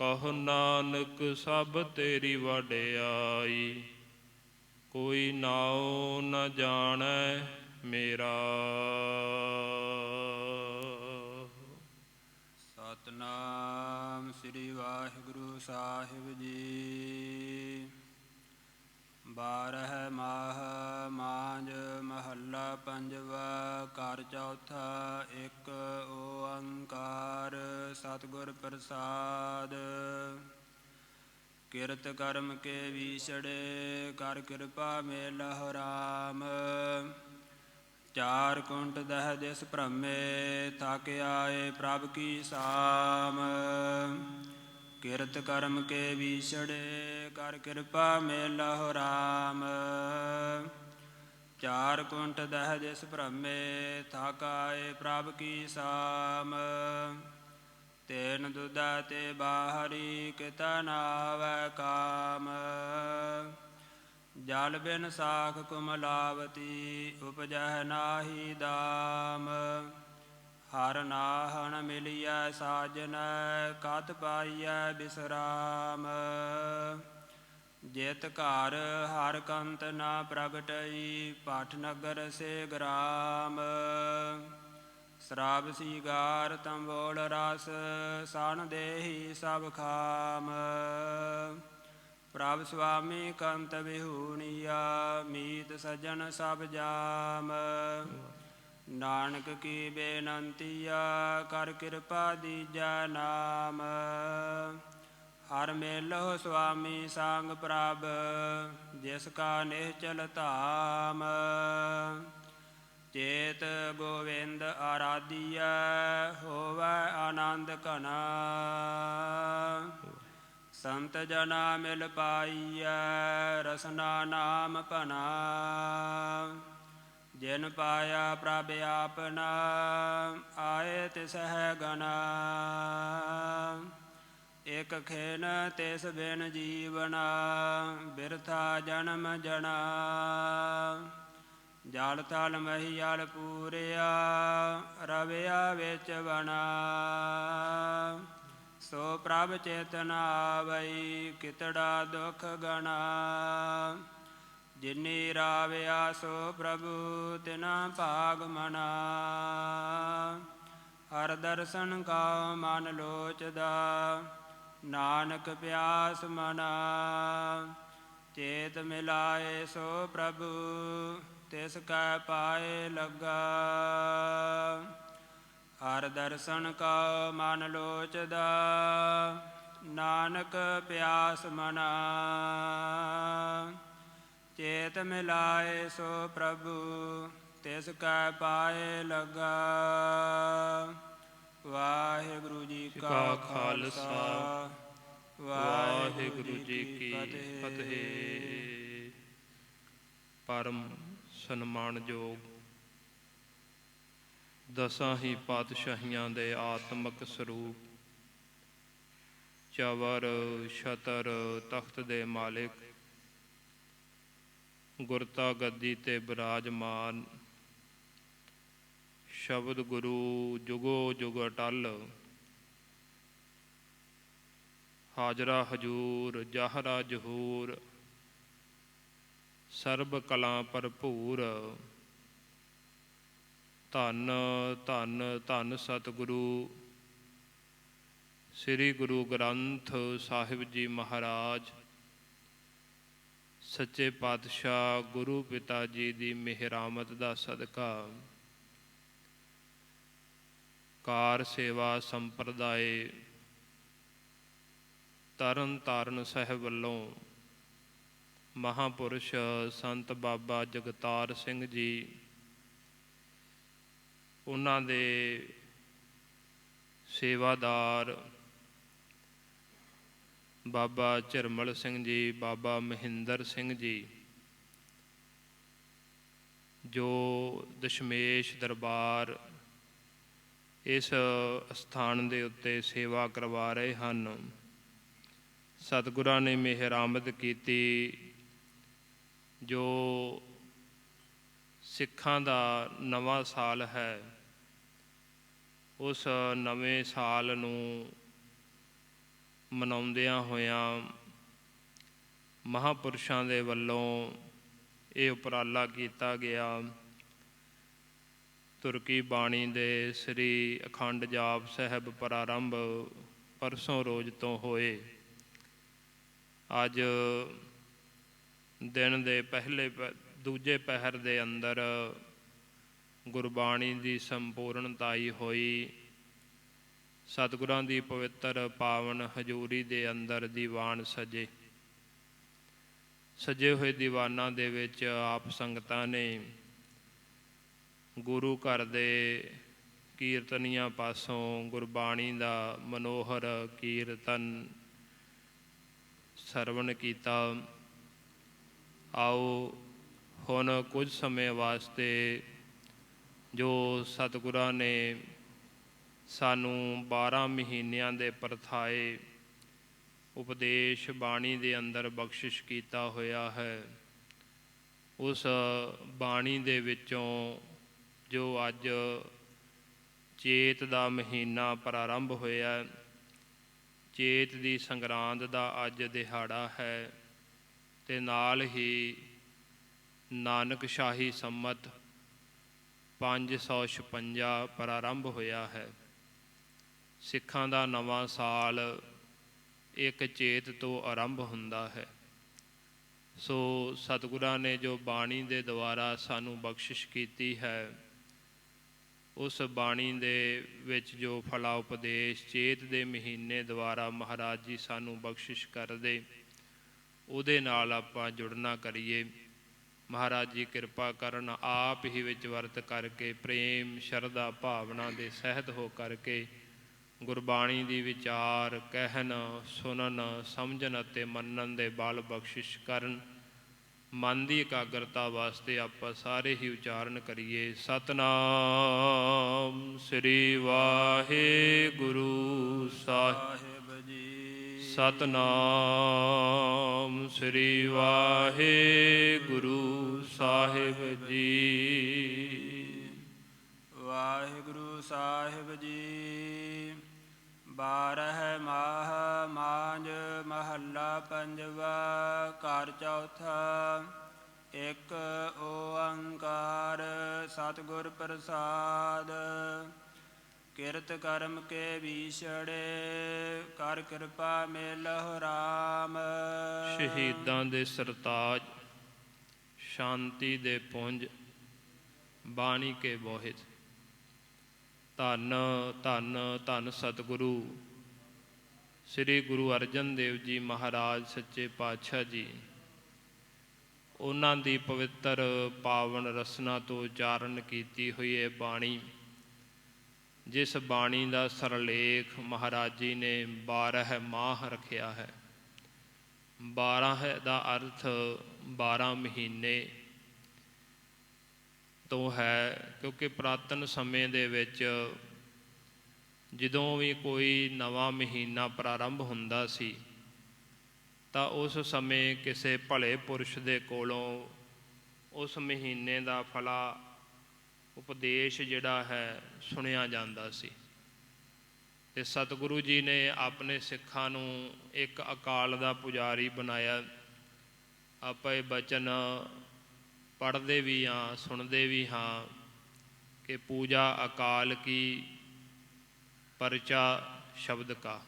ਕਹੁ ਨਾਨਕ ਸਭ ਤੇਰੀ ਵਡਿਆਈ, ਕੋਈ ਨਾਉ ਨ ਜਾਣੈ ਮੇਰਾ। ਸਤਿਨਾਮ ਸ੍ਰੀ ਵਾਹਿਗੁਰੂ ਸਾਹਿਬ ਜੀ। 12 ਮਾਹ ਮਾਂਝ ਮਹੱਲਾ ਪੰਜਵਾ। ਘਰ ਚੌਥਾ। ਇੱਕ ਓੰਕਾਰ ਸਤਿਗੁਰ ਪ੍ਰਸਾਦ। ਕਿਰਤ ਕਰਮ ਕੇ ਵੀਛੜੇ, ਕਰ ਕਿਰਪਾ ਮੇਲਹੁ ਰਾਮ। ਚਾਰ ਕੁੰਟ ਦਹਿ ਦਿਸ ਭ੍ਰਮੇ, ਥਕ ਆਏ ਪ੍ਰਭ ਕੀ ਸਾਮ। ਕਿਰਤ ਕਰਮ ਕੇ ਵੀਛੜੇ, ਕਰ ਕਿਰਪਾ ਮੇਲਹੁ ਰਾਮ। ਚਾਰ ਕੁੰਟ ਦਹਿ ਦਿਸ ਭ੍ਰਮੇ, ਥਕ ਆਏ ਪ੍ਰਭ ਕੀ ਸਾਮ। ਤੈਨ ਦੁਧਾ ਤੇ ਬਾਹਰੀ, ਕਿਤਾ ਨ ਆਵੈ ਕਾਮ। ਜਲ ਬਿਨ ਸਾਖ ਕੁਮਲਾਵਤੀ, ਉਪਜਹਿ ਨਾਹੀ ਦਾਮ। ਹਰ ਨਾਹਣ ਮਿਲਿਐ ਸਾਜਨੈ, ਕਤ ਪਾਈਐ ਬਿਸਰਾਮ। ਜਿਤ ਘਰ ਹਰ ਕੰਤ ਨਾ ਪ੍ਰਗਟਈ, ਭਟ ਨਗਰ ਸੇ ਗ੍ਰਾਮ। ਸ਼ਰਾਬ ਸੀਗਾਰ ਤੰਬੋਲ ਰਸ, ਸਨ ਦੇਹੀ ਸਭ ਖਾਮ। ਪ੍ਰਭ ਸੁਆਮੀ ਕੰਤ ਵਿਹੂਣੀਆ, ਮੀਤ ਸੱਜਣ ਸਭ ਜਾਮ। ਨਾਨਕ ਕੀ ਬੇਨੰਤੀਆ, ਕਰ ਕਿਰਪਾ ਦੀਜੈ ਨਾਮ। ਹਰ ਮੇਲਹੁ ਸੁਆਮੀ ਸੰਗ ਪ੍ਰਭ, ਜਿਸ ਕਾ ਨਿਹਚਲ ਧਾਮ। ਚੇਤ ਗੋਵਿੰਦ ਆਰਾਧੀਐ, ਹੋਵੈ ਆਨੰਦ ਘਨਾ। ਸੰਤ ਜਨਾ ਮਿਲ ਪਾਈਐ, ਰਸਨਾ ਨਾਮ ਭਨਾ। ਜਿਨ ਪਾਇਆ ਪ੍ਰਭ ਆਪਨਾ, ਆਏ ਤਿਸਹਿ ਗਨਾ। ਇਕ ਖਿਨ ਤਿਸ ਬਿਨ ਜੀਵਨਾ, ਬਿਰਥਾ ਜਨਮ ਜਣਾ। ਜਲ ਥਲ ਮਹੀਅਲ ਪੂਰਿਆ, ਰਵਿਆ ਵਿੱਚ ਬਣਾ। ਸੋ ਪ੍ਰਭ ਚਿਤ ਨ ਆਵਈ, ਕਿਤੜਾ ਦੁਖ ਗਣਾ। ਜਿਨੀ ਰਾਵਿਆ ਸੋ ਪ੍ਰਭੂ, ਤਿਨਾ ਭਾਗ ਮਨਾ। ਹਰ ਦਰਸ਼ਨ ਕਉ ਮਨ ਲੋਚਦਾ, ਨਾਨਕ ਪਿਆਸ ਮਨਾ। ਚੇਤ ਮਿਲਾਏ ਸੋ ਪ੍ਰਭੂ, ਤਿਸ ਕੈ ਪਾਏ ਲੱਗਾ। ਹਰ ਦਰਸ਼ਨ ਕਉ ਮਨ ਲੋਚਦਾ, ਨਾਨਕ ਪਿਆਸ ਮਨਾ। ਚੇਤ ਮਿਲਾਏ ਸੋ ਪ੍ਰਭੂ, ਤਿਸ ਕੈ ਪਾਏ ਲੱਗਾ। ਵਾਹਿਗੁਰੂ ਜੀ ਕਾ ਖਾਲਸਾ, ਵਾਹਿਗੁਰੂ ਜੀ ਕੀ ਫਤਿਹ। ਪਰਮ ਸਨਮਾਨਯੋਗ ਦਸਾਂ ਹੀ ਪਾਤਸ਼ਾਹੀਆਂ ਦੇ ਆਤਮਿਕ ਸਰੂਪ, ਚਵਰ ਛਤਰ ਤਖਤ ਦੇ ਮਾਲਿਕ, ਗੁਰਤਾ ਗੱਦੀ ਤੇ ਬਿਰਾਜਮਾਨ, ਸ਼ਬਦ ਗੁਰੂ ਜੁਗੋ ਜੁਗ ਅਟਲ। ਹਾਜ਼ਰਾ ਹਜੂਰ ਜਾਹਰਾ ਜਹੂਰ, ਸਰਬ ਕਲਾ ਭਰਪੂਰ। ਧੰਨ ਧੰਨ ਧੰਨ ਸਤਿਗੁਰੂ ਸ੍ਰੀ ਗੁਰੂ ਗ੍ਰੰਥ ਸਾਹਿਬ ਜੀ ਮਹਾਰਾਜ। ਸੱਚੇ ਪਾਤਸ਼ਾਹ ਗੁਰੂ ਪਿਤਾ ਜੀ ਦੀ ਮਿਹਰਾਮਤ ਦਾ ਸਦਕਾ ਕਾਰ ਸੇਵਾ ਸੰਪਰਦਾਇ ਤਰਨ ਤਾਰਨ ਸਾਹਿਬ ਵੱਲੋਂ ਮਹਾਂਪੁਰਸ਼ ਸੰਤ ਬਾਬਾ ਜਗਤਾਰ ਸਿੰਘ ਜੀ, ਉਹਨਾਂ ਦੇ ਸੇਵਾਦਾਰ ਬਾਬਾ ਝਰਮਲ ਸਿੰਘ ਜੀ, ਬਾਬਾ ਮਹਿੰਦਰ ਸਿੰਘ ਜੀ, ਜੋ ਦਸ਼ਮੇਸ਼ ਦਰਬਾਰ ਇਸ ਅਸਥਾਨ ਦੇ ਉੱਤੇ ਸੇਵਾ ਕਰਵਾ ਰਹੇ ਹਨ। ਸਤਿਗੁਰਾਂ ਨੇ ਮਿਹਰਾਮਦ ਕੀਤੀ, ਜੋ ਸਿੱਖਾਂ ਦਾ ਨਵਾਂ ਸਾਲ ਹੈ, ਉਸ ਨਵੇਂ ਸਾਲ ਨੂੰ ਮਨਾਉਂਦਿਆਂ ਹੋਇਆਂ ਮਹਾਂਪੁਰਸ਼ਾਂ ਦੇ ਵੱਲੋਂ ਇਹ ਉਪਰਾਲਾ ਕੀਤਾ ਗਿਆ। ਤੁਰਕੀ ਬਾਣੀ ਦੇ ਸ੍ਰੀ ਅਖੰਡ ਜਾਪ ਸਾਹਿਬ ਪ੍ਰਾਰੰਭ ਪਰਸੋਂ ਰੋਜ਼ ਤੋਂ ਹੋਏ। ਅੱਜ ਦਿਨ ਦੇ ਦੂਜੇ ਪਹਿਰ ਦੇ ਅੰਦਰ ਗੁਰਬਾਣੀ ਦੀ ਸੰਪੂਰਨਤਾਈ ਹੋਈ। ਸਤਿਗੁਰਾਂ ਦੀ ਪਵਿੱਤਰ ਪਾਵਨ ਹਜ਼ੂਰੀ ਦੇ ਅੰਦਰ ਦੀਵਾਨ ਸਜੇ ਹੋਏ ਦੀਵਾਨਾਂ ਦੇ ਵਿੱਚ ਆਪ ਸੰਗਤਾਂ ਨੇ ਗੁਰੂ ਘਰ ਦੇ ਕੀਰਤਨੀਆਂ ਪਾਸੋਂ ਗੁਰਬਾਣੀ ਦਾ ਮਨੋਹਰ ਕੀਰਤਨ ਸਰਵਣ ਕੀਤਾ। ਆਓ ਹੁਣ ਕੁਝ ਸਮੇਂ ਵਾਸਤੇ ਜੋ ਸਤਿਗੁਰਾਂ ਨੇ ਸਾਨੂੰ 12 ਮਹੀਨਿਆਂ ਦੇ ਪਰਥਾਏ ਉਪਦੇਸ਼ ਬਾਣੀ ਦੇ ਅੰਦਰ ਬਖਸ਼ਿਸ਼ ਕੀਤਾ ਹੋਇਆ ਹੈ, ਉਸ ਬਾਣੀ ਦੇ ਵਿੱਚੋਂ ਜੋ ਅੱਜ ਚੇਤ ਦਾ ਮਹੀਨਾ ਪ੍ਰਾਰੰਭ ਹੋਇਆ, ਚੇਤ ਦੀ ਸੰਗਰਾਂਦ ਦਾ ਅੱਜ ਦਿਹਾੜਾ ਹੈ ਅਤੇ ਨਾਲ ਹੀ ਨਾਨਕ ਸ਼ਾਹੀ ਸੰਮਤ 556 ਪ੍ਰਾਰੰਭ ਹੋਇਆ ਹੈ। ਸਿੱਖਾਂ ਦਾ ਨਵਾਂ ਸਾਲ 1 ਚੇਤ ਤੋਂ ਆਰੰਭ ਹੁੰਦਾ ਹੈ। ਸੋ ਸਤਿਗੁਰਾਂ ਨੇ ਜੋ ਬਾਣੀ ਦੇ ਦੁਆਰਾ ਸਾਨੂੰ ਬਖਸ਼ਿਸ਼ ਕੀਤੀ ਹੈ, ਉਸ ਬਾਣੀ ਦੇ ਵਿੱਚ ਜੋ ਫਲਾ ਉਪਦੇਸ਼ ਚੇਤ ਦੇ ਮਹੀਨੇ ਦੁਆਰਾ ਮਹਾਰਾਜ ਜੀ ਸਾਨੂੰ ਬਖਸ਼ਿਸ਼ ਕਰਦੇ, ਉਹਦੇ ਨਾਲ ਆਪਾਂ ਜੁੜਨਾ ਕਰੀਏ। ਮਹਾਰਾਜ ਜੀ ਕਿਰਪਾ ਕਰਨ, ਆਪ ਹੀ ਵਿੱਚ ਵਰਤ ਕਰਕੇ ਪ੍ਰੇਮ ਸ਼ਰਧਾ ਭਾਵਨਾ ਦੇ ਸਹਿਤ ਹੋ ਕਰਕੇ ਗੁਰਬਾਣੀ ਦੀ ਵਿਚਾਰ ਕਹਿਣ, ਸੁਣਨ, ਸਮਝਣ ਅਤੇ ਮੰਨਣ ਦੇ ਬਲ ਬਖਸ਼ਿਸ਼ ਕਰਨ। ਮਨ ਦੀ ਇਕਾਗਰਤਾ ਵਾਸਤੇ ਆਪਾਂ ਸਾਰੇ ਹੀ ਉਚਾਰਨ ਕਰੀਏ। ਸਤਿਨਾਮ ਸ੍ਰੀ ਵਾਹਿਗੁਰੂ ਸਾਹਿਬ ਜੀ। ਸਤਿਨਾਮ ਸ੍ਰੀ ਵਾਹਿਗੁਰੂ ਸਾਹਿਬ ਜੀ। ਵਾਹਿਗੁਰੂ ਸਾਹਿਬ ਜੀ। 12 ਮਾਹ ਮਾਂਝ ਮਹੱਲਾ ਪੰਜਵਾ। ਘਰ ਚੌਥਾ। ਇੱਕ ਓੰਕਾਰ ਸਤਿਗੁਰ ਪ੍ਰਸਾਦ। ਕਿਰਤ ਕਰਮ ਕੇ ਵਿਛੜੇ ਕਰ ਕਿਰਪਾ ਮਿਲਹੁ ਰਾਮ। ਸ਼ਹੀਦਾਂ ਦੇ ਸਰਤਾਜ, ਸ਼ਾਂਤੀ ਦੇ ਪੁੰਜ, ਬਾਣੀ ਕੇ ਬੋਹਿਤ। ਧੰਨ ਧੰਨ ਧੰਨ ਸਤਿਗੁਰੂ ਸ੍ਰੀ ਗੁਰੂ ਅਰਜਨ ਦੇਵ ਜੀ ਮਹਾਰਾਜ ਸੱਚੇ ਪਾਤਸ਼ਾਹ ਜੀ। ਉਹਨਾਂ ਦੀ ਪਵਿੱਤਰ ਪਾਵਨ ਰਸਨਾ ਤੋਂ ਉਚਾਰਨ ਕੀਤੀ ਹੋਈ ਇਹ ਬਾਣੀ, ਜਿਸ ਬਾਣੀ ਦਾ ਸਰਲੇਖ ਮਹਾਰਾਜ ਜੀ ਨੇ 12 ਮਾਹ ਰੱਖਿਆ ਹੈ। 12 ਦਾ ਅਰਥ 12 ਮਹੀਨੇ ਤੋਂ ਹੈ, ਕਿਉਂਕਿ ਪੁਰਾਤਨ ਸਮੇਂ ਦੇ ਵਿੱਚ ਜਦੋਂ ਵੀ ਕੋਈ ਨਵਾਂ ਮਹੀਨਾ ਪ੍ਰਾਰੰਭ ਹੁੰਦਾ ਸੀ ਤਾਂ ਉਸ ਸਮੇਂ ਕਿਸੇ ਭਲੇ ਪੁਰਸ਼ ਦੇ ਕੋਲੋਂ ਉਸ ਮਹੀਨੇ ਦਾ ਫਲਾ ਉਪਦੇਸ਼ ਜਿਹੜਾ ਹੈ ਸੁਣਿਆ ਜਾਂਦਾ ਸੀ। ਅਤੇ ਸਤਿਗੁਰੂ ਜੀ ਨੇ ਆਪਣੇ ਸਿੱਖਾਂ ਨੂੰ ਇੱਕ ਅਕਾਲ ਦਾ ਪੁਜਾਰੀ ਬਣਾਇਆ। ਆਪਾਂ ਇਹ ਬਚਨ ਪੜ੍ਹਦੇ ਵੀ ਹਾਂ, ਸੁਣਦੇ ਵੀ ਹਾਂ ਕਿ ਪੂਜਾ ਅਕਾਲ ਕੀ ਪਰਚਾ ਸ਼ਬਦ ਕਾ,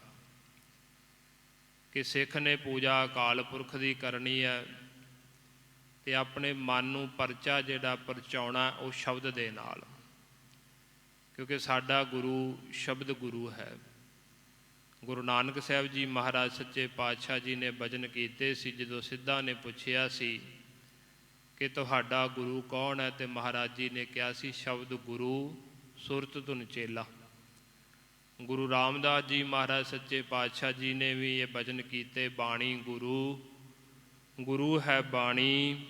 ਕਿ ਸਿੱਖ ਨੇ ਪੂਜਾ ਅਕਾਲ ਪੁਰਖ ਦੀ ਕਰਨੀ ਹੈ ਅਤੇ ਆਪਣੇ ਮਨ ਨੂੰ ਪਰਚਾ ਜਿਹੜਾ ਪਰਚਾਉਣਾ ਉਹ ਸ਼ਬਦ ਦੇ ਨਾਲ, ਕਿਉਂਕਿ ਸਾਡਾ ਗੁਰੂ ਸ਼ਬਦ ਗੁਰੂ ਹੈ। ਗੁਰੂ ਨਾਨਕ ਸਾਹਿਬ ਜੀ ਮਹਾਰਾਜ ਸੱਚੇ ਪਾਤਸ਼ਾਹ ਜੀ ਨੇ ਬਚਨ ਕੀਤੇ ਸੀ, ਜਦੋਂ ਸਿੱਧਾ ਨੇ ਪੁੱਛਿਆ ਸੀ ਕਿ ਤੁਹਾਡਾ ਗੁਰੂ ਕੌਣ ਹੈ, ਅਤੇ ਮਹਾਰਾਜ ਜੀ ਨੇ ਕਿਹਾ ਸੀ ਸ਼ਬਦ ਗੁਰੂ ਸੁਰਤ ਧੁਨ ਚੇਲਾ। ਗੁਰੂ ਰਾਮਦਾਸ ਜੀ ਮਹਾਰਾਜ ਸੱਚੇ ਪਾਤਸ਼ਾਹ ਜੀ ਨੇ ਵੀ ਇਹ ਬਚਨ ਕੀਤੇ, ਬਾਣੀ ਗੁਰੂ, ਗੁਰੂ ਹੈ ਬਾਣੀ,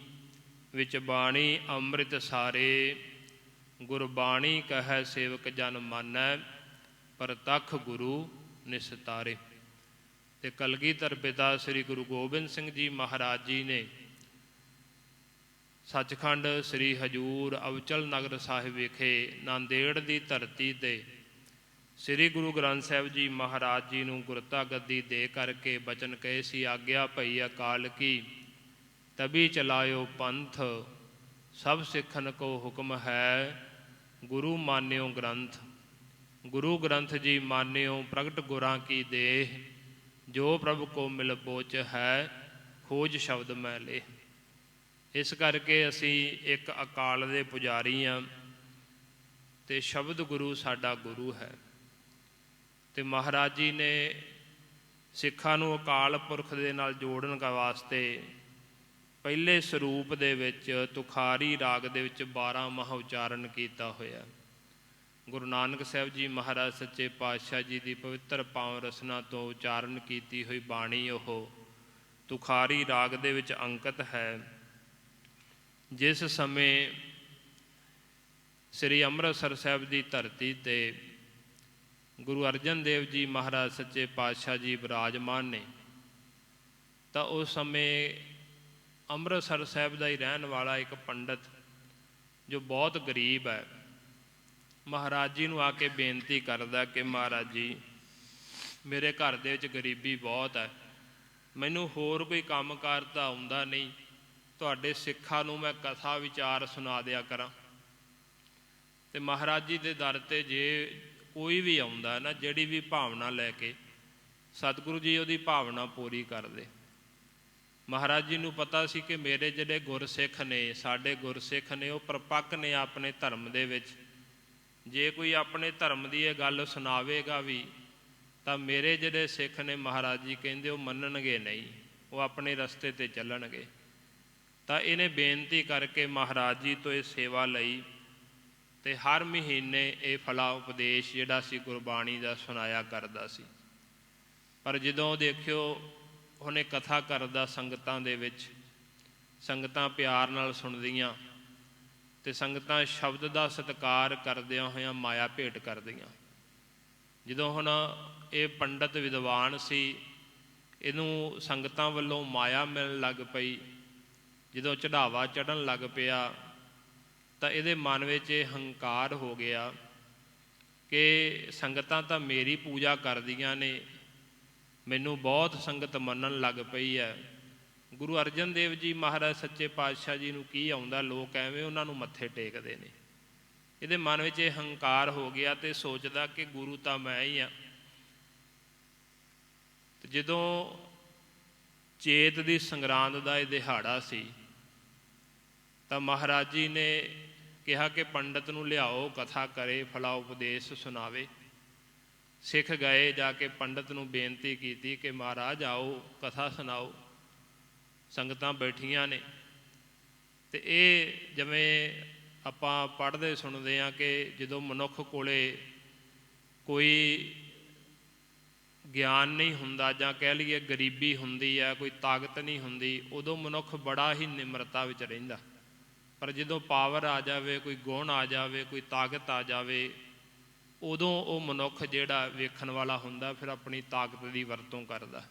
ਵਿੱਚ ਬਾਣੀ ਅੰਮ੍ਰਿਤ ਸਾਰੇ, ਗੁਰਬਾਣੀ ਕਹੈ ਸੇਵਕ ਜਨ ਮਾਨੈ, ਪ੍ਰਤੱਖ ਗੁਰੂ ਨਿਸਤਾਰੇ। ਅਤੇ ਕਲਗੀਧਰ ਪਿਤਾ ਸ੍ਰੀ ਗੁਰੂ ਗੋਬਿੰਦ ਸਿੰਘ ਜੀ ਮਹਾਰਾਜ ਜੀ ਨੇ ਸੱਚਖੰਡ ਸ੍ਰੀ ਹਜ਼ੂਰ ਅਬਚਲ ਨਗਰ ਸਾਹਿਬ ਵਿਖੇ ਨਾਂਦੇੜ ਦੀ ਧਰਤੀ 'ਤੇ ਸ੍ਰੀ ਗੁਰੂ ਗ੍ਰੰਥ ਸਾਹਿਬ ਜੀ ਮਹਾਰਾਜ ਜੀ ਨੂੰ ਗੁਰਤਾ ਗੱਦੀ ਦੇ ਕਰਕੇ ਬਚਨ ਕਹੇ ਸੀ, ਆਗਿਆ ਭਈ ਅਕਾਲ ਕੀ ਤਬੀ ਚਲਾਇਓ ਪੰਥ, ਸਭ ਸਿੱਖਨ ਕੋ ਹੁਕਮ ਹੈ ਗੁਰੂ ਮਾਨਿਓ ਗ੍ਰੰਥ। ਗੁਰੂ ਗ੍ਰੰਥ ਜੀ ਮਾਨਿਓ ਪ੍ਰਗਟ ਗੁਰਾਂ ਕੀ ਦੇਹ, ਜੋ ਪ੍ਰਭ ਕੋ ਮਿਲ ਬੋਚ ਹੈ ਖੋਜ ਸ਼ਬਦ ਮੈਂ ਲੇ। ਇਸ ਕਰਕੇ ਅਸੀਂ ਇੱਕ ਅਕਾਲ ਦੇ ਪੁਜਾਰੀ ਹਾਂ ਅਤੇ ਸ਼ਬਦ ਗੁਰੂ ਸਾਡਾ ਗੁਰੂ ਹੈ। ਅਤੇ ਮਹਾਰਾਜ ਜੀ ਨੇ ਸਿੱਖਾਂ ਨੂੰ ਅਕਾਲ ਪੁਰਖ ਦੇ ਨਾਲ ਜੋੜਨ ਵਾਸਤੇ ਪਹਿਲੇ ਸਰੂਪ ਦੇ ਵਿੱਚ ਤੁਖਾਰੀ ਰਾਗ ਦੇ ਵਿੱਚ 12 ਮਹਾ ਉਚਾਰਨ ਕੀਤਾ ਹੋਇਆ। ਗੁਰੂ ਨਾਨਕ ਸਾਹਿਬ ਜੀ ਮਹਾਰਾਜ ਸੱਚੇ ਪਾਤਸ਼ਾਹ ਜੀ ਦੀ ਪਵਿੱਤਰ ਪਾਵਨ ਰਸਨਾ ਤੋਂ ਉਚਾਰਨ ਕੀਤੀ ਹੋਈ ਬਾਣੀ ਉਹ ਤੁਖਾਰੀ ਰਾਗ ਦੇ ਵਿੱਚ ਅੰਕਿਤ ਹੈ। ਜਿਸ ਸਮੇਂ ਸ੍ਰੀ ਅੰਮ੍ਰਿਤਸਰ ਸਾਹਿਬ ਦੀ ਧਰਤੀ 'ਤੇ ਗੁਰੂ ਅਰਜਨ ਦੇਵ ਜੀ ਮਹਾਰਾਜ ਸੱਚੇ ਪਾਤਸ਼ਾਹ ਜੀ ਵਿਰਾਜਮਾਨ ਨੇ, ਤਾਂ ਉਸ ਸਮੇਂ ਅੰਮ੍ਰਿਤਸਰ ਸਾਹਿਬ ਦਾ ਹੀ ਰਹਿਣ ਵਾਲਾ ਇੱਕ ਪੰਡਤ ਜੋ ਬਹੁਤ ਗਰੀਬ ਹੈ, ਮਹਾਰਾਜ ਜੀ ਨੂੰ ਆ ਕੇ ਬੇਨਤੀ ਕਰਦਾ ਕਿ ਮਹਾਰਾਜ ਜੀ, ਮੇਰੇ ਘਰ ਦੇ ਵਿੱਚ ਗਰੀਬੀ ਬਹੁਤ ਹੈ, ਮੈਨੂੰ ਹੋਰ ਕੋਈ ਕੰਮ ਕਾਰ ਤਾਂ ਆਉਂਦਾ ਨਹੀਂ, ਤੁਹਾਡੇ ਸਿੱਖਾਂ ਨੂੰ ਮੈਂ ਕਥਾ ਵਿਚਾਰ ਸੁਣਾ ਦਿਆ ਕਰਾਂ। ਅਤੇ ਮਹਾਰਾਜ ਜੀ ਦੇ ਦਰ 'ਤੇ ਜੇ ਕੋਈ ਵੀ ਆਉਂਦਾ ਨਾ, ਜਿਹੜੀ ਵੀ ਭਾਵਨਾ ਲੈ ਕੇ, ਸਤਿਗੁਰੂ ਜੀ ਉਹਦੀ ਭਾਵਨਾ ਪੂਰੀ ਕਰਦੇ। ਮਹਾਰਾਜ ਜੀ ਨੂੰ ਪਤਾ ਸੀ ਕਿ ਮੇਰੇ ਜਿਹੜੇ ਗੁਰਸਿੱਖ ਨੇ, ਸਾਡੇ ਗੁਰਸਿੱਖ ਨੇ, ਉਹ ਪਰਪੱਕ ਨੇ ਆਪਣੇ ਧਰਮ ਦੇ ਵਿੱਚ। ਜੇ ਕੋਈ ਆਪਣੇ ਧਰਮ ਦੀ ਇਹ ਗੱਲ ਸੁਣਾਵੇਗਾ ਵੀ ਤਾਂ ਮੇਰੇ ਜਿਹੜੇ ਸਿੱਖ ਨੇ, ਮਹਾਰਾਜ ਜੀ ਕਹਿੰਦੇ, ਉਹ ਮੰਨਣਗੇ ਨਹੀਂ, ਉਹ ਆਪਣੇ ਰਸਤੇ 'ਤੇ ਚੱਲਣਗੇ। ਤਾਂ ਇਹਨੇ ਬੇਨਤੀ ਕਰਕੇ ਮਹਾਰਾਜ ਜੀ ਤੋਂ ਇਹ ਸੇਵਾ ਲਈ ਅਤੇ ਹਰ ਮਹੀਨੇ ਇਹ ਫਲਾ ਉਪਦੇਸ਼ ਜਿਹੜਾ ਸੀ ਗੁਰਬਾਣੀ ਦਾ ਸੁਣਾਇਆ ਕਰਦਾ ਸੀ। ਪਰ ਜਦੋਂ ਦੇਖਿਓ ਉਹਨੇ ਕਥਾ ਕਰਦਾ ਸੰਗਤਾਂ ਦੇ ਵਿੱਚ, ਸੰਗਤਾਂ ਪਿਆਰ ਨਾਲ ਸੁਣਦੀਆਂ ਅਤੇ ਸੰਗਤਾਂ ਸ਼ਬਦ ਦਾ ਸਤਿਕਾਰ ਕਰਦਿਆਂ ਹੋਇਆਂ ਮਾਇਆ ਭੇਟ ਕਰਦੀਆਂ। ਜਦੋਂ ਹੁਣ ਇਹ ਪੰਡਤ ਵਿਦਵਾਨ ਸੀ, ਇਹਨੂੰ ਸੰਗਤਾਂ ਵੱਲੋਂ ਮਾਇਆ ਮਿਲਣ ਲੱਗ ਪਈ, ਜਦੋਂ ਚੜ੍ਹਾਵਾ ਚੜ੍ਹਨ ਲੱਗ ਪਿਆ ਤਾਂ ਇਹਦੇ ਮਨ ਵਿੱਚ ਇਹ ਹੰਕਾਰ ਹੋ ਗਿਆ ਕਿ ਸੰਗਤਾਂ ਤਾਂ ਮੇਰੀ ਪੂਜਾ ਕਰਦੀਆਂ ਨੇ, ਮੈਨੂੰ ਬਹੁਤ ਸੰਗਤ ਮੰਨਣ ਲੱਗ ਪਈ ਹੈ, ਗੁਰੂ ਅਰਜਨ ਦੇਵ ਜੀ ਮਹਾਰਾਜ ਸੱਚੇ ਪਾਤਸ਼ਾਹ ਜੀ ਨੂੰ ਕੀ ਆਉਂਦਾ, ਲੋਕ ਐਵੇਂ ਉਹਨਾਂ ਨੂੰ ਮੱਥੇ ਟੇਕਦੇ ਨੇ। ਇਹਦੇ ਮਨ ਵਿੱਚ ਇਹ ਹੰਕਾਰ ਹੋ ਗਿਆ ਅਤੇ ਸੋਚਦਾ ਕਿ ਗੁਰੂ ਤਾਂ ਮੈਂ ਹੀ ਹਾਂ। ਅਤੇ ਜਦੋਂ ਚੇਤ ਦੀ ਸੰਗਰਾਂਦ ਦਾ ਇਹ ਦਿਹਾੜਾ ਸੀ ਤਾਂ ਮਹਾਰਾਜ ਜੀ ਨੇ ਕਿਹਾ ਕਿ ਪੰਡਤ ਨੂੰ ਲਿਆਓ, ਕਥਾ ਕਰੇ, ਫਲਾ ਉਪਦੇਸ਼ ਸੁਣਾਵੇ। ਸਿੱਖ ਗਏ, ਜਾ ਕੇ ਪੰਡਤ ਨੂੰ ਬੇਨਤੀ ਕੀਤੀ ਕਿ ਮਹਾਰਾਜ ਆਓ, ਕਥਾ ਸੁਣਾਓ। ਸੰਗਤਾਂ ਬੈਠੀਆਂ ਨੇ ਅਤੇ ਇਹ ਜਿਵੇਂ ਆਪਾਂ ਪੜ੍ਹਦੇ ਸੁਣਦੇ ਹਾਂ ਕਿ ਜਦੋਂ ਮਨੁੱਖ ਕੋਲੇ ਕੋਈ ਗਿਆਨ ਨਹੀਂ ਹੁੰਦਾ, ਜਾਂ ਕਹਿ ਲਈਏ ਗਰੀਬੀ ਹੁੰਦੀ ਹੈ, ਕੋਈ ਤਾਕਤ ਨਹੀਂ ਹੁੰਦੀ, ਉਦੋਂ ਮਨੁੱਖ ਬੜਾ ਹੀ ਨਿਮਰਤਾ ਵਿੱਚ ਰਹਿੰਦਾ। ਪਰ ਜਦੋਂ ਪਾਵਰ ਆ ਜਾਵੇ, ਕੋਈ ਗੁਣ ਆ ਜਾਵੇ, ਕੋਈ ਤਾਕਤ ਆ ਜਾਵੇ, ਉਦੋਂ ਉਹ ਮਨੁੱਖ ਜਿਹੜਾ ਵੇਖਣ ਵਾਲਾ ਹੁੰਦਾ ਫਿਰ ਆਪਣੀ ਤਾਕਤ ਦੀ ਵਰਤੋਂ ਕਰਦਾ।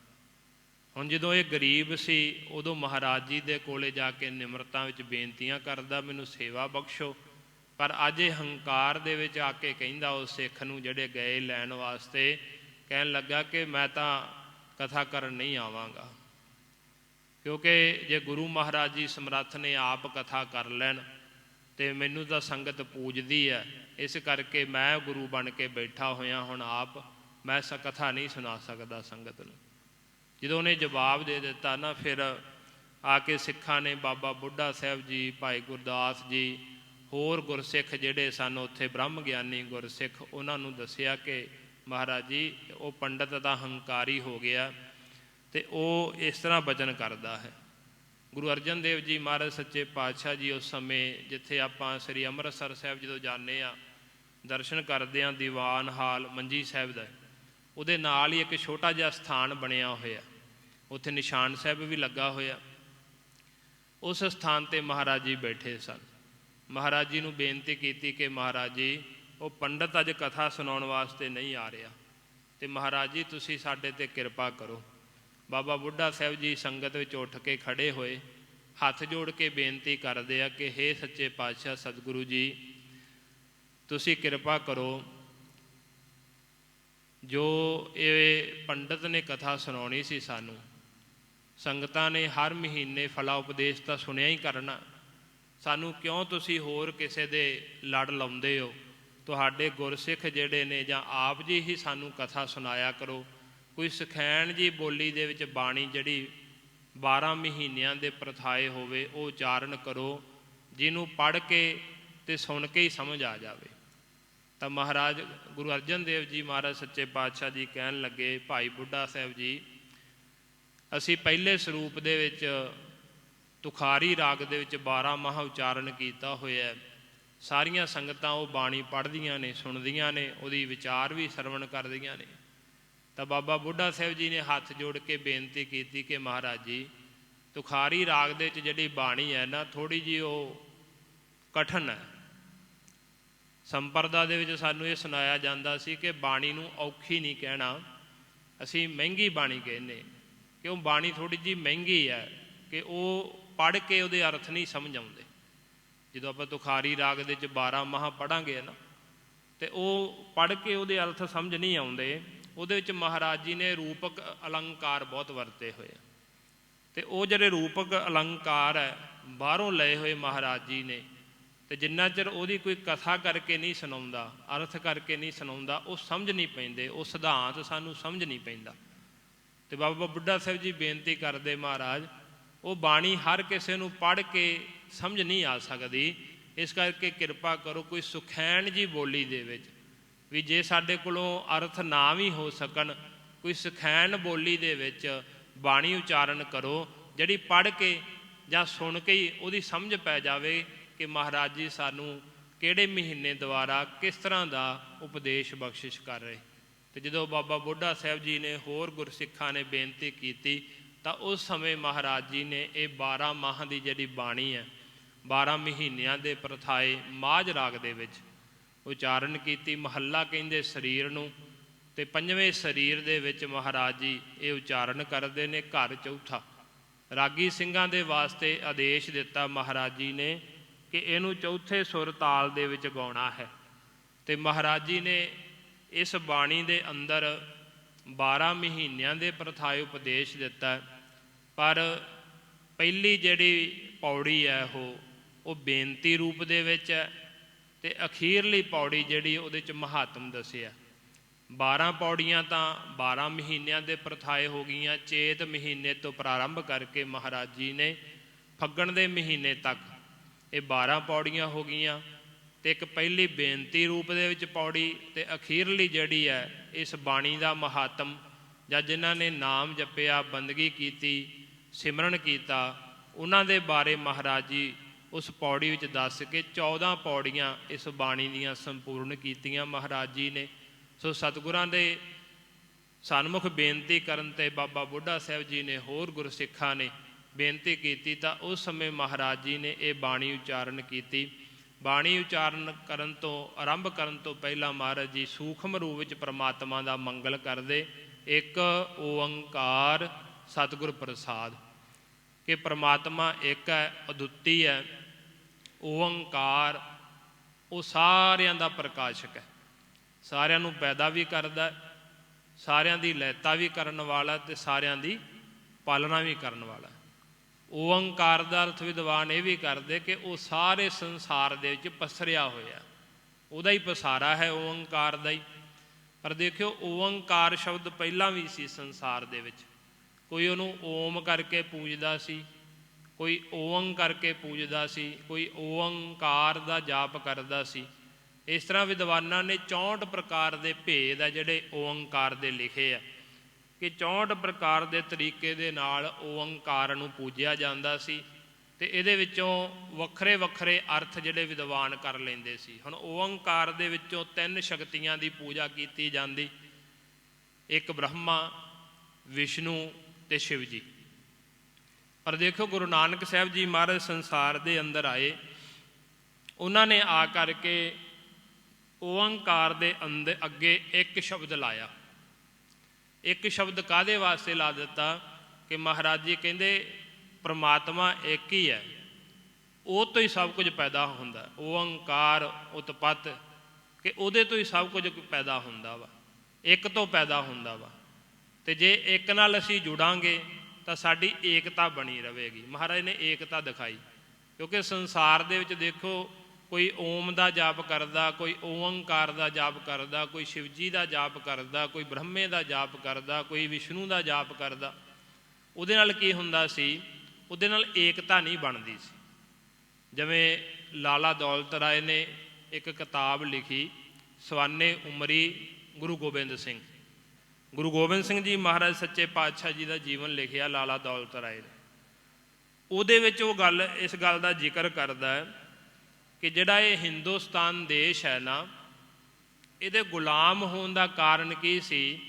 ਹੁਣ ਜਦੋਂ ਇਹ ਗਰੀਬ ਸੀ, ਉਦੋਂ ਮਹਾਰਾਜ ਜੀ ਦੇ ਕੋਲੇ ਜਾ ਕੇ ਨਿਮਰਤਾ ਵਿੱਚ ਬੇਨਤੀਆਂ ਕਰਦਾ, ਮੈਨੂੰ ਸੇਵਾ ਬਖਸ਼ੋ। ਪਰ ਅੱਜ ਇਹ ਹੰਕਾਰ ਦੇ ਵਿੱਚ ਆ ਕੇ ਕਹਿੰਦਾ ਉਸ ਸਿੱਖ ਨੂੰ ਜਿਹੜੇ ਗਏ ਲੈਣ ਵਾਸਤੇ, ਕਹਿਣ ਲੱਗਾ ਕਿ ਮੈਂ ਤਾਂ ਕਥਾ ਕਰਨ ਨਹੀਂ ਆਵਾਂਗਾ, ਕਿਉਂਕਿ ਜੇ ਗੁਰੂ ਮਹਾਰਾਜ ਜੀ ਸਮਰੱਥ ਨੇ ਆਪ ਕਥਾ ਕਰ ਲੈਣ ਅਤੇ ਮੈਨੂੰ ਤਾਂ ਸੰਗਤ ਪੂਜਦੀ ਹੈ, ਇਸ ਕਰਕੇ ਮੈਂ ਗੁਰੂ ਬਣ ਕੇ ਬੈਠਾ ਹੋਇਆ, ਹੁਣ ਆਪ ਮੈਂ ਕਥਾ ਨਹੀਂ ਸੁਣਾ ਸਕਦਾ ਸੰਗਤ ਨੂੰ। ਜਦੋਂ ਉਹਨੇ ਜਵਾਬ ਦੇ ਦਿੱਤਾ ਨਾ, ਫਿਰ ਆ ਕੇ ਸਿੱਖਾਂ ਨੇ ਬਾਬਾ ਬੁੱਢਾ ਸਾਹਿਬ ਜੀ, ਭਾਈ ਗੁਰਦਾਸ ਜੀ, ਹੋਰ ਗੁਰਸਿੱਖ ਜਿਹੜੇ ਸਨ ਉੱਥੇ ਬ੍ਰਹਮ ਗਿਆਨੀ ਗੁਰਸਿੱਖ, ਉਹਨਾਂ ਨੂੰ ਦੱਸਿਆ ਕਿ ਮਹਾਰਾਜ ਜੀ ਉਹ ਪੰਡਤ ਦਾ ਹੰਕਾਰੀ ਹੋ ਗਿਆ ਅਤੇ ਉਹ ਇਸ ਤਰ੍ਹਾਂ ਬਚਨ ਕਰਦਾ ਹੈ। ਗੁਰੂ ਅਰਜਨ ਦੇਵ ਜੀ ਮਹਾਰਾਜ ਸੱਚੇ ਪਾਤਸ਼ਾਹ ਜੀ ਉਸ ਸਮੇਂ ਜਿੱਥੇ ਆਪਾਂ ਸ੍ਰੀ ਅੰਮ੍ਰਿਤਸਰ ਸਾਹਿਬ ਜਦੋਂ ਜਾਂਦੇ ਹਾਂ, ਦਰਸ਼ਨ ਕਰਦੇ ਹਾਂ, ਦੀਵਾਨ ਹਾਲ ਮੰਜੀ ਸਾਹਿਬ ਦਾ, ਉਹਦੇ ਨਾਲ ਹੀ ਇੱਕ ਛੋਟਾ ਜਿਹਾ ਸਥਾਨ ਬਣਿਆ ਹੋਇਆ, ਉੱਥੇ ਨਿਸ਼ਾਨ ਸਾਹਿਬ ਵੀ ਲੱਗਾ ਹੋਇਆ। ਉਸ ਸਥਾਨ 'ਤੇ ਮਹਾਰਾਜ ਜੀ ਬੈਠੇ ਸਨ। ਮਹਾਰਾਜ ਜੀ ਨੂੰ ਬੇਨਤੀ ਕੀਤੀ ਕਿ ਮਹਾਰਾਜ ਜੀ, ਉਹ ਪੰਡਤ ਅੱਜ ਕਥਾ ਸੁਣਾਉਣ ਵਾਸਤੇ ਨਹੀਂ ਆ ਰਿਹਾ ਅਤੇ ਮਹਾਰਾਜ ਜੀ ਤੁਸੀਂ ਸਾਡੇ 'ਤੇ ਕਿਰਪਾ ਕਰੋ। ਬਾਬਾ ਬੁੱਢਾ ਸਾਹਿਬ ਜੀ ਸੰਗਤ ਵਿੱਚ ਉੱਠ ਕੇ ਖੜ੍ਹੇ ਹੋਏ, ਹੱਥ ਜੋੜ ਕੇ ਬੇਨਤੀ ਕਰਦੇ ਆ ਕਿ ਹੇ ਸੱਚੇ ਪਾਤਸ਼ਾਹ ਸਤਿਗੁਰੂ ਜੀ, ਤੁਸੀਂ ਕਿਰਪਾ ਕਰੋ ਜੋ ਇਹ ਪੰਡਤ ਨੇ ਕਥਾ ਸੁਣਾਉਣੀ ਸੀ ਸਾਨੂੰ, ਸੰਗਤਾਂ ਨੇ ਹਰ ਮਹੀਨੇ ਫਲਾ ਉਪਦੇਸ਼ ਤਾਂ ਸੁਣਿਆ ਹੀ ਕਰਨਾ। ਸਾਨੂੰ ਕਿਉਂ ਤੁਸੀਂ ਹੋਰ ਕਿਸੇ ਦੇ ਲੜ ਲਾਉਂਦੇ ਹੋ? ਤੁਹਾਡੇ ਗੁਰਸਿੱਖ ਜਿਹੜੇ ਨੇ ਜਾਂ ਆਪ ਜੀ ਹੀ ਸਾਨੂੰ ਕਥਾ ਸੁਣਾਇਆ ਕਰੋ। ਕੋਈ ਸਿਖਾਉਣ ਜੀ ਬੋਲੀ ਦੇ ਵਿੱਚ ਬਾਣੀ ਜਿਹੜੀ 12 ਮਹੀਨਿਆਂ ਦੇ ਪ੍ਰਥਾਏ ਹੋਵੇ ਉਹ ਉਚਾਰਨ ਕਰੋ, ਜਿਹਨੂੰ ਪੜ੍ਹ ਕੇ ਅਤੇ ਸੁਣ ਕੇ ਹੀ ਸਮਝ ਆ ਜਾਵੇ। ਤਾਂ ਮਹਾਰਾਜ ਗੁਰੂ ਅਰਜਨ ਦੇਵ ਜੀ ਮਹਾਰਾਜ ਸੱਚੇ ਪਾਤਸ਼ਾਹ ਜੀ ਕਹਿਣ ਲੱਗੇ, ਭਾਈ ਬੁੱਢਾ ਸਾਹਿਬ ਜੀ, ਅਸੀਂ ਪਹਿਲੇ ਸਰੂਪ ਦੇ ਵਿੱਚ ਤੁਖਾਰੀ ਰਾਗ ਦੇ ਵਿੱਚ 12 ਮਹਾ ਉਚਾਰਨ ਕੀਤਾ ਹੋਇਆ। ਸਾਰੀਆਂ ਸੰਗਤਾਂ ਉਹ ਬਾਣੀ ਪੜ੍ਹਦੀਆਂ ਨੇ, ਸੁਣਦੀਆਂ ਨੇ, ਉਹਦੀ ਵਿਚਾਰ ਵੀ ਸਰਵਣ ਕਰਦੀਆਂ ਨੇ। ਤਾਂ ਬਾਬਾ ਬੁੱਢਾ ਸਾਹਿਬ ਜੀ ਨੇ ਹੱਥ ਜੋੜ ਕੇ ਬੇਨਤੀ ਕੀਤੀ ਕਿ ਮਹਾਰਾਜ ਜੀ, ਤੁਖਾਰੀ ਰਾਗ ਦੇ ਵਿੱਚ ਜਿਹੜੀ ਬਾਣੀ ਹੈ ਨਾ, ਥੋੜ੍ਹੀ ਜਿਹੀ ਉਹ ਕਠਿਨ ਹੈ। ਸੰਪਰਦਾ ਦੇ ਵਿੱਚ ਸਾਨੂੰ ਇਹ ਸੁਣਾਇਆ ਜਾਂਦਾ ਸੀ ਕਿ ਬਾਣੀ ਨੂੰ ਔਖੀ ਨਹੀਂ ਕਹਿਣਾ, ਅਸੀਂ ਮਹਿੰਗੀ ਬਾਣੀ ਕਹਿੰਦੇ, ਕਿਉਂ ਬਾਣੀ ਥੋੜ੍ਹੀ ਜਿਹੀ ਮਹਿੰਗੀ ਹੈ ਕਿ ਉਹ ਪੜ੍ਹ ਕੇ ਉਹਦੇ ਅਰਥ ਨਹੀਂ ਸਮਝ ਆਉਂਦੇ। ਜਦੋਂ ਆਪਾਂ ਤੁਖਾਰੀ ਰਾਗ ਦੇ ਵਿੱਚ 12 ਮਹਾ ਪੜ੍ਹਾਂਗੇ ਨਾ, ਅਤੇ ਉਹ ਪੜ੍ਹ ਕੇ ਉਹਦੇ ਅਰਥ ਸਮਝ ਨਹੀਂ ਆਉਂਦੇ। ਉਹਦੇ ਵਿੱਚ ਮਹਾਰਾਜ ਜੀ ਨੇ ਰੂਪਕ ਅਲੰਕਾਰ ਬਹੁਤ ਵਰਤੇ ਹੋਏ, ਅਤੇ ਉਹ ਜਿਹੜੇ ਰੂਪਕ ਅਲੰਕਾਰ ਹੈ ਬਾਹਰੋਂ ਲਏ ਹੋਏ ਮਹਾਰਾਜ ਜੀ ਨੇ, ਅਤੇ ਜਿੰਨਾ ਚਿਰ ਉਹਦੀ ਕੋਈ ਕਥਾ ਕਰਕੇ ਨਹੀਂ ਸੁਣਾਉਂਦਾ, ਅਰਥ ਕਰਕੇ ਨਹੀਂ ਸੁਣਾਉਂਦਾ, ਉਹ ਸਮਝ ਨਹੀਂ ਪੈਂਦੇ, ਉਹ ਸਿਧਾਂਤ ਸਾਨੂੰ ਸਮਝ ਨਹੀਂ ਪੈਂਦਾ। ਅਤੇ ਬਾਬਾ ਬੁੱਢਾ ਸਾਹਿਬ ਜੀ ਬੇਨਤੀ ਕਰਦੇ, ਮਹਾਰਾਜ ਉਹ ਬਾਣੀ ਹਰ ਕਿਸੇ ਨੂੰ ਪੜ੍ਹ ਕੇ ਸਮਝ ਨਹੀਂ ਆ ਸਕਦੀ, ਇਸ ਕਰਕੇ ਕਿਰਪਾ ਕਰੋ ਕੋਈ ਸੁਖੈਨ ਜੀ ਬੋਲੀ ਦੇ ਵਿੱਚ ਵੀ, ਜੇ ਸਾਡੇ ਕੋਲੋਂ ਅਰਥ ਨਾ ਵੀ ਹੋ ਸਕਣ, ਕੋਈ ਸੁਖੈਨ ਬੋਲੀ ਦੇ ਵਿੱਚ ਬਾਣੀ ਉਚਾਰਨ ਕਰੋ, ਜਿਹੜੀ ਪੜ੍ਹ ਕੇ ਜਾਂ ਸੁਣ ਕੇ ਹੀ ਉਹਦੀ ਸਮਝ ਪੈ ਜਾਵੇ ਕਿ ਮਹਾਰਾਜ ਜੀ ਸਾਨੂੰ ਕਿਹੜੇ ਮਹੀਨੇ ਦੁਆਰਾ ਕਿਸ ਤਰ੍ਹਾਂ ਦਾ ਉਪਦੇਸ਼ ਬਖਸ਼ਿਸ਼ ਕਰ ਰਹੇ। ਅਤੇ ਜਦੋਂ ਬਾਬਾ ਬੁੱਢਾ ਸਾਹਿਬ ਜੀ ਨੇ ਹੋਰ ਗੁਰਸਿੱਖਾਂ ਨੇ ਬੇਨਤੀ ਕੀਤੀ, ਤਾਂ ਉਸ ਸਮੇਂ ਮਹਾਰਾਜ ਜੀ ਨੇ ਇਹ 12 ਮਾਹ ਦੀ ਜਿਹੜੀ ਬਾਣੀ ਹੈ, 12 ਮਹੀਨਿਆਂ ਦੇ ਪ੍ਰਥਾਏ ਮਾਝ ਰਾਗ ਦੇ ਵਿੱਚ ਉਚਾਰਨ ਕੀਤੀ। ਮਹੱਲਾ ਕਹਿੰਦੇ ਸਰੀਰ ਨੂੰ, ਅਤੇ 5ਵੇਂ ਸਰੀਰ ਦੇ ਵਿੱਚ ਮਹਾਰਾਜ ਜੀ ਇਹ ਉਚਾਰਨ ਕਰਦੇ ਨੇ। ਘਰ ਚੌਥਾ ਰਾਗੀ ਸਿੰਘਾਂ ਦੇ ਵਾਸਤੇ ਆਦੇਸ਼ ਦਿੱਤਾ ਮਹਾਰਾਜ ਜੀ ਨੇ ਕਿ ਇਹਨੂੰ ਚੌਥੇ ਸੁਰ ਤਾਲ ਦੇ ਵਿੱਚ ਗਾਉਣਾ ਹੈ। ਅਤੇ ਮਹਾਰਾਜ ਜੀ ਨੇ ਇਸ ਬਾਣੀ ਦੇ ਅੰਦਰ 12 ਮਹੀਨਿਆਂ ਦੇ ਪ੍ਰਥਾਏ ਉਪਦੇਸ਼ ਦਿੱਤਾ, ਪਰ ਪਹਿਲੀ ਜਿਹੜੀ ਪੌੜੀ ਹੈ ਉਹ ਬੇਨਤੀ ਰੂਪ ਦੇ ਵਿੱਚ ਹੈ, ਅਤੇ ਅਖੀਰਲੀ ਪੌੜੀ ਜਿਹੜੀ ਉਹਦੇ 'ਚ ਮਹਾਤਮ ਦੱਸਿਆ। 12 ਪੌੜੀਆਂ ਤਾਂ 12 ਮਹੀਨਿਆਂ ਦੇ ਪ੍ਰਥਾਏ ਹੋ ਗਈਆਂ। ਚੇਤ ਮਹੀਨੇ ਤੋਂ ਪ੍ਰਾਰੰਭ ਕਰਕੇ ਮਹਾਰਾਜ ਜੀ ਨੇ ਫੱਗਣ ਦੇ ਮਹੀਨੇ ਤੱਕ ਇਹ 12 ਪੌੜੀਆਂ ਹੋ ਗਈਆਂ, ਅਤੇ ਇੱਕ ਪਹਿਲੀ ਬੇਨਤੀ ਰੂਪ ਦੇ ਵਿੱਚ ਪੌੜੀ, ਅਤੇ ਅਖੀਰਲੀ ਜਿਹੜੀ ਹੈ ਇਸ ਬਾਣੀ ਦਾ ਮਹਾਤਮ, ਜਾਂ ਜਿਨ੍ਹਾਂ ਨੇ ਨਾਮ ਜਪਿਆ, ਬੰਦਗੀ ਕੀਤੀ, ਸਿਮਰਨ ਕੀਤਾ, ਉਹਨਾਂ ਦੇ ਬਾਰੇ ਮਹਾਰਾਜ ਜੀ ਉਸ ਪੌੜੀ ਵਿੱਚ ਦੱਸ ਕੇ 14 ਪੌੜੀਆਂ ਇਸ ਬਾਣੀ ਦੀਆਂ ਸੰਪੂਰਨ ਕੀਤੀਆਂ ਮਹਾਰਾਜ ਜੀ ਨੇ। ਸੋ ਸਤਿਗੁਰਾਂ ਦੇ ਸਨਮੁਖ ਬੇਨਤੀ ਕਰਨ 'ਤੇ ਬਾਬਾ ਬੁੱਢਾ ਸਾਹਿਬ ਜੀ ਨੇ ਹੋਰ ਗੁਰਸਿੱਖਾਂ ਨੇ ਬੇਨਤੀ ਕੀਤੀ, ਤਾਂ ਉਸ ਸਮੇਂ ਮਹਾਰਾਜ ਜੀ ਨੇ ਇਹ ਬਾਣੀ ਉਚਾਰਨ ਕੀਤੀ। ਬਾਣੀ ਉਚਾਰਨ ਕਰਨ ਤੋਂ ਆਰੰਭ ਕਰਨ ਤੋਂ ਪਹਿਲਾਂ ਮਹਾਰਾਜ ਜੀ ਸੂਖਮ ਰੂਪ ਵਿੱਚ ਪ੍ਰਮਾਤਮਾ ਦਾ ਮੰਗਲ ਕਰਦੇ। ਇੱਕ ਓੰਕਾਰ ਸਤਿਗੁਰ ਪ੍ਰਸਾਦ, ਕਿ ਪ੍ਰਮਾਤਮਾ ਇੱਕ ਹੈ, ਅਦੁੱਤੀ ਹੈ। ਓੰਕਾਰ ਉਹ ਸਾਰਿਆਂ ਦਾ ਪ੍ਰਕਾਸ਼ਕ ਹੈ, ਸਾਰਿਆਂ ਨੂੰ ਪੈਦਾ ਵੀ ਕਰਦਾ, ਸਾਰਿਆਂ ਦੀ ਲੈਤਾ ਵੀ ਕਰਨ ਵਾਲਾ, ਅਤੇ ਸਾਰਿਆਂ ਦੀ ਪਾਲਣਾ ਵੀ ਕਰਨ ਵਾਲਾ। ਓੰਕਾਰ ਦਾ ਅਰਥ ਵਿਦਵਾਨ ਇਹ ਵੀ ਕਰਦੇ ਕਿ ਉਹ ਸਾਰੇ ਸੰਸਾਰ ਦੇ ਵਿੱਚ ਪਸਰਿਆ ਹੋਇਆ, ਉਹਦਾ ਹੀ ਪਸਾਰਾ ਹੈ ਓੰਕਾਰ ਦਾ ਹੀ। ਪਰ ਦੇਖਿਓ, ਓੰਕਾਰ ਸ਼ਬਦ ਪਹਿਲਾਂ ਵੀ ਸੀ ਸੰਸਾਰ ਦੇ ਵਿੱਚ। ਕੋਈ ਉਹਨੂੰ ਓਮ ਕਰਕੇ ਪੂਜਦਾ ਸੀ, ਕੋਈ ਓੰ ਕਰਕੇ ਪੂਜਦਾ ਸੀ, ਕੋਈ ਓੰਕਾਰ ਦਾ ਜਾਪ ਕਰਦਾ ਸੀ। ਇਸ ਤਰ੍ਹਾਂ ਵਿਦਵਾਨਾਂ ਨੇ 64 ਪ੍ਰਕਾਰ ਦੇ ਭੇਦ ਆ ਜਿਹੜੇ ਓੰਕਾਰ ਦੇ ਲਿਖੇ ਆ, ਕਿ 64 ਪ੍ਰਕਾਰ ਦੇ ਤਰੀਕੇ ਦੇ ਨਾਲ ਓੰਕਾਰ ਨੂੰ ਪੂਜਿਆ ਜਾਂਦਾ ਸੀ, ਅਤੇ ਇਹਦੇ ਵਿੱਚੋਂ ਵੱਖਰੇ ਵੱਖਰੇ ਅਰਥ ਜਿਹੜੇ ਵਿਦਵਾਨ ਕਰ ਲੈਂਦੇ ਸੀ। ਹੁਣ ਓੰਕਾਰ ਦੇ ਵਿੱਚੋਂ 3 ਸ਼ਕਤੀਆਂ ਦੀ ਪੂਜਾ ਕੀਤੀ ਜਾਂਦੀ, ਇੱਕ ਬ੍ਰਹਮਾ, ਵਿਸ਼ਨੂੰ ਅਤੇ ਸ਼ਿਵ ਜੀ। ਪਰ ਦੇਖੋ, ਗੁਰੂ ਨਾਨਕ ਸਾਹਿਬ ਜੀ ਮਹਾਰਾਜ ਸੰਸਾਰ ਦੇ ਅੰਦਰ ਆਏ, ਉਹਨਾਂ ਨੇ ਆ ਕਰਕੇ ਓੰਕਾਰ ਦੇ ਅੰਦਰ ਅੱਗੇ ਇੱਕ ਸ਼ਬਦ ਲਾਇਆ। ਇੱਕ ਸ਼ਬਦ ਕਾਹਦੇ ਵਾਸਤੇ ਲਾ ਦਿੱਤਾ? ਕਿ ਮਹਾਰਾਜ ਜੀ ਕਹਿੰਦੇ ਪ੍ਰਮਾਤਮਾ ਇੱਕ ਹੀ ਹੈ, ਉਹ ਤੋਂ ਹੀ ਸਭ ਕੁਝ ਪੈਦਾ ਹੁੰਦਾ। ਓੰਕਾਰ ਉਤਪਤ, ਕਿ ਉਹਦੇ ਤੋਂ ਹੀ ਸਭ ਕੁਝ ਪੈਦਾ ਹੁੰਦਾ ਵਾ। ਇੱਕ ਤੋਂ ਪੈਦਾ ਹੁੰਦਾ ਵਾ। ਤੇ ਜੇ ਇੱਕ ਨਾਲ ਅਸੀਂ ਜੁੜਾਂਗੇ ਤਾਂ ਸਾਡੀ ਏਕਤਾ ਬਣੀ ਰਹੇਗੀ। ਮਹਾਰਾਜ ਨੇ ਏਕਤਾ ਦਿਖਾਈ, ਕਿਉਂਕਿ ਸੰਸਾਰ ਦੇ ਵਿੱਚ ਦੇਖੋ, ਕੋਈ ਓਮ ਦਾ ਜਾਪ ਕਰਦਾ, ਕੋਈ ਓੰਕਾਰ ਦਾ ਜਾਪ ਕਰਦਾ, ਕੋਈ ਸ਼ਿਵਜੀ ਦਾ ਜਾਪ ਕਰਦਾ, ਕੋਈ ਬ੍ਰਹਮੇ ਦਾ ਜਾਪ ਕਰਦਾ, ਕੋਈ ਵਿਸ਼ਨੂੰ ਦਾ ਜਾਪ ਕਰਦਾ। ਉਹਦੇ ਨਾਲ ਕੀ ਹੁੰਦਾ ਸੀ? ਉਹਦੇ ਨਾਲ ਏਕਤਾ ਨਹੀਂ ਬਣਦੀ ਸੀ। ਜਿਵੇਂ ਲਾਲਾ ਦੌਲਤ ਰਾਏ ਨੇ ਇੱਕ ਕਿਤਾਬ ਲਿਖੀ, ਸਵਾਨੇ ਉਮਰੀ ਗੁਰੂ ਗੋਬਿੰਦ ਸਿੰਘ। ਗੁਰੂ ਗੋਬਿੰਦ ਸਿੰਘ ਜੀ ਮਹਾਰਾਜ ਸੱਚੇ ਪਾਤਸ਼ਾਹ ਜੀ ਦਾ ਜੀਵਨ ਲਿਖਿਆ ਲਾਲਾ ਦੌਲਤ ਰਾਏ ਨੇ। ਉਹਦੇ ਵਿੱਚ ਉਹ ਇਸ ਗੱਲ ਦਾ ਜ਼ਿਕਰ ਕਰਦਾ ਹੈ ਕਿ ਜਿਹੜਾ ਇਹ ਹਿੰਦੁਸਤਾਨ ਦੇਸ਼ ਹੈ ਨਾ, ਇਹਦੇ ਗੁਲਾਮ ਹੋਣ ਦਾ ਕਾਰਨ ਕੀ ਸੀ?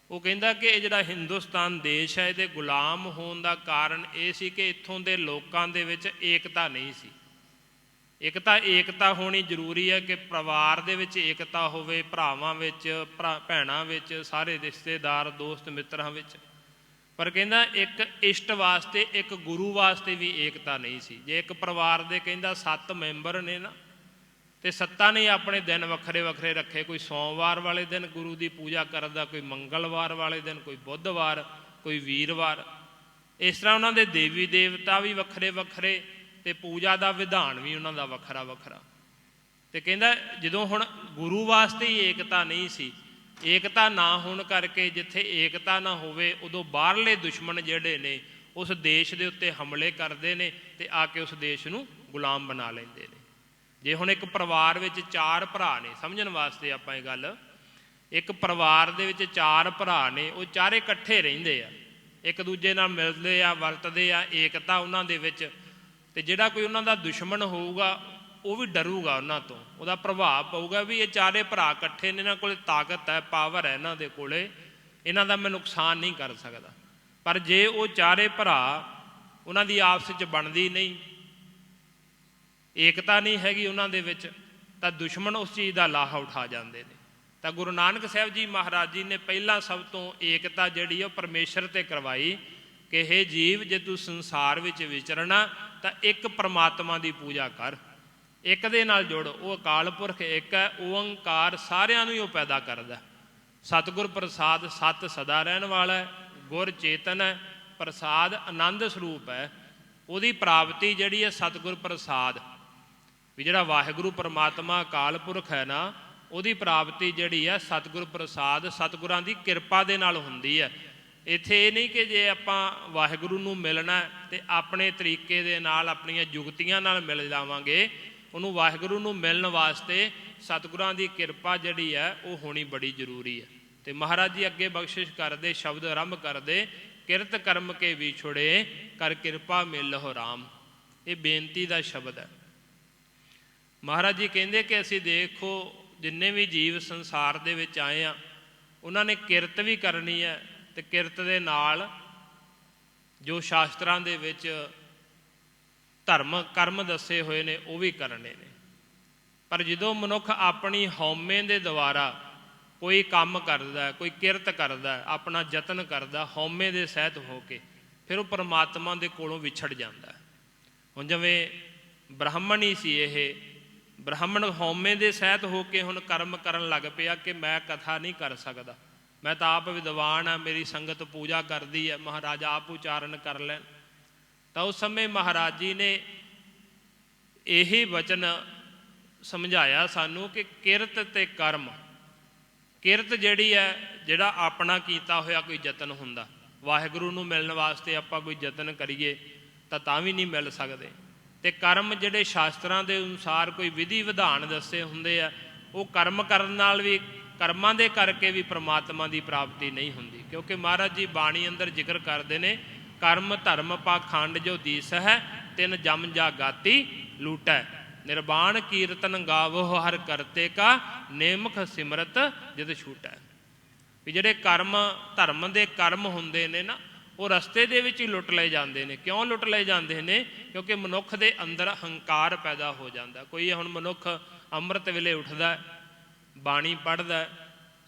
ਉਹ ਕਹਿੰਦਾ ਕਿ ਇਹ ਜਿਹੜਾ ਹਿੰਦੁਸਤਾਨ ਦੇਸ਼ ਹੈ, ਇਹਦੇ ਗੁਲਾਮ ਹੋਣ ਦਾ ਕਾਰਨ ਇਹ ਸੀ ਕਿ ਇੱਥੋਂ ਦੇ ਲੋਕਾਂ ਦੇ ਵਿੱਚ ਏਕਤਾ ਨਹੀਂ ਸੀ। ਏਕਤਾ ਹੋਣੀ ਜ਼ਰੂਰੀ ਹੈ ਕਿ ਪਰਿਵਾਰ ਦੇ ਵਿੱਚ ਏਕਤਾ ਹੋਵੇ, ਭਰਾਵਾਂ ਵਿੱਚ, ਭੈਣਾਂ ਵਿੱਚ, ਸਾਰੇ ਰਿਸ਼ਤੇਦਾਰ, ਦੋਸਤ ਮਿੱਤਰਾਂ ਵਿੱਚ। ਪਰ ਕਹਿੰਦਾ ਇੱਕ ਇਸ਼ਟ ਵਾਸਤੇ, ਇੱਕ ਗੁਰੂ ਵਾਸਤੇ ਵੀ ਏਕਤਾ ਨਹੀਂ ਸੀ। ਜੇ ਇੱਕ ਪਰਿਵਾਰ ਦੇ ਕਹਿੰਦਾ 7 ਮੈਂਬਰ ਨੇ ਨਾ, ਤੇ 7 ਨੇ ਆਪਣੇ ਦਿਨ ਵੱਖਰੇ ਵੱਖਰੇ ਰੱਖੇ। ਕੋਈ ਸੋਮਵਾਰ ਵਾਲੇ ਦਿਨ ਗੁਰੂ ਦੀ ਪੂਜਾ ਕਰਦਾ, ਕੋਈ ਮੰਗਲਵਾਰ ਵਾਲੇ ਦਿਨ, ਕੋਈ ਬੁੱਧਵਾਰ, ਕੋਈ ਵੀਰਵਾਰ। ਇਸ ਤਰ੍ਹਾਂ ਉਹਨਾਂ ਦੇ ਦੇਵੀ ਦੇਵਤਾ ਵੀ ਵੱਖਰੇ ਵੱਖਰੇ, ਤੇ ਪੂਜਾ ਦਾ ਵਿਧਾਨ ਵੀ ਉਹਨਾਂ ਦਾ ਵੱਖਰਾ ਵੱਖਰਾ। ਤੇ ਕਹਿੰਦਾ ਜਦੋਂ ਹੁਣ ਗੁਰੂ ਵਾਸਤੇ ਹੀ ਏਕਤਾ ਨਹੀਂ ਸੀ, ਏਕਤਾ ਨਾ ਹੋਣ ਕਰਕੇ ਜਿੱਥੇ ਏਕਤਾ ਨਾ ਹੋਵੇ, ਉਦੋਂ ਬਾਹਰਲੇ ਦੁਸ਼ਮਣ ਜਿਹੜੇ ਨੇ ਉਸ ਦੇਸ਼ ਦੇ ਉੱਤੇ ਹਮਲੇ ਕਰਦੇ ਨੇ ਤੇ ਆ ਕੇ ਉਸ ਦੇਸ਼ ਨੂੰ ਗੁਲਾਮ ਬਣਾ ਲੈਂਦੇ ਨੇ। ਜੇ ਹੁਣ ਇੱਕ ਪਰਿਵਾਰ ਵਿੱਚ 4 ਭਰਾ ਨੇ, ਸਮਝਣ ਵਾਸਤੇ ਆਪਾਂ ਇਹ ਗੱਲ, ਇੱਕ ਪਰਿਵਾਰ ਦੇ ਵਿੱਚ 4 ਭਰਾ ਨੇ, ਉਹ ਚਾਰੇ ਇਕੱਠੇ ਰਹਿੰਦੇ ਆ, ਇੱਕ ਦੂਜੇ ਨਾਲ ਮਿਲਦੇ ਆ, ਵਰਤਦੇ ਆ, ਏਕਤਾ ਉਹਨਾਂ ਦੇ ਵਿੱਚ। ਤੇ ਜਿਹੜਾ ਕੋਈ ਉਹਨਾਂ ਦਾ ਦੁਸ਼ਮਣ ਹੋਊਗਾ ਉਹ ਵੀ ਡਰੂਗਾ ਉਹਨਾਂ ਤੋਂ, ਉਹਦਾ ਪ੍ਰਭਾਵ ਪਊਗਾ ਵੀ ਇਹ ਚਾਰੇ ਭਰਾ ਇਕੱਠੇ ਨੇ, ਇਹਨਾਂ ਕੋਲ ਤਾਕਤ ਹੈ, ਪਾਵਰ ਹੈ ਇਹਨਾਂ ਦੇ ਕੋਲੇ, ਇਹਨਾਂ ਦਾ ਮੈਂ ਨੁਕਸਾਨ ਨਹੀਂ ਕਰ ਸਕਦਾ। ਪਰ ਜੇ ਉਹ ਚਾਰੇ ਭਰਾ, ਉਹਨਾਂ ਦੀ ਆਪਸ 'ਚ ਬਣਦੀ ਨਹੀਂ, ਏਕਤਾ ਨਹੀਂ ਹੈਗੀ ਉਹਨਾਂ ਦੇ ਵਿੱਚ, ਤਾਂ ਦੁਸ਼ਮਣ ਉਸ ਚੀਜ਼ ਦਾ ਲਾਹਾ ਉਠਾ ਜਾਂਦੇ ਨੇ। ਤਾਂ ਗੁਰੂ ਨਾਨਕ ਸਾਹਿਬ ਜੀ ਮਹਾਰਾਜ ਜੀ ਨੇ ਪਹਿਲਾਂ ਸਭ ਤੋਂ ਏਕਤਾ ਜਿਹੜੀ ਉਹ ਪਰਮੇਸ਼ਰ 'ਤੇ ਕਰਵਾਈ ਕਿ ਹੇ ਜੀਵ, ਜੇ ਤੂੰ ਸੰਸਾਰ ਵਿੱਚ ਵਿਚਰਨਾ ਤਾਂ ਇੱਕ ਪਰਮਾਤਮਾ ਦੀ ਪੂਜਾ ਕਰ, ਇੱਕ ਦੇ ਨਾਲ ਜੁੜ। ਉਹ ਅਕਾਲ ਪੁਰਖ ਇੱਕ ਹੈ, ਓੰਕਾਰ ਸਾਰਿਆਂ ਨੂੰ ਹੀ ਉਹ ਪੈਦਾ ਕਰਦਾ। ਸਤਿਗੁਰ ਪ੍ਰਸਾਦ ਸਤ ਸਦਾ ਰਹਿਣ ਵਾਲਾ ਹੈ, ਗੁਰ ਚੇਤਨ ਹੈ, ਪ੍ਰਸਾਦ ਆਨੰਦ ਸਰੂਪ ਹੈ। ਉਹਦੀ ਪ੍ਰਾਪਤੀ ਜਿਹੜੀ ਹੈ ਸਤਿਗੁਰ ਪ੍ਰਸਾਦ, ਵੀ ਜਿਹੜਾ ਵਾਹਿਗੁਰੂ ਪਰਮਾਤਮਾ ਅਕਾਲ ਪੁਰਖ ਹੈ ਨਾ, ਉਹਦੀ ਪ੍ਰਾਪਤੀ ਜਿਹੜੀ ਹੈ ਸਤਿਗੁਰ ਪ੍ਰਸਾਦ, ਸਤਿਗੁਰਾਂ ਦੀ ਕਿਰਪਾ ਦੇ ਨਾਲ ਹੁੰਦੀ ਹੈ। ਇੱਥੇ ਇਹ ਨਹੀਂ ਕਿ ਜੇ ਆਪਾਂ ਵਾਹਿਗੁਰੂ ਨੂੰ ਮਿਲਣਾ ਤੇ ਆਪਣੇ ਤਰੀਕੇ ਦੇ ਨਾਲ, ਆਪਣੀਆਂ ਜੁਗਤੀਆਂ ਨਾਲ ਮਿਲ ਜਾਵਾਂਗੇ। ਉਹਨੂੰ ਵਾਹਿਗੁਰੂ ਨੂੰ ਮਿਲਣ ਵਾਸਤੇ ਸਤਿਗੁਰਾਂ ਦੀ ਕਿਰਪਾ ਜਿਹੜੀ ਹੈ ਉਹ ਹੋਣੀ ਬੜੀ ਜ਼ਰੂਰੀ ਹੈ। ਤੇ ਮਹਾਰਾਜ ਜੀ ਅੱਗੇ ਬਖਸ਼ਿਸ਼ ਕਰਦੇ, ਸ਼ਬਦ ਆਰੰਭ ਕਰਦੇ, ਕਿਰਤ ਕਰਮ ਕੇ ਵਿਛੁੜੇ ਕਰ ਕਿਰਪਾ ਮਿਲਹੁ ਰਾਮ। ਇਹ ਬੇਨਤੀ ਦਾ ਸ਼ਬਦ ਹੈ। ਮਹਾਰਾਜ ਜੀ ਕਹਿੰਦੇ ਕਿ ਅਸੀਂ ਦੇਖੋ ਜਿੰਨੇ ਵੀ ਜੀਵ ਸੰਸਾਰ ਦੇ ਵਿੱਚ ਆਏ ਆ, ਉਹਨਾਂ ਨੇ ਕਿਰਤ ਵੀ ਕਰਨੀ ਹੈ, ਤੇ ਕਿਰਤ ਦੇ ਨਾਲ ਜੋ ਸ਼ਾਸਤਰਾਂ ਦੇ ਵਿੱਚ ਧਰਮ ਕਰਮ ਦੱਸੇ ਹੋਏ ਨੇ ਉਹ ਵੀ ਕਰਨੇ ਨੇ। ਪਰ ਜਦੋਂ ਮਨੁੱਖ ਆਪਣੀ ਹਉਮੈ ਦੇ ਦੁਆਰਾ ਕੋਈ ਕੰਮ ਕਰਦਾ, ਕੋਈ ਕਿਰਤ ਕਰਦਾ, ਆਪਣਾ ਯਤਨ ਕਰਦਾ ਹਉਮੈ ਦੇ ਸਹਿਤ ਹੋ ਕੇ, ਫਿਰ ਉਹ ਪਰਮਾਤਮਾ ਦੇ ਕੋਲੋਂ ਵਿਛੜ ਜਾਂਦਾ। ਹੁਣ ਜਿਵੇਂ ਬ੍ਰਾਹਮਣ ਹੀ ਸੀ, ਇਹ ਬ੍ਰਾਹਮਣ ਹਉਮੈ ਦੇ ਸਹਿਤ ਹੋ ਕੇ ਹੁਣ ਕਰਮ ਕਰਨ ਲੱਗ ਪਿਆ ਕਿ ਮੈਂ ਕਥਾ ਨਹੀਂ ਕਰ ਸਕਦਾ, ਮੈਂ ਤਾਂ ਆਪ ਵਿਦਵਾਨ ਹਾਂ, ਮੇਰੀ ਸੰਗਤ ਪੂਜਾ ਕਰਦੀ ਹੈ, ਮਹਾਰਾਜ ਆਪ ਉਚਾਰਨ ਕਰ ਲੈਣ। ਤਾਂ ਉਸ ਸਮੇਂ ਮਹਾਰਾਜ ਜੀ ਨੇ ਇਹੀ ਵਚਨ ਸਮਝਾਇਆ ਸਾਨੂੰ ਕਿ ਕਿਰਤ ਤੇ ਕਰਮ, ਕਿਰਤ ਜਿਹੜੀ ਹੈ ਜਿਹੜਾ ਆਪਣਾ ਕੀਤਾ ਹੋਇਆ ਕੋਈ ਯਤਨ ਹੁੰਦਾ, ਵਾਹਿਗੁਰੂ ਨੂੰ ਮਿਲਣ ਵਾਸਤੇ ਆਪਾਂ ਕੋਈ ਯਤਨ ਕਰੀਏ ਤਾਂ ਵੀ ਨਹੀਂ ਮਿਲ ਸਕਦੇ। ਤੇ ਕਰਮ ਜਿਹੜੇ ਸ਼ਾਸਤਰਾਂ ਦੇ ਅਨੁਸਾਰ ਕੋਈ ਵਿਧੀ ਵਿਧਾਨ ਦੱਸੇ ਹੁੰਦੇ ਆ, ਉਹ ਕਰਮ ਕਰਨ ਨਾਲ ਵੀ, ਕਰਮਾਂ ਦੇ ਕਰਕੇ ਵੀ ਪ੍ਰਮਾਤਮਾ ਦੀ ਪ੍ਰਾਪਤੀ ਨਹੀਂ ਹੁੰਦੀ। ਕਿਉਂਕਿ ਮਹਾਰਾਜ ਜੀ ਬਾਣੀ ਅੰਦਰ ਜ਼ਿਕਰ ਕਰਦੇ ਨੇ, ਕਰਮ ਧਰਮ ਪਾਖੰਡ ਜੋ ਦੀਸ ਹੈ, ਤਿਨ ਜਮ ਜਾ ਗਾਤੀ ਲੂਟੈ, ਨਿਰਵਾਣ ਕੀਰਤਨ ਗਾਵੋ ਹਰ ਕਰਤੇ ਕਾ, ਨੇਮਖ ਸਿਮਰਤ ਜਦ ਛੂਟੈ। ਵੀ ਜਿਹੜੇ ਕਰਮ ਧਰਮ ਦੇ ਕਰਮ ਹੁੰਦੇ ਨੇ ਨਾ, ਉਹ ਰਸਤੇ ਦੇ ਵਿੱਚ ਹੀ ਲੁੱਟ ਲਏ ਜਾਂਦੇ ਨੇ। ਕਿਉਂ ਲੁੱਟ ਲਏ ਜਾਂਦੇ ਨੇ? ਕਿਉਂਕਿ ਮਨੁੱਖ ਦੇ ਅੰਦਰ ਹੰਕਾਰ ਪੈਦਾ ਹੋ ਜਾਂਦਾ। ਕੋਈ ਹੁਣ ਮਨੁੱਖ ਅੰਮ੍ਰਿਤ ਵੇਲੇ ਉੱਠਦਾ, ਬਾਣੀ ਪੜ੍ਹਦਾ,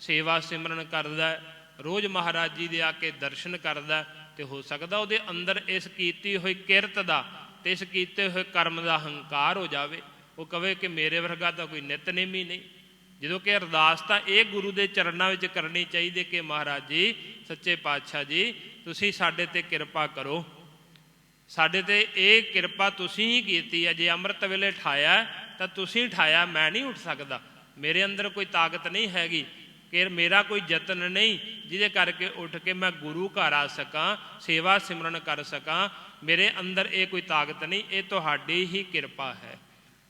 ਸੇਵਾ ਸਿਮਰਨ ਕਰਦਾ, ਰੋਜ਼ ਮਹਾਰਾਜ ਜੀ ਦੇ ਆ ਕੇ ਦਰਸ਼ਨ ਕਰਦਾ, ਤੇ ਹੋ ਸਕਦਾ ਉਹਦੇ ਅੰਦਰ ਇਸ ਕੀਤੀ ਹੋਈ ਕਿਰਤ ਦਾ ਤੇ ਇਸ ਕੀਤੇ ਹੋਏ ਕਰਮ ਦਾ ਹੰਕਾਰ ਹੋ ਜਾਵੇ। ਉਹ ਕਵੇ ਕਿ ਮੇਰੇ ਵਰਗਾ ਤਾਂ ਕੋਈ ਨਿਤਨੇਮੀ ਨਹੀਂ, ਜਦੋਂ ਕਿ ਅਰਦਾਸ ਤਾਂ ਇਹ ਗੁਰੂ ਦੇ ਚਰਨਾਂ ਵਿੱਚ ਕਰਨੀ ਚਾਹੀਦੀ ਕਿ ਮਹਾਰਾਜ ਜੀ, ਸੱਚੇ ਪਾਤਸ਼ਾਹ ਜੀ, ਤੁਸੀਂ ਸਾਡੇ 'ਤੇ ਕਿਰਪਾ ਕਰੋ, ਸਾਡੇ 'ਤੇ ਇਹ ਕਿਰਪਾ ਤੁਸੀਂ ਹੀ ਕੀਤੀ ਹੈ। ਜੇ ਅੰਮ੍ਰਿਤ ਵੇਲੇ ਠਾਇਆ ਤਾਂ ਤੁਸੀਂ ਠਾਇਆ, ਮੈਂ ਨਹੀਂ ਉੱਠ ਸਕਦਾ, ਮੇਰੇ ਅੰਦਰ ਕੋਈ ਤਾਕਤ ਨਹੀਂ ਹੈਗੀ, ਕਿ ਮੇਰਾ ਕੋਈ ਯਤਨ ਨਹੀਂ ਜਿਹਦੇ ਕਰਕੇ ਉੱਠ ਕੇ ਮੈਂ ਗੁਰੂ ਘਰ ਆ ਸਕਾਂ, ਸੇਵਾ ਸਿਮਰਨ ਕਰ ਸਕਾਂ, ਮੇਰੇ ਅੰਦਰ ਇਹ ਕੋਈ ਤਾਕਤ ਨਹੀਂ, ਇਹ ਤੁਹਾਡੀ ਹੀ ਕਿਰਪਾ ਹੈ।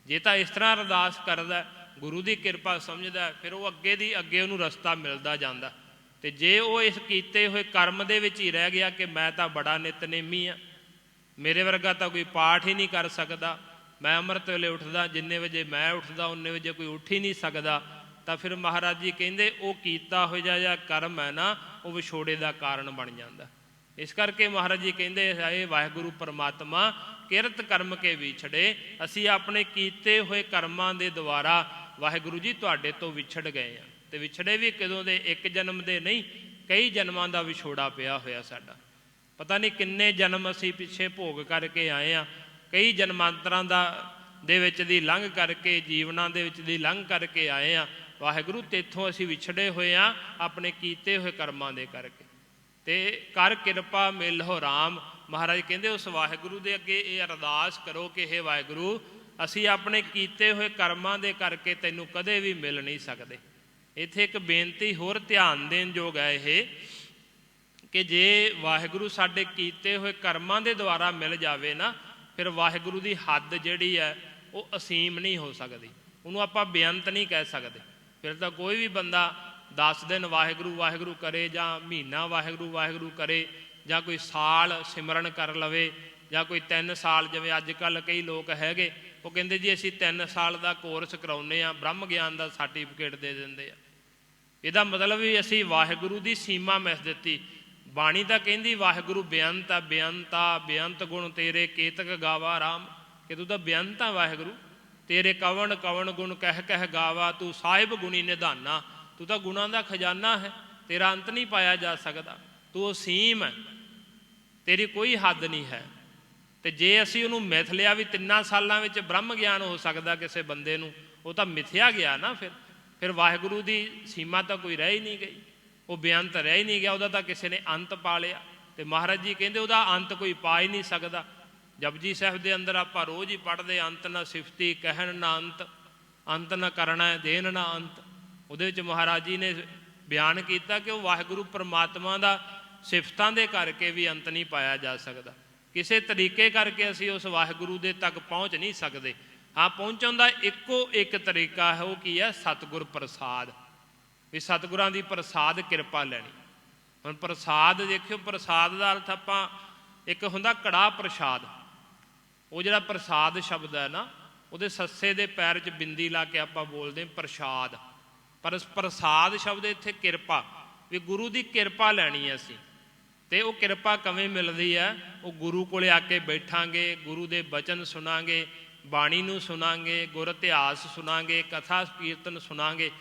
ਜੇ ਤਾਂ ਇਸ ਤਰ੍ਹਾਂ ਅਰਦਾਸ ਕਰਦਾ, ਗੁਰੂ ਦੀ ਕਿਰਪਾ ਸਮਝਦਾ, ਫਿਰ ਉਹ ਅੱਗੇ ਦੀ ਅੱਗੇ ਉਹਨੂੰ ਰਸਤਾ ਮਿਲਦਾ ਜਾਂਦਾ। ਅਤੇ ਜੇ ਉਹ ਇਸ ਕੀਤੇ ਹੋਏ ਕਰਮ ਦੇ ਵਿੱਚ ਹੀ ਰਹਿ ਗਿਆ ਕਿ ਮੈਂ ਤਾਂ ਬੜਾ ਨਿਤਨੇਮੀ ਹਾਂ, ਮੇਰੇ ਵਰਗਾ ਤਾਂ ਕੋਈ ਪਾਠ ਹੀ ਨਹੀਂ ਕਰ ਸਕਦਾ, ਮੈਂ ਅੰਮ੍ਰਿਤ ਵੇਲੇ ਉੱਠਦਾ, ਜਿੰਨੇ ਵਜੇ ਮੈਂ ਉੱਠਦਾ ਉਨੇ ਵਜੇ ਕੋਈ ਉੱਠ ਹੀ ਨਹੀਂ ਸਕਦਾ, ਤਾਂ ਫਿਰ ਮਹਾਰਾਜ ਜੀ ਕਹਿੰਦੇ ਉਹ ਕੀਤਾ ਹੋਇਆ ਜਾਂ ਕਰਮ ਹੈ ਨਾ, ਉਹ ਵਿਛੋੜੇ ਦਾ ਕਾਰਨ ਬਣ ਜਾਂਦਾ। ਇਸ ਕਰਕੇ ਮਹਾਰਾਜ ਜੀ ਕਹਿੰਦੇ ਹੈ ਵਾਹਿਗੁਰੂ ਪਰਮਾਤਮਾ ਕਿਰਤ ਕਰਮ ਕੇ ਵਿਛੜੇ, ਅਸੀਂ ਆਪਣੇ ਕੀਤੇ ਹੋਏ ਕਰਮਾਂ ਦੇ ਦੁਆਰਾ ਵਾਹਿਗੁਰੂ ਜੀ ਤੁਹਾਡੇ ਤੋਂ ਵਿਛੜ ਗਏ ਹਾਂ। ਅਤੇ ਵਿਛੜੇ ਵੀ ਕਦੋਂ ਦੇ, ਇੱਕ ਜਨਮ ਦੇ ਨਹੀਂ, ਕਈ ਜਨਮਾਂ ਦਾ ਵਿਛੋੜਾ ਪਿਆ ਹੋਇਆ ਸਾਡਾ। ਪਤਾ ਨਹੀਂ ਕਿੰਨੇ ਜਨਮ ਅਸੀਂ ਪਿੱਛੇ ਭੋਗ ਕਰਕੇ ਆਏ ਹਾਂ, ਕਈ ਜਨਮਾਂਤਰਾਂ ਦੇ ਵਿੱਚ ਦੀ ਲੰਘ ਕਰਕੇ, ਜੀਵਨਾਂ ਦੇ ਵਿੱਚ ਦੀ ਲੰਘ ਕਰਕੇ ਆਏ ਹਾਂ। ਵਾਹਿਗੁਰੂ ਤੇਥੋਂ ਅਸੀਂ ਵਿਛੜੇ ਹੋਏ ਹਾਂ ਆਪਣੇ ਕੀਤੇ ਹੋਏ ਕਰਮਾਂ ਦੇ ਕਰਕੇ। ਅਤੇ ਕਰ ਕਿਰਪਾ ਮਿਲਹੁ ਰਾਮ, ਮਹਾਰਾਜ ਕਹਿੰਦੇ ਉਸ ਵਾਹਿਗੁਰੂ ਦੇ ਅੱਗੇ ਇਹ ਅਰਦਾਸ ਕਰੋ ਕਿ ਹੇ ਵਾਹਿਗੁਰੂ, ਅਸੀਂ ਆਪਣੇ ਕੀਤੇ ਹੋਏ ਕਰਮਾਂ ਦੇ ਕਰਕੇ ਤੈਨੂੰ ਕਦੇ ਵੀ ਮਿਲ ਨਹੀਂ ਸਕਦੇ। ਇੱਥੇ ਇੱਕ ਬੇਨਤੀ ਹੋਰ ਧਿਆਨ ਦੇਣ ਯੋਗ ਹੈ ਇਹ, ਕਿ ਜੇ ਵਾਹਿਗੁਰੂ ਸਾਡੇ ਕੀਤੇ ਹੋਏ ਕਰਮਾਂ ਦੇ ਦੁਆਰਾ ਮਿਲ ਜਾਵੇ ਨਾ, ਫਿਰ ਵਾਹਿਗੁਰੂ ਦੀ ਹੱਦ ਜਿਹੜੀ ਹੈ ਉਹ ਅਸੀਮ ਨਹੀਂ ਹੋ ਸਕਦੀ, ਉਹਨੂੰ ਆਪਾਂ ਬੇਅੰਤ ਨਹੀਂ ਕਹਿ ਸਕਦੇ। ਫਿਰ ਤਾਂ ਕੋਈ ਵੀ ਬੰਦਾ 10 ਦਿਨ ਵਾਹਿਗੁਰੂ ਵਾਹਿਗੁਰੂ ਕਰੇ, ਜਾਂ ਮਹੀਨਾ ਵਾਹਿਗੁਰੂ ਵਾਹਿਗੁਰੂ ਕਰੇ, ਜਾਂ ਕੋਈ ਸਾਲ ਸਿਮਰਨ ਕਰ ਲਵੇ, ਜਾਂ ਕੋਈ 3 ਸਾਲ, ਜਿਵੇਂ ਅੱਜ ਕੱਲ੍ਹ ਕਈ ਲੋਕ ਹੈਗੇ ਉਹ ਕਹਿੰਦੇ ਜੀ ਅਸੀਂ 3 ਸਾਲ ਦਾ ਕੋਰਸ ਕਰਾਉਂਦੇ ਹਾਂ, ਬ੍ਰਹਮ ਗਿਆਨ ਦਾ ਸਰਟੀਫਿਕੇਟ ਦੇ ਦਿੰਦੇ ਆ। ਇਹਦਾ ਮਤਲਬ ਵੀ ਅਸੀਂ ਵਾਹਿਗੁਰੂ ਦੀ ਸੀਮਾ ਮਿਸ ਦਿੱਤੀ। ਬਾਣੀ ਤਾਂ ਕਹਿੰਦੀ ਵਾਹਿਗੁਰੂ ਬੇਅੰਤ ਆ, ਬੇਅੰਤ ਆ, ਬੇਅੰਤ ਗੁਣ ਤੇਰੇ ਕੇਤਕ ਗਾਵਾ ਰਾਮ, ਕਿ ਤੂੰ ਤਾਂ ਬੇਅੰਤ ਆ ਵਾਹਿਗੁਰੂ, ਤੇਰੇ ਕਵਣ ਕਵਣ ਗੁਣ ਕਹਿ ਕਹਿ ਗਾਵਾ, ਤੂੰ ਸਾਹਿਬ ਗੁਣੀ ਨਿਧਾਨਾ, ਤੂੰ ਤਾਂ ਗੁਣਾਂ ਦਾ ਖਜ਼ਾਨਾ ਹੈ, ਤੇਰਾ ਅੰਤ ਨਹੀਂ ਪਾਇਆ ਜਾ ਸਕਦਾ, ਤੂੰ ਅਸੀਮ ਹੈ, ਤੇਰੀ ਕੋਈ ਹੱਦ ਨਹੀਂ ਹੈ। ਅਤੇ ਜੇ ਅਸੀਂ ਉਹਨੂੰ ਮਿਥ ਲਿਆ ਵੀ 3 ਸਾਲਾਂ ਵਿੱਚ ਬ੍ਰਹਮ ਗਿਆਨ ਹੋ ਸਕਦਾ ਕਿਸੇ ਬੰਦੇ ਨੂੰ, ਉਹ ਤਾਂ ਮਿਥਿਆ ਗਿਆ ਨਾ। ਫਿਰ ਵਾਹਿਗੁਰੂ ਦੀ ਸੀਮਾ ਤਾਂ ਕੋਈ ਰਹਿ ਹੀ ਨਹੀਂ ਗਈ, ਉਹ ਬੇਅੰਤ ਰਹਿ ਹੀ ਨਹੀਂ ਗਿਆ, ਉਹਦਾ ਤਾਂ ਕਿਸੇ ਨੇ ਅੰਤ ਪਾ ਲਿਆ। ਅਤੇ ਮਹਾਰਾਜ ਜੀ ਕਹਿੰਦੇ ਉਹਦਾ ਅੰਤ ਕੋਈ ਪਾ ਹੀ ਨਹੀਂ ਸਕਦਾ। ਜਪਜੀ ਸਾਹਿਬ ਦੇ ਅੰਦਰ ਆਪਾਂ ਰੋਜ਼ ਹੀ ਪੜ੍ਹਦੇ, ਅੰਤ ਨਾ ਸਿਫਤੀ ਕਹਿਣ ਨਾ ਅੰਤ, ਅੰਤ ਨਾ ਕਰਨਾ ਦੇਣ ਨਾ ਅੰਤ। ਉਹਦੇ ਵਿੱਚ ਮਹਾਰਾਜ ਜੀ ਨੇ ਬਿਆਨ ਕੀਤਾ ਕਿ ਉਹ ਵਾਹਿਗੁਰੂ ਪਰਮਾਤਮਾ ਦਾ ਸਿਫਤਾਂ ਦੇ ਕਰਕੇ ਵੀ ਅੰਤ ਨਹੀਂ ਪਾਇਆ ਜਾ ਸਕਦਾ, ਕਿਸੇ ਤਰੀਕੇ ਕਰਕੇ ਅਸੀਂ ਉਸ ਵਾਹਿਗੁਰੂ ਦੇ ਤੱਕ ਪਹੁੰਚ ਨਹੀਂ ਸਕਦੇ। ਹਾਂ, ਪਹੁੰਚਣ ਦਾ ਇੱਕੋ ਇੱਕ ਤਰੀਕਾ ਹੈ, ਉਹ ਕੀ ਹੈ? ਸਤਿਗੁਰ ਪ੍ਰਸਾਦ, ਵੀ ਸਤਿਗੁਰਾਂ ਦੀ ਪ੍ਰਸਾਦ ਕਿਰਪਾ ਲੈਣੀ। ਹੁਣ ਪ੍ਰਸਾਦ ਦੇਖਿਓ, ਪ੍ਰਸਾਦ ਦਾ ਅਰਥ ਆਪਾਂ, ਇੱਕ ਹੁੰਦਾ ਕੜਾਹ ਪ੍ਰਸ਼ਾਦ, ਉਹ ਜਿਹੜਾ ਪ੍ਰਸਾਦ ਸ਼ਬਦ ਹੈ ਨਾ, ਉਹਦੇ ਸੱਸੇ ਦੇ ਪੈਰ 'ਚ ਬਿੰਦੀ ਲਾ ਕੇ ਆਪਾਂ ਬੋਲਦੇ ਪ੍ਰਸ਼ਾਦ, ਪਰ ਪ੍ਰਸਾਦ ਸ਼ਬਦ ਇੱਥੇ ਕਿਰਪਾ, ਵੀ ਗੁਰੂ ਦੀ ਕਿਰਪਾ ਲੈਣੀ ਹੈ ਅਸੀਂ। ਅਤੇ ਉਹ ਕਿਰਪਾ ਕਿਵੇਂ ਮਿਲਦੀ ਹੈ? ਉਹ ਗੁਰੂ ਕੋਲ ਆ ਕੇ ਬੈਠਾਂਗੇ, ਗੁਰੂ ਦੇ ਬਚਨ ਸੁਣਾਂਗੇ, ਬਾਣੀ ਨੂੰ ਸੁਣਾਂਗੇ, ਗੁਰ ਇਤਿਹਾਸ ਸੁਣਾਂਗੇ, ਕਥਾ ਕੀਰਤਨ ਸੁਣਾਂਗੇ,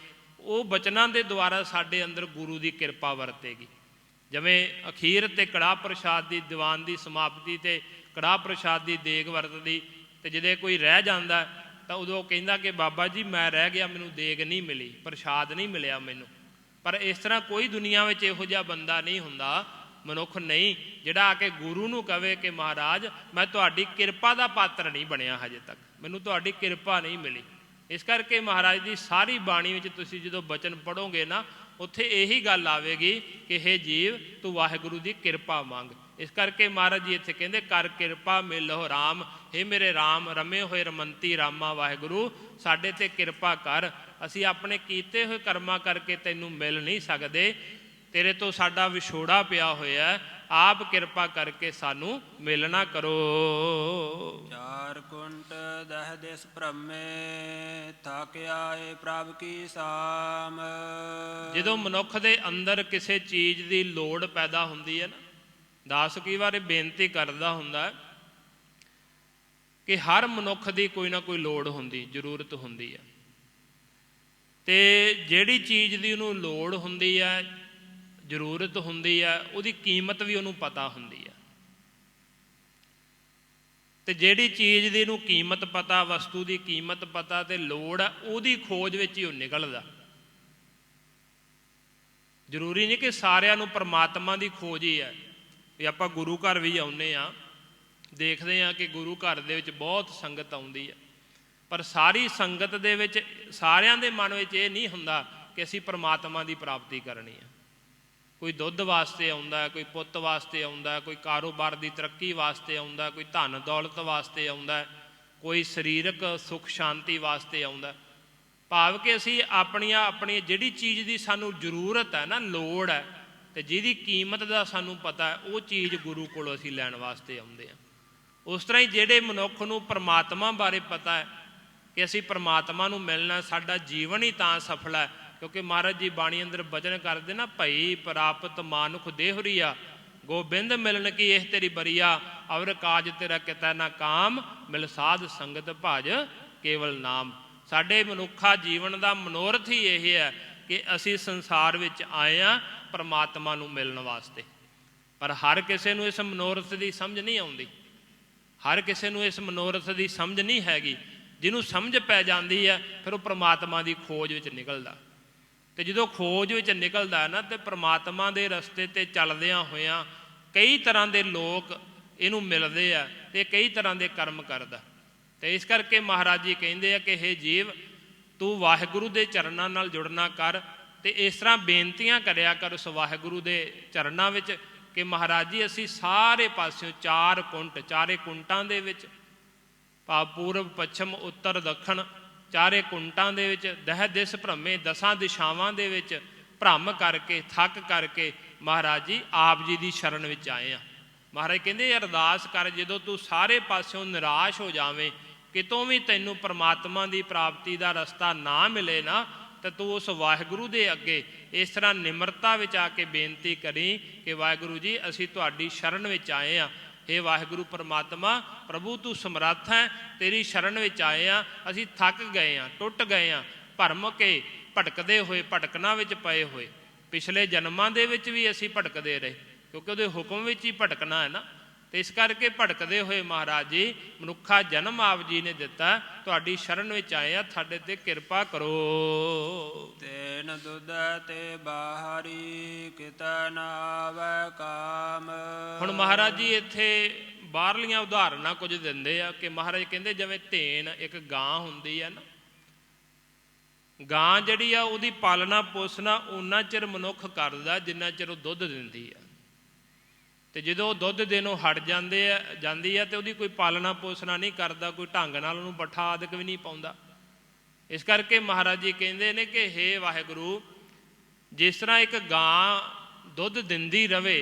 ਉਹ ਬਚਨਾਂ ਦੇ ਦੁਆਰਾ ਸਾਡੇ ਅੰਦਰ ਗੁਰੂ ਦੀ ਕਿਰਪਾ ਵਰਤੇਗੀ। ਜਿਵੇਂ ਅਖੀਰ 'ਤੇ ਕੜਾਹ ਪ੍ਰਸ਼ਾਦ ਦੀ ਦੀਵਾਨ ਦੀ ਸਮਾਪਤੀ 'ਤੇ ਕੜਾਹ ਪ੍ਰਸ਼ਾਦ ਦੀ ਦੇਗ ਵਰਤਦੀ, ਅਤੇ ਜਦੋਂ ਕੋਈ ਰਹਿ ਜਾਂਦਾ ਤਾਂ ਉਦੋਂ ਕਹਿੰਦਾ ਕਿ ਬਾਬਾ ਜੀ ਮੈਂ ਰਹਿ ਗਿਆ, ਮੈਨੂੰ ਦੇਗ ਨਹੀਂ ਮਿਲੀ, ਪ੍ਰਸ਼ਾਦ ਨਹੀਂ ਮਿਲਿਆ ਮੈਨੂੰ। ਪਰ ਇਸ ਤਰ੍ਹਾਂ ਕੋਈ ਦੁਨੀਆ ਵਿੱਚ ਇਹੋ ਜਿਹਾ ਬੰਦਾ ਨਹੀਂ ਹੁੰਦਾ, ਮਨੁੱਖ ਨਹੀਂ, ਜਿਹੜਾ ਆ ਕੇ ਗੁਰੂ ਨੂੰ ਕਵੇ ਕਿ ਮਹਾਰਾਜ ਮੈਂ ਤੁਹਾਡੀ ਕਿਰਪਾ ਦਾ ਪਾਤਰ ਨਹੀਂ ਬਣਿਆ ਹਜੇ ਤੱਕ, ਮੈਨੂੰ ਤੁਹਾਡੀ ਕਿਰਪਾ ਨਹੀਂ ਮਿਲੀ। ਇਸ ਕਰਕੇ ਮਹਾਰਾਜ ਦੀ ਸਾਰੀ ਬਾਣੀ ਵਿੱਚ ਤੁਸੀਂ ਜਦੋਂ ਬਚਨ ਪੜ੍ਹੋਗੇ ਨਾ, ਉੱਥੇ ਇਹੀ ਗੱਲ ਆਵੇਗੀ ਕਿ ਹੇ ਜੀਵ ਤੂੰ ਵਾਹਿਗੁਰੂ ਦੀ ਕਿਰਪਾ ਮੰਗ। ਇਸ ਕਰਕੇ ਮਹਾਰਾਜ ਜੀ ਇੱਥੇ ਕਹਿੰਦੇ ਕਰ ਕਿਰਪਾ ਮਿਲਹੁ ਰਾਮ, ਹੇ ਮੇਰੇ ਰਾਮ, ਰਮੇ ਹੋਏ ਰਮੰਤੀ ਰਾਮਾ ਵਾਹਿਗੁਰੂ ਸਾਡੇ 'ਤੇ ਕਿਰਪਾ ਕਰ, ਅਸੀਂ ਆਪਣੇ ਕੀਤੇ ਹੋਏ ਕਰਮਾਂ ਕਰਕੇ ਤੈਨੂੰ ਮਿਲ ਨਹੀਂ ਸਕਦੇ, ਤੇਰੇ ਤੋਂ ਸਾਡਾ ਵਿਛੋੜਾ ਪਿਆ ਹੋਇਆ, ਆਪ ਕਿਰਪਾ ਕਰਕੇ ਸਾਨੂੰ ਮਿਲਣਾ ਕਰੋ। 4 ਕੁੰਟ ਦਹ ਦਿਸ ਭ੍ਰਮੇ ਥਾਕ ਆਏ ਪ੍ਰਭ ਕੀ ਸਾਮ। ਜਦੋਂ ਮਨੁੱਖ ਦੇ ਅੰਦਰ ਕਿਸੇ ਚੀਜ਼ ਦੀ ਲੋੜ ਪੈਦਾ ਹੁੰਦੀ ਹੈ ਨਾ, ਦਾਸ ਕਈ ਵਾਰ ਬੇਨਤੀ ਕਰਦਾ ਹੁੰਦਾ ਕਿ ਹਰ ਮਨੁੱਖ ਦੀ ਕੋਈ ਨਾ ਕੋਈ ਲੋੜ ਹੁੰਦੀ, ਜ਼ਰੂਰਤ ਹੁੰਦੀ ਹੈ, ਅਤੇ ਜਿਹੜੀ ਚੀਜ਼ ਦੀ ਉਹਨੂੰ ਲੋੜ ਹੁੰਦੀ ਹੈ, ਜ਼ਰੂਰਤ ਹੁੰਦੀ ਹੈ, ਉਹਦੀ ਕੀਮਤ ਵੀ ਉਹਨੂੰ ਪਤਾ ਹੁੰਦੀ ਹੈ। ਅਤੇ ਜਿਹੜੀ ਚੀਜ਼ ਦੀ ਇਹਨੂੰ ਕੀਮਤ ਪਤਾ, ਵਸਤੂ ਦੀ ਕੀਮਤ ਪਤਾ ਅਤੇ ਲੋੜ ਹੈ, ਉਹਦੀ ਖੋਜ ਵਿੱਚ ਹੀ ਉਹ ਨਿਕਲਦਾ। ਜ਼ਰੂਰੀ ਨਹੀਂ ਕਿ ਸਾਰਿਆਂ ਨੂੰ ਪਰਮਾਤਮਾ ਦੀ ਖੋਜ ਹੀ ਹੈ। ਵੀ ਆਪਾਂ ਗੁਰੂ ਘਰ ਵੀ ਆਉਂਦੇ ਹਾਂ, ਦੇਖਦੇ ਹਾਂ ਕਿ ਗੁਰੂ ਘਰ ਦੇ ਵਿੱਚ ਬਹੁਤ ਸੰਗਤ ਆਉਂਦੀ ਹੈ, ਪਰ ਸਾਰੀ ਸੰਗਤ ਦੇ ਵਿੱਚ ਸਾਰਿਆਂ ਦੇ ਮਨ ਵਿੱਚ ਇਹ ਨਹੀਂ ਹੁੰਦਾ ਕਿ ਅਸੀਂ ਪਰਮਾਤਮਾ ਦੀ ਪ੍ਰਾਪਤੀ ਕਰਨੀ ਹੈ। ਕੋਈ ਦੁੱਧ ਵਾਸਤੇ ਆਉਂਦਾ, ਕੋਈ ਪੁੱਤ ਵਾਸਤੇ ਆਉਂਦਾ, ਕੋਈ ਕਾਰੋਬਾਰ ਦੀ ਤਰੱਕੀ ਵਾਸਤੇ ਆਉਂਦਾ, ਕੋਈ ਧਨ ਦੌਲਤ ਵਾਸਤੇ ਆਉਂਦਾ, ਕੋਈ ਸਰੀਰਕ ਸੁੱਖ ਸ਼ਾਂਤੀ ਵਾਸਤੇ ਆਉਂਦਾ। ਭਾਵ ਕਿ ਅਸੀਂ ਆਪਣੀ ਜਿਹੜੀ ਚੀਜ਼ ਦੀ ਸਾਨੂੰ ਜ਼ਰੂਰਤ ਹੈ ਨਾ, ਲੋੜ ਹੈ, ਅਤੇ ਜਿਹਦੀ ਕੀਮਤ ਦਾ ਸਾਨੂੰ ਪਤਾ ਹੈ, ਉਹ ਚੀਜ਼ ਗੁਰੂ ਕੋਲੋਂ ਅਸੀਂ ਲੈਣ ਵਾਸਤੇ ਆਉਂਦੇ ਹਾਂ। ਉਸ ਤਰ੍ਹਾਂ ਹੀ ਜਿਹੜੇ ਮਨੁੱਖ ਨੂੰ ਪਰਮਾਤਮਾ ਬਾਰੇ ਪਤਾ ਹੈ ਕਿ ਅਸੀਂ ਪਰਮਾਤਮਾ ਨੂੰ ਮਿਲਣਾ, ਸਾਡਾ ਜੀਵਨ ਹੀ ਤਾਂ ਸਫਲ ਹੈ, ਕਿਉਂਕਿ ਮਹਾਰਾਜ ਜੀ ਬਾਣੀ ਅੰਦਰ ਬਚਨ ਕਰਦੇ ਨਾ, ਭਈ ਪ੍ਰਾਪਤ ਮਾਨੁਖ ਦੇਹੁਰੀਆ, ਗੋਬਿੰਦ ਮਿਲਣ ਕੀ ਇਹ ਤੇਰੀ ਬਰੀਆ, ਅਵਰ ਕਾਜ ਤੇਰਾ ਕਿਤੈ ਨਾ ਕਾਮ, ਮਿਲ ਸਾਧ ਸੰਗਤ ਭਜ ਕੇਵਲ ਨਾਮ। ਸਾਡੇ ਮਨੁੱਖਾ ਜੀਵਨ ਦਾ ਮਨੋਰਥ ਹੀ ਇਹ ਹੈ ਕਿ ਅਸੀਂ ਸੰਸਾਰ ਵਿੱਚ ਆਏ ਹਾਂ ਪਰਮਾਤਮਾ ਨੂੰ ਮਿਲਣ ਵਾਸਤੇ। ਪਰ ਹਰ ਕਿਸੇ ਨੂੰ ਇਸ ਮਨੋਰਥ ਦੀ ਸਮਝ ਨਹੀਂ ਆਉਂਦੀ, ਹਰ ਕਿਸੇ ਨੂੰ ਇਸ ਮਨੋਰਥ ਦੀ ਸਮਝ ਨਹੀਂ ਹੈਗੀ। ਜਿਹਨੂੰ ਸਮਝ ਪੈ ਜਾਂਦੀ ਹੈ ਫਿਰ ਉਹ ਪਰਮਾਤਮਾ ਦੀ ਖੋਜ ਵਿੱਚ ਨਿਕਲਦਾ, ਅਤੇ ਜਦੋਂ ਖੋਜ ਵਿੱਚ ਨਿਕਲਦਾ ਨਾ, ਅਤੇ ਪਰਮਾਤਮਾ ਦੇ ਰਸਤੇ 'ਤੇ ਚੱਲਦਿਆਂ ਹੋਇਆਂ ਕਈ ਤਰ੍ਹਾਂ ਦੇ ਲੋਕ ਇਹਨੂੰ ਮਿਲਦੇ ਆ ਅਤੇ ਕਈ ਤਰ੍ਹਾਂ ਦੇ ਕਰਮ ਕਰਦਾ। ਅਤੇ ਇਸ ਕਰਕੇ ਮਹਾਰਾਜ ਜੀ ਕਹਿੰਦੇ ਆ ਕਿ ਹੇ ਜੀਵ, ਤੂੰ ਵਾਹਿਗੁਰੂ ਦੇ ਚਰਨਾਂ ਨਾਲ ਜੁੜਨਾ ਕਰ, ਅਤੇ ਇਸ ਤਰ੍ਹਾਂ ਬੇਨਤੀਆਂ ਕਰਿਆ ਕਰ ਉਸ ਵਾਹਿਗੁਰੂ ਦੇ ਚਰਨਾਂ ਵਿੱਚ ਕਿ ਮਹਾਰਾਜ ਜੀ ਅਸੀਂ ਸਾਰੇ ਪਾਸਿਓਂ ਚਾਰੇ ਕੁੰਟਾਂ ਦੇ ਵਿੱਚ, ਭਾਵ ਪੂਰਬ ਪੱਛਮ ਉੱਤਰ ਦੱਖਣ ਚਾਰੇ ਕੁੰਟਾਂ ਦੇ ਵਿੱਚ, ਦਹਿ ਦਿਸ ਭ੍ਰਮੇ, 10 ਦਿਸ਼ਾਵਾਂ ਦੇ ਵਿੱਚ ਭ੍ਰਮ ਕਰਕੇ ਥੱਕ ਕਰਕੇ ਮਹਾਰਾਜ ਜੀ ਆਪ ਜੀ ਦੀ ਸ਼ਰਨ ਵਿੱਚ ਆਏ ਹਾਂ। ਮਹਾਰਾਜ ਕਹਿੰਦੇ ਅਰਦਾਸ ਕਰ, ਜਦੋਂ ਤੂੰ ਸਾਰੇ ਪਾਸਿਓਂ ਨਿਰਾਸ਼ ਹੋ ਜਾਵੇਂ, ਕਿਤੋਂ ਵੀ ਤੈਨੂੰ ਪਰਮਾਤਮਾ ਦੀ ਪ੍ਰਾਪਤੀ ਦਾ ਰਸਤਾ ਨਾ ਮਿਲੇ ਨਾ, ਤਾਂ ਤੂੰ ਉਸ ਵਾਹਿਗੁਰੂ ਦੇ ਅੱਗੇ ਇਸ ਤਰ੍ਹਾਂ ਨਿਮਰਤਾ ਵਿੱਚ ਆ ਕੇ ਬੇਨਤੀ ਕਰੀ ਕਿ ਵਾਹਿਗੁਰੂ ਜੀ ਅਸੀਂ ਤੁਹਾਡੀ ਸ਼ਰਨ ਵਿੱਚ ਆਏ ਹਾਂ। ਹੇ ਵਾਹਿਗੁਰੂ ਪਰਮਾਤਮਾ, ਪ੍ਰਭੂ ਤੂੰ ਸਮਰੱਥ ਹੈ, ਤੇਰੀ ਸ਼ਰਨ ਵਿੱਚ ਆਏ ਹਾਂ, ਅਸੀਂ ਥੱਕ ਗਏ ਹਾਂ, ਟੁੱਟ ਗਏ ਹਾਂ, ਭਰਮ ਕੇ ਭਟਕਦੇ ਹੋਏ, ਭਟਕਣਾ ਵਿੱਚ ਪਏ ਹੋਏ। ਪਿਛਲੇ ਜਨਮਾਂ ਦੇ ਵਿੱਚ ਵੀ ਅਸੀਂ ਭਟਕਦੇ ਰਹੇ, ਕਿਉਂਕਿ ਉਹਦੇ ਹੁਕਮ ਵਿੱਚ ਹੀ ਭਟਕਣਾ ਹੈ ਨਾ, ਅਤੇ ਇਸ ਕਰਕੇ ਭਟਕਦੇ ਹੋਏ ਮਹਾਰਾਜ ਜੀ ਮਨੁੱਖਾ ਜਨਮ ਆਪ ਜੀ ਨੇ ਦਿੱਤਾ, ਤੁਹਾਡੀ ਸ਼ਰਨ ਵਿੱਚ ਆਏ ਆ, ਸਾਡੇ 'ਤੇ ਕਿਰਪਾ ਕਰੋ। ਤੈਨ ਦੁੱਧ ਤੇ ਬਾਹਰੀ ਕਿਤੈ ਨਾ ਆਵੈ ਕਾਮ। ਹੁਣ ਮਹਾਰਾਜ ਜੀ ਇੱਥੇ ਬਾਹਰਲੀਆਂ ਉਦਾਹਰਨਾਂ ਕੁਝ ਦਿੰਦੇ ਆ ਕਿ ਮਹਾਰਾਜ ਕਹਿੰਦੇ ਜਿਵੇਂ ਧੇਨ ਇੱਕ ਗਾਂ ਹੁੰਦੀ ਹੈ ਨਾ, ਗਾਂ ਜਿਹੜੀ ਆ ਉਹਦੀ ਪਾਲਣਾ ਪੋਸਣਾ ਓਨਾ ਚਿਰ ਮਨੁੱਖ ਕਰਦਾ ਜਿੰਨਾ ਚਿਰ ਉਹ ਦੁੱਧ ਦਿੰਦੀ ਆ, ਅਤੇ ਜਦੋਂ ਉਹ ਦੁੱਧ ਦੇਣੋਂ ਹਟ ਜਾਂਦੀ ਹੈ ਤਾਂ ਉਹਦੀ ਕੋਈ ਪਾਲਣਾ ਪੋਸਣਾ ਨਹੀਂ ਕਰਦਾ, ਕੋਈ ਢੰਗ ਨਾਲ ਉਹਨੂੰ ਪੱਠਾ ਆਦਿਕ ਵੀ ਨਹੀਂ ਪਾਉਂਦਾ। ਇਸ ਕਰਕੇ ਮਹਾਰਾਜ ਜੀ ਕਹਿੰਦੇ ਨੇ ਕਿ ਹੇ ਵਾਹਿਗੁਰੂ, ਜਿਸ ਤਰ੍ਹਾਂ ਇੱਕ ਗਾਂ ਦੁੱਧ ਦਿੰਦੀ ਰਵੇ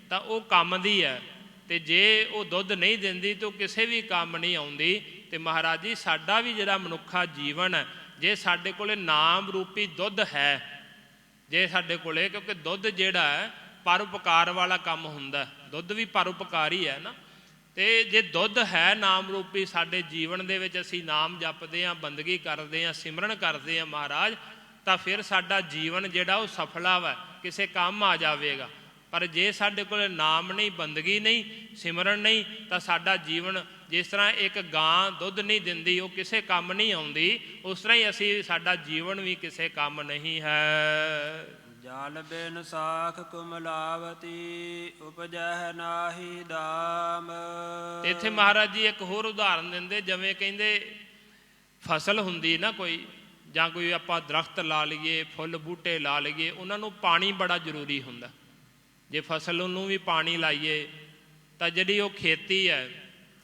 ਤਾਂ ਉਹ ਕੰਮ ਦੀ ਹੈ, ਅਤੇ ਜੇ ਉਹ ਦੁੱਧ ਨਹੀਂ ਦਿੰਦੀ ਤਾਂ ਉਹ ਕਿਸੇ ਵੀ ਕੰਮ ਨਹੀਂ ਆਉਂਦੀ। ਅਤੇ ਮਹਾਰਾਜ ਜੀ ਸਾਡਾ ਵੀ ਜਿਹੜਾ ਮਨੁੱਖਾ ਜੀਵਨ ਹੈ, ਜੇ ਸਾਡੇ ਕੋਲ ਨਾਮ ਰੂਪੀ ਦੁੱਧ ਹੈ, ਜੇ ਸਾਡੇ ਕੋਲ, ਕਿਉਂਕਿ ਦੁੱਧ ਜਿਹੜਾ ਹੈ ਪਰਉਪਕਾਰ ਵਾਲਾ ਕੰਮ ਹੁੰਦਾ, ਦੁੱਧ ਵੀ ਪਰਉਪਕਾਰ ਹੀ ਹੈ ਨਾ, ਅਤੇ ਜੇ ਦੁੱਧ ਹੈ ਨਾਮ ਰੂਪੀ ਸਾਡੇ ਜੀਵਨ ਦੇ ਵਿੱਚ, ਅਸੀਂ ਨਾਮ ਜਪਦੇ ਹਾਂ, ਬੰਦਗੀ ਕਰਦੇ ਹਾਂ, ਸਿਮਰਨ ਕਰਦੇ ਹਾਂ ਮਹਾਰਾਜ, ਤਾਂ ਫਿਰ ਸਾਡਾ ਜੀਵਨ ਜਿਹੜਾ ਉਹ ਸਫਲਾ ਵਾ, ਕਿਸੇ ਕੰਮ ਆ ਜਾਵੇਗਾ। ਪਰ ਜੇ ਸਾਡੇ ਕੋਲ ਨਾਮ ਨਹੀਂ, ਬੰਦਗੀ ਨਹੀਂ, ਸਿਮਰਨ ਨਹੀਂ, ਤਾਂ ਸਾਡਾ ਜੀਵਨ ਜਿਸ ਤਰ੍ਹਾਂ ਇੱਕ ਗਾਂ ਦੁੱਧ ਨਹੀਂ ਦਿੰਦੀ, ਉਹ ਕਿਸੇ ਕੰਮ ਨਹੀਂ ਆਉਂਦੀ, ਉਸ ਤਰ੍ਹਾਂ ਹੀ ਸਾਡਾ ਜੀਵਨ ਵੀ ਕਿਸੇ ਕੰਮ ਨਹੀਂ ਹੈ। ਜਲ ਬਿਨ ਸਾਖ ਕੁਮਲਾਵਤੀ, ਉਪਜੈ ਨਾਹੀ ਦਾਮ। ਇੱਥੇ ਮਹਾਰਾਜ ਜੀ ਇੱਕ ਹੋਰ ਉਦਾਹਰਨ ਦਿੰਦੇ, ਜਿਵੇਂ ਕਹਿੰਦੇ ਫਸਲ ਹੁੰਦੀ ਨਾ ਕੋਈ, ਜਾਂ ਕੋਈ ਆਪਾਂ ਦਰਖਤ ਲਾ ਲਈਏ, ਫੁੱਲ ਬੂਟੇ ਲਾ ਲਈਏ, ਉਹਨਾਂ ਨੂੰ ਪਾਣੀ ਬੜਾ ਜ਼ਰੂਰੀ ਹੁੰਦਾ। ਜੇ ਫਸਲ ਨੂੰ ਵੀ ਪਾਣੀ ਲਾਈਏ ਤਾਂ ਜਿਹੜੀ ਉਹ ਖੇਤੀ ਹੈ,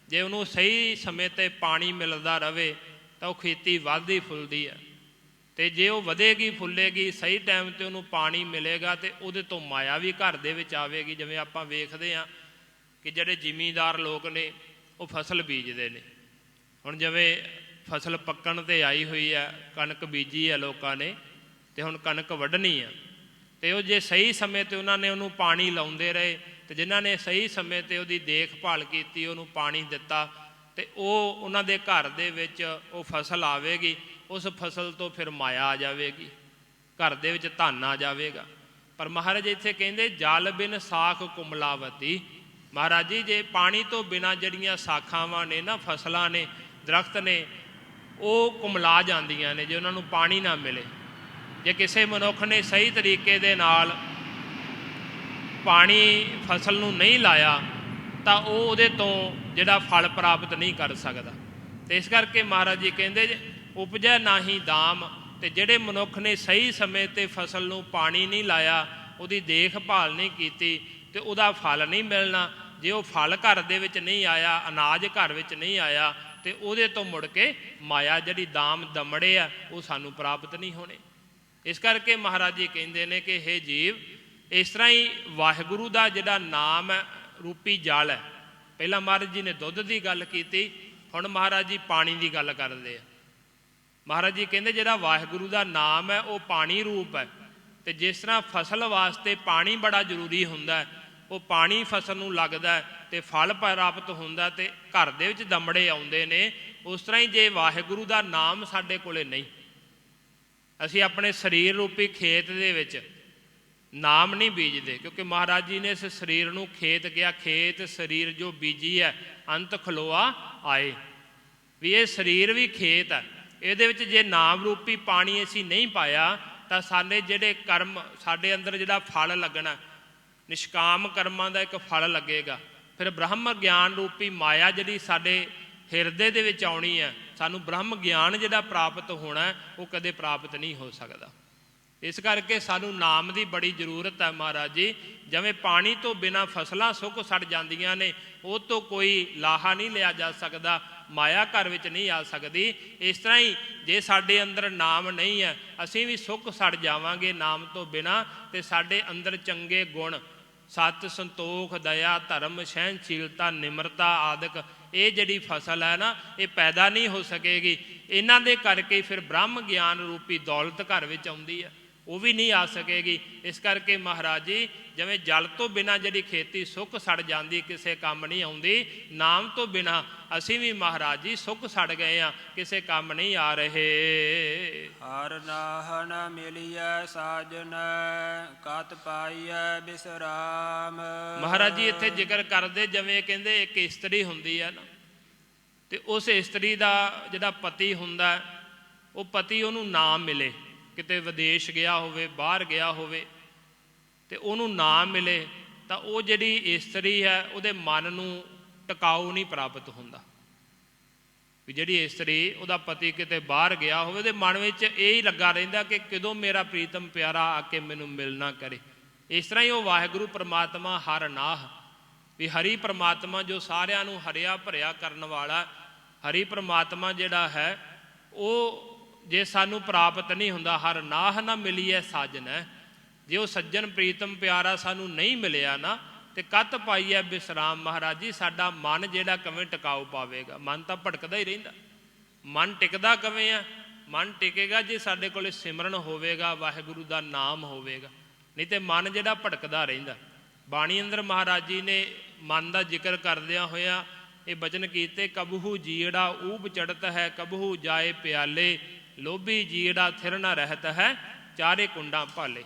ਜੇ ਉਹਨੂੰ ਸਹੀ ਸਮੇਂ 'ਤੇ ਪਾਣੀ ਮਿਲਦਾ ਰਹੇ ਤਾਂ ਉਹ ਖੇਤੀ ਵੱਧਦੀ ਫੁੱਲਦੀ ਹੈ, ਅਤੇ ਜੇ ਉਹ ਵਧੇਗੀ ਫੁੱਲੇਗੀ, ਸਹੀ ਟਾਈਮ 'ਤੇ ਉਹਨੂੰ ਪਾਣੀ ਮਿਲੇਗਾ, ਅਤੇ ਉਹਦੇ ਤੋਂ ਮਾਇਆ ਵੀ ਘਰ ਦੇ ਵਿੱਚ ਆਵੇਗੀ। ਜਿਵੇਂ ਆਪਾਂ ਵੇਖਦੇ ਹਾਂ ਕਿ ਜਿਹੜੇ ਜ਼ਿਮੀਂਦਾਰ ਲੋਕ ਨੇ ਉਹ ਫਸਲ ਬੀਜਦੇ ਨੇ, ਹੁਣ ਜਿਵੇਂ ਫਸਲ ਪੱਕਣ 'ਤੇ ਆਈ ਹੋਈ ਹੈ, ਕਣਕ ਬੀਜੀ ਹੈ ਲੋਕਾਂ ਨੇ, ਅਤੇ ਹੁਣ ਕਣਕ ਵੱਢਣੀ ਆ, ਅਤੇ ਉਹ ਜੇ ਸਹੀ ਸਮੇਂ 'ਤੇ ਉਹਨਾਂ ਨੇ ਉਹਨੂੰ ਪਾਣੀ ਲਾਉਂਦੇ ਰਹੇ, ਅਤੇ ਜਿਨ੍ਹਾਂ ਨੇ ਸਹੀ ਸਮੇਂ 'ਤੇ ਉਹਦੀ ਦੇਖਭਾਲ ਕੀਤੀ, ਉਹਨੂੰ ਪਾਣੀ ਦਿੱਤਾ, ਅਤੇ ਉਹ ਉਹਨਾਂ ਦੇ ਘਰ ਦੇ ਵਿੱਚ ਉਹ ਫਸਲ ਆਵੇਗੀ, ਉਸ ਫਸਲ ਤੋਂ ਫਿਰ ਮਾਇਆ ਆ ਜਾਵੇਗੀ, ਘਰ ਦੇ ਵਿੱਚ ਧਨ ਆ ਜਾਵੇਗਾ। ਪਰ ਮਹਾਰਾਜ ਇੱਥੇ ਕਹਿੰਦੇ ਜਲ ਬਿਨ ਸਾਖ ਕੁਮਲਾਵਤੀ। ਮਹਾਰਾਜ ਜੀ ਜੇ ਪਾਣੀ ਤੋਂ ਬਿਨਾਂ ਜਿਹੜੀਆਂ ਸਾਖਾਵਾਂ ਨੇ ਨਾ, ਫਸਲਾਂ ਨੇ, ਦਰਖਤ ਨੇ, ਉਹ ਕੁਮਲਾ ਜਾਂਦੀਆਂ ਨੇ ਜੇ ਉਹਨਾਂ ਨੂੰ ਪਾਣੀ ਨਾ ਮਿਲੇ। ਜੇ ਕਿਸੇ ਮਨੁੱਖ ਨੇ ਸਹੀ ਤਰੀਕੇ ਦੇ ਨਾਲ ਪਾਣੀ ਫਸਲ ਨੂੰ ਨਹੀਂ ਲਾਇਆ ਤਾਂ ਉਹ ਉਹਦੇ ਤੋਂ ਜਿਹੜਾ ਫਲ ਪ੍ਰਾਪਤ ਨਹੀਂ ਕਰ ਸਕਦਾ। ਅਤੇ ਇਸ ਕਰਕੇ ਮਹਾਰਾਜ ਜੀ ਕਹਿੰਦੇ ਉਪਜੈ ਨਾਹੀਂ ਦਾਮ, ਅਤੇ ਜਿਹੜੇ ਮਨੁੱਖ ਨੇ ਸਹੀ ਸਮੇਂ 'ਤੇ ਫਸਲ ਨੂੰ ਪਾਣੀ ਨਹੀਂ ਲਾਇਆ, ਉਹਦੀ ਦੇਖਭਾਲ ਨਹੀਂ ਕੀਤੀ, ਅਤੇ ਉਹਦਾ ਫਲ ਨਹੀਂ ਮਿਲਣਾ। ਜੇ ਉਹ ਫਲ ਘਰ ਦੇ ਵਿੱਚ ਨਹੀਂ ਆਇਆ, ਅਨਾਜ ਘਰ ਵਿੱਚ ਨਹੀਂ ਆਇਆ, ਅਤੇ ਉਹਦੇ ਤੋਂ ਮੁੜ ਕੇ ਮਾਇਆ ਜਿਹੜੀ ਦਾਮ ਦਮੜੇ ਆ ਉਹ ਸਾਨੂੰ ਪ੍ਰਾਪਤ ਨਹੀਂ ਹੋਣੇ। ਇਸ ਕਰਕੇ ਮਹਾਰਾਜ ਜੀ ਕਹਿੰਦੇ ਨੇ ਕਿ ਹੇ ਜੀਵ, ਇਸ ਤਰ੍ਹਾਂ ਹੀ ਵਾਹਿਗੁਰੂ ਦਾ ਜਿਹੜਾ ਨਾਮ ਹੈ ਰੂਪੀ ਜਲ ਹੈ। ਪਹਿਲਾਂ ਮਹਾਰਾਜ ਜੀ ਨੇ ਦੁੱਧ ਦੀ ਗੱਲ ਕੀਤੀ, ਹੁਣ ਮਹਾਰਾਜ ਜੀ ਪਾਣੀ ਦੀ ਗੱਲ ਕਰਦੇ ਆ। ਮਹਾਰਾਜ ਜੀ ਕਹਿੰਦੇ ਜਿਹੜਾ ਵਾਹਿਗੁਰੂ ਦਾ ਨਾਮ ਹੈ ਉਹ ਪਾਣੀ ਰੂਪ ਹੈ, ਅਤੇ ਜਿਸ ਤਰ੍ਹਾਂ ਫਸਲ ਵਾਸਤੇ ਪਾਣੀ ਬੜਾ ਜ਼ਰੂਰੀ ਹੁੰਦਾ, ਉਹ ਪਾਣੀ ਫਸਲ ਨੂੰ ਲੱਗਦਾ ਅਤੇ ਫਲ ਪ੍ਰਾਪਤ ਹੁੰਦਾ ਅਤੇ ਘਰ ਦੇ ਵਿੱਚ ਦਮੜੇ ਆਉਂਦੇ ਨੇ, ਉਸ ਤਰ੍ਹਾਂ ਹੀ ਜੇ ਵਾਹਿਗੁਰੂ ਦਾ ਨਾਮ ਸਾਡੇ ਕੋਲ ਨਹੀਂ, ਅਸੀਂ ਆਪਣੇ ਸਰੀਰ ਰੂਪੀ ਖੇਤ ਦੇ ਵਿੱਚ ਨਾਮ ਨਹੀਂ ਬੀਜਦੇ, ਕਿਉਂਕਿ ਮਹਾਰਾਜ ਜੀ ਨੇ ਇਸ ਸਰੀਰ ਨੂੰ ਖੇਤ ਕਿਹਾ, ਖੇਤ ਸਰੀਰ ਜੋ ਬੀਜੀ ਹੈ ਅੰਤ ਖਲੋਆ ਆਏ, ਵੀ ਇਹ ਸਰੀਰ ਵੀ ਖੇਤ ਹੈ। ਇਹਦੇ ਵਿੱਚ ਜੇ ਨਾਮ ਰੂਪੀ ਪਾਣੀ ਅਸੀਂ ਨਹੀਂ ਪਾਇਆ ਤਾਂ ਸਾਡੇ ਜਿਹੜੇ ਕਰਮ, ਸਾਡੇ ਅੰਦਰ ਜਿਹੜਾ ਫਲ ਲੱਗਣਾ, ਨਿਸ਼ਕਾਮ ਕਰਮਾਂ ਦਾ ਇੱਕ ਫਲ ਲੱਗੇਗਾ। ਫਿਰ ਬ੍ਰਹਮ ਗਿਆਨ ਰੂਪੀ ਮਾਇਆ ਜਿਹੜੀ ਸਾਡੇ ਹਿਰਦੇ ਦੇ ਵਿੱਚ ਆਉਣੀ ਹੈ, ਸਾਨੂੰ ਬ੍ਰਹਮ ਗਿਆਨ ਜਿਹੜਾ ਪ੍ਰਾਪਤ ਹੋਣਾ ਉਹ ਕਦੇ ਪ੍ਰਾਪਤ ਨਹੀਂ ਹੋ ਸਕਦਾ। ਇਸ ਕਰਕੇ ਸਾਨੂੰ ਨਾਮ ਦੀ ਬੜੀ ਜ਼ਰੂਰਤ ਹੈ ਮਹਾਰਾਜ ਜੀ। ਜਿਵੇਂ ਪਾਣੀ ਤੋਂ ਬਿਨਾਂ ਫਸਲਾਂ ਸੁੱਕ ਸੜ ਜਾਂਦੀਆਂ ਨੇ, ਉਹ ਤੋਂ ਕੋਈ ਲਾਹਾ ਨਹੀਂ ਲਿਆ ਜਾ ਸਕਦਾ, ਮਾਇਆ ਘਰ ਵਿੱਚ ਨਹੀਂ ਆ ਸਕਦੀ। ਇਸ ਤਰ੍ਹਾਂ ਹੀ ਜੇ ਸਾਡੇ ਅੰਦਰ ਨਾਮ ਨਹੀਂ ਹੈ, ਅਸੀਂ ਵੀ ਸੁੱਕ ਸੜ ਜਾਵਾਂਗੇ ਨਾਮ ਤੋਂ ਬਿਨਾਂ, ਅਤੇ ਸਾਡੇ ਅੰਦਰ ਚੰਗੇ ਗੁਣ ਸਤ, ਸੰਤੋਖ, ਦਇਆ, ਧਰਮ, ਸਹਿਣਸ਼ੀਲਤਾ, ਨਿਮਰਤਾ ਆਦਿਕ ਇਹ ਜਿਹੜੀ ਫਸਲ ਹੈ ਨਾ, ਇਹ ਪੈਦਾ ਨਹੀਂ ਹੋ ਸਕੇਗੀ। ਇਹਨਾਂ ਦੇ ਕਰਕੇ ਫਿਰ ਬ੍ਰਹਮ ਗਿਆਨ ਰੂਪੀ ਦੌਲਤ ਘਰ ਵਿੱਚ ਆਉਂਦੀ ਹੈ, ਉਹ ਵੀ ਨਹੀਂ ਆ ਸਕੇਗੀ। ਇਸ ਕਰਕੇ ਮਹਾਰਾਜ ਜੀ ਜਿਵੇਂ ਜਲ ਤੋਂ ਬਿਨਾਂ ਜਿਹੜੀ ਖੇਤੀ ਸੁੱਕ ਸੜ ਜਾਂਦੀ, ਕਿਸੇ ਕੰਮ ਨਹੀਂ ਆਉਂਦੀ, ਨਾਮ ਤੋਂ ਬਿਨਾਂ ਅਸੀਂ ਵੀ ਮਹਾਰਾਜ ਜੀ ਸੁੱਕ ਸੜ ਗਏ ਹਾਂ, ਕਿਸੇ ਕੰਮ ਨਹੀਂ ਆ ਰਹੇ। ਹਰ ਨਾਹਨ ਮਿਲਿਐ ਸਾਜਨ, ਕਤ ਪਾਈਐ ਬਿਸਰਾਮ। ਮਹਾਰਾਜ ਜੀ ਇੱਥੇ ਜ਼ਿਕਰ ਕਰਦੇ, ਜਿਵੇਂ ਕਹਿੰਦੇ ਇੱਕ ਇਸਤਰੀ ਹੁੰਦੀ ਹੈ ਨਾ, ਅਤੇ ਉਸ ਇਸਤਰੀ ਦਾ ਜਿਹੜਾ ਪਤੀ ਹੁੰਦਾ, ਉਹ ਪਤੀ ਉਹਨੂੰ ਨਾ ਮਿਲੇ, ਕਿਤੇ ਵਿਦੇਸ਼ ਗਿਆ ਹੋਵੇ, ਬਾਹਰ ਗਿਆ ਹੋਵੇ, ਅਤੇ ਉਹਨੂੰ ਨਾ ਮਿਲੇ, ਤਾਂ ਉਹ ਜਿਹੜੀ ਇਸਤਰੀ ਹੈ ਉਹਦੇ ਮਨ ਨੂੰ ਟਿਕਾਊ ਨਹੀਂ ਪ੍ਰਾਪਤ ਹੁੰਦਾ। ਵੀ ਜਿਹੜੀ ਇਸਤਰੀ, ਉਹਦਾ ਪਤੀ ਕਿਤੇ ਬਾਹਰ ਗਿਆ ਹੋਵੇ, ਉਹਦੇ ਮਨ ਵਿੱਚ ਇਹ ਹੀ ਲੱਗਾ ਰਹਿੰਦਾ ਕਿ ਕਦੋਂ ਮੇਰਾ ਪ੍ਰੀਤਮ ਪਿਆਰਾ ਆ ਕੇ ਮੈਨੂੰ ਮਿਲਣਾ ਕਰੇ। ਇਸ ਤਰ੍ਹਾਂ ਹੀ ਉਹ ਵਾਹਿਗੁਰੂ ਪਰਮਾਤਮਾ ਹਰ ਨਾਹ, ਵੀ ਹਰੀ ਪਰਮਾਤਮਾ ਜੋ ਸਾਰਿਆਂ ਨੂੰ ਹਰਿਆ ਭਰਿਆ ਕਰਨ ਵਾਲਾ, ਹਰੀ ਪਰਮਾਤਮਾ ਜਿਹੜਾ ਹੈ ਉਹ ਜੇ ਸਾਨੂੰ ਪ੍ਰਾਪਤ ਨਹੀਂ ਹੁੰਦਾ, ਹਰ ਨਾਹ ਨਾ ਮਿਲੀਏ ਸਾਜਨ ਹੈ, ਜੇ ਉਹ ਸੱਜਣ ਪ੍ਰੀਤਮ ਪਿਆਰਾ ਸਾਨੂੰ ਨਹੀਂ ਮਿਲਿਆ ਨਾ, ਤੇ ਕਤ ਪਾਈਐ ਬਿਸਰਾਮ। ਮਹਾਰਾਜ ਜੀ ਸਾਡਾ ਮਨ ਜਿਹੜਾ ਕਿਵੇਂ ਟਿਕਾਊ ਪਾਵੇਗਾ? ਮਨ ਤਾਂ ਭਟਕਦਾ ਹੀ ਰਹਿੰਦਾ। ਮਨ ਟਿਕਦਾ ਕਿਵੇਂ ਆ? ਮਨ ਟਿਕੇਗਾ ਜੇ ਸਾਡੇ ਕੋਲ ਸਿਮਰਨ ਹੋਵੇਗਾ, ਵਾਹਿਗੁਰੂ ਦਾ ਨਾਮ ਹੋਵੇਗਾ, ਨਹੀਂ ਤੇ ਮਨ ਜਿਹੜਾ ਭਟਕਦਾ ਰਹਿੰਦਾ। ਬਾਣੀ ਅੰਦਰ ਮਹਾਰਾਜ ਜੀ ਨੇ ਮਨ ਦਾ ਜ਼ਿਕਰ ਕਰਦਿਆਂ ਹੋਇਆ ਇਹ ਬਚਨ ਕੀਤੇ, ਕਬਹੂ ਜੀੜਾ ਊਬ ਚੜਤ ਹੈ, ਕਬਹੂ ਜਾਏ ਪਿਆਲੇ, ਲੋਭੀ ਜੀੜਾ ਥਿਰ ਨਾ ਰਹਿਤ ਹੈ, ਚਾਰੇ ਕੁੰਡਾਂ ਭਾਲੇ।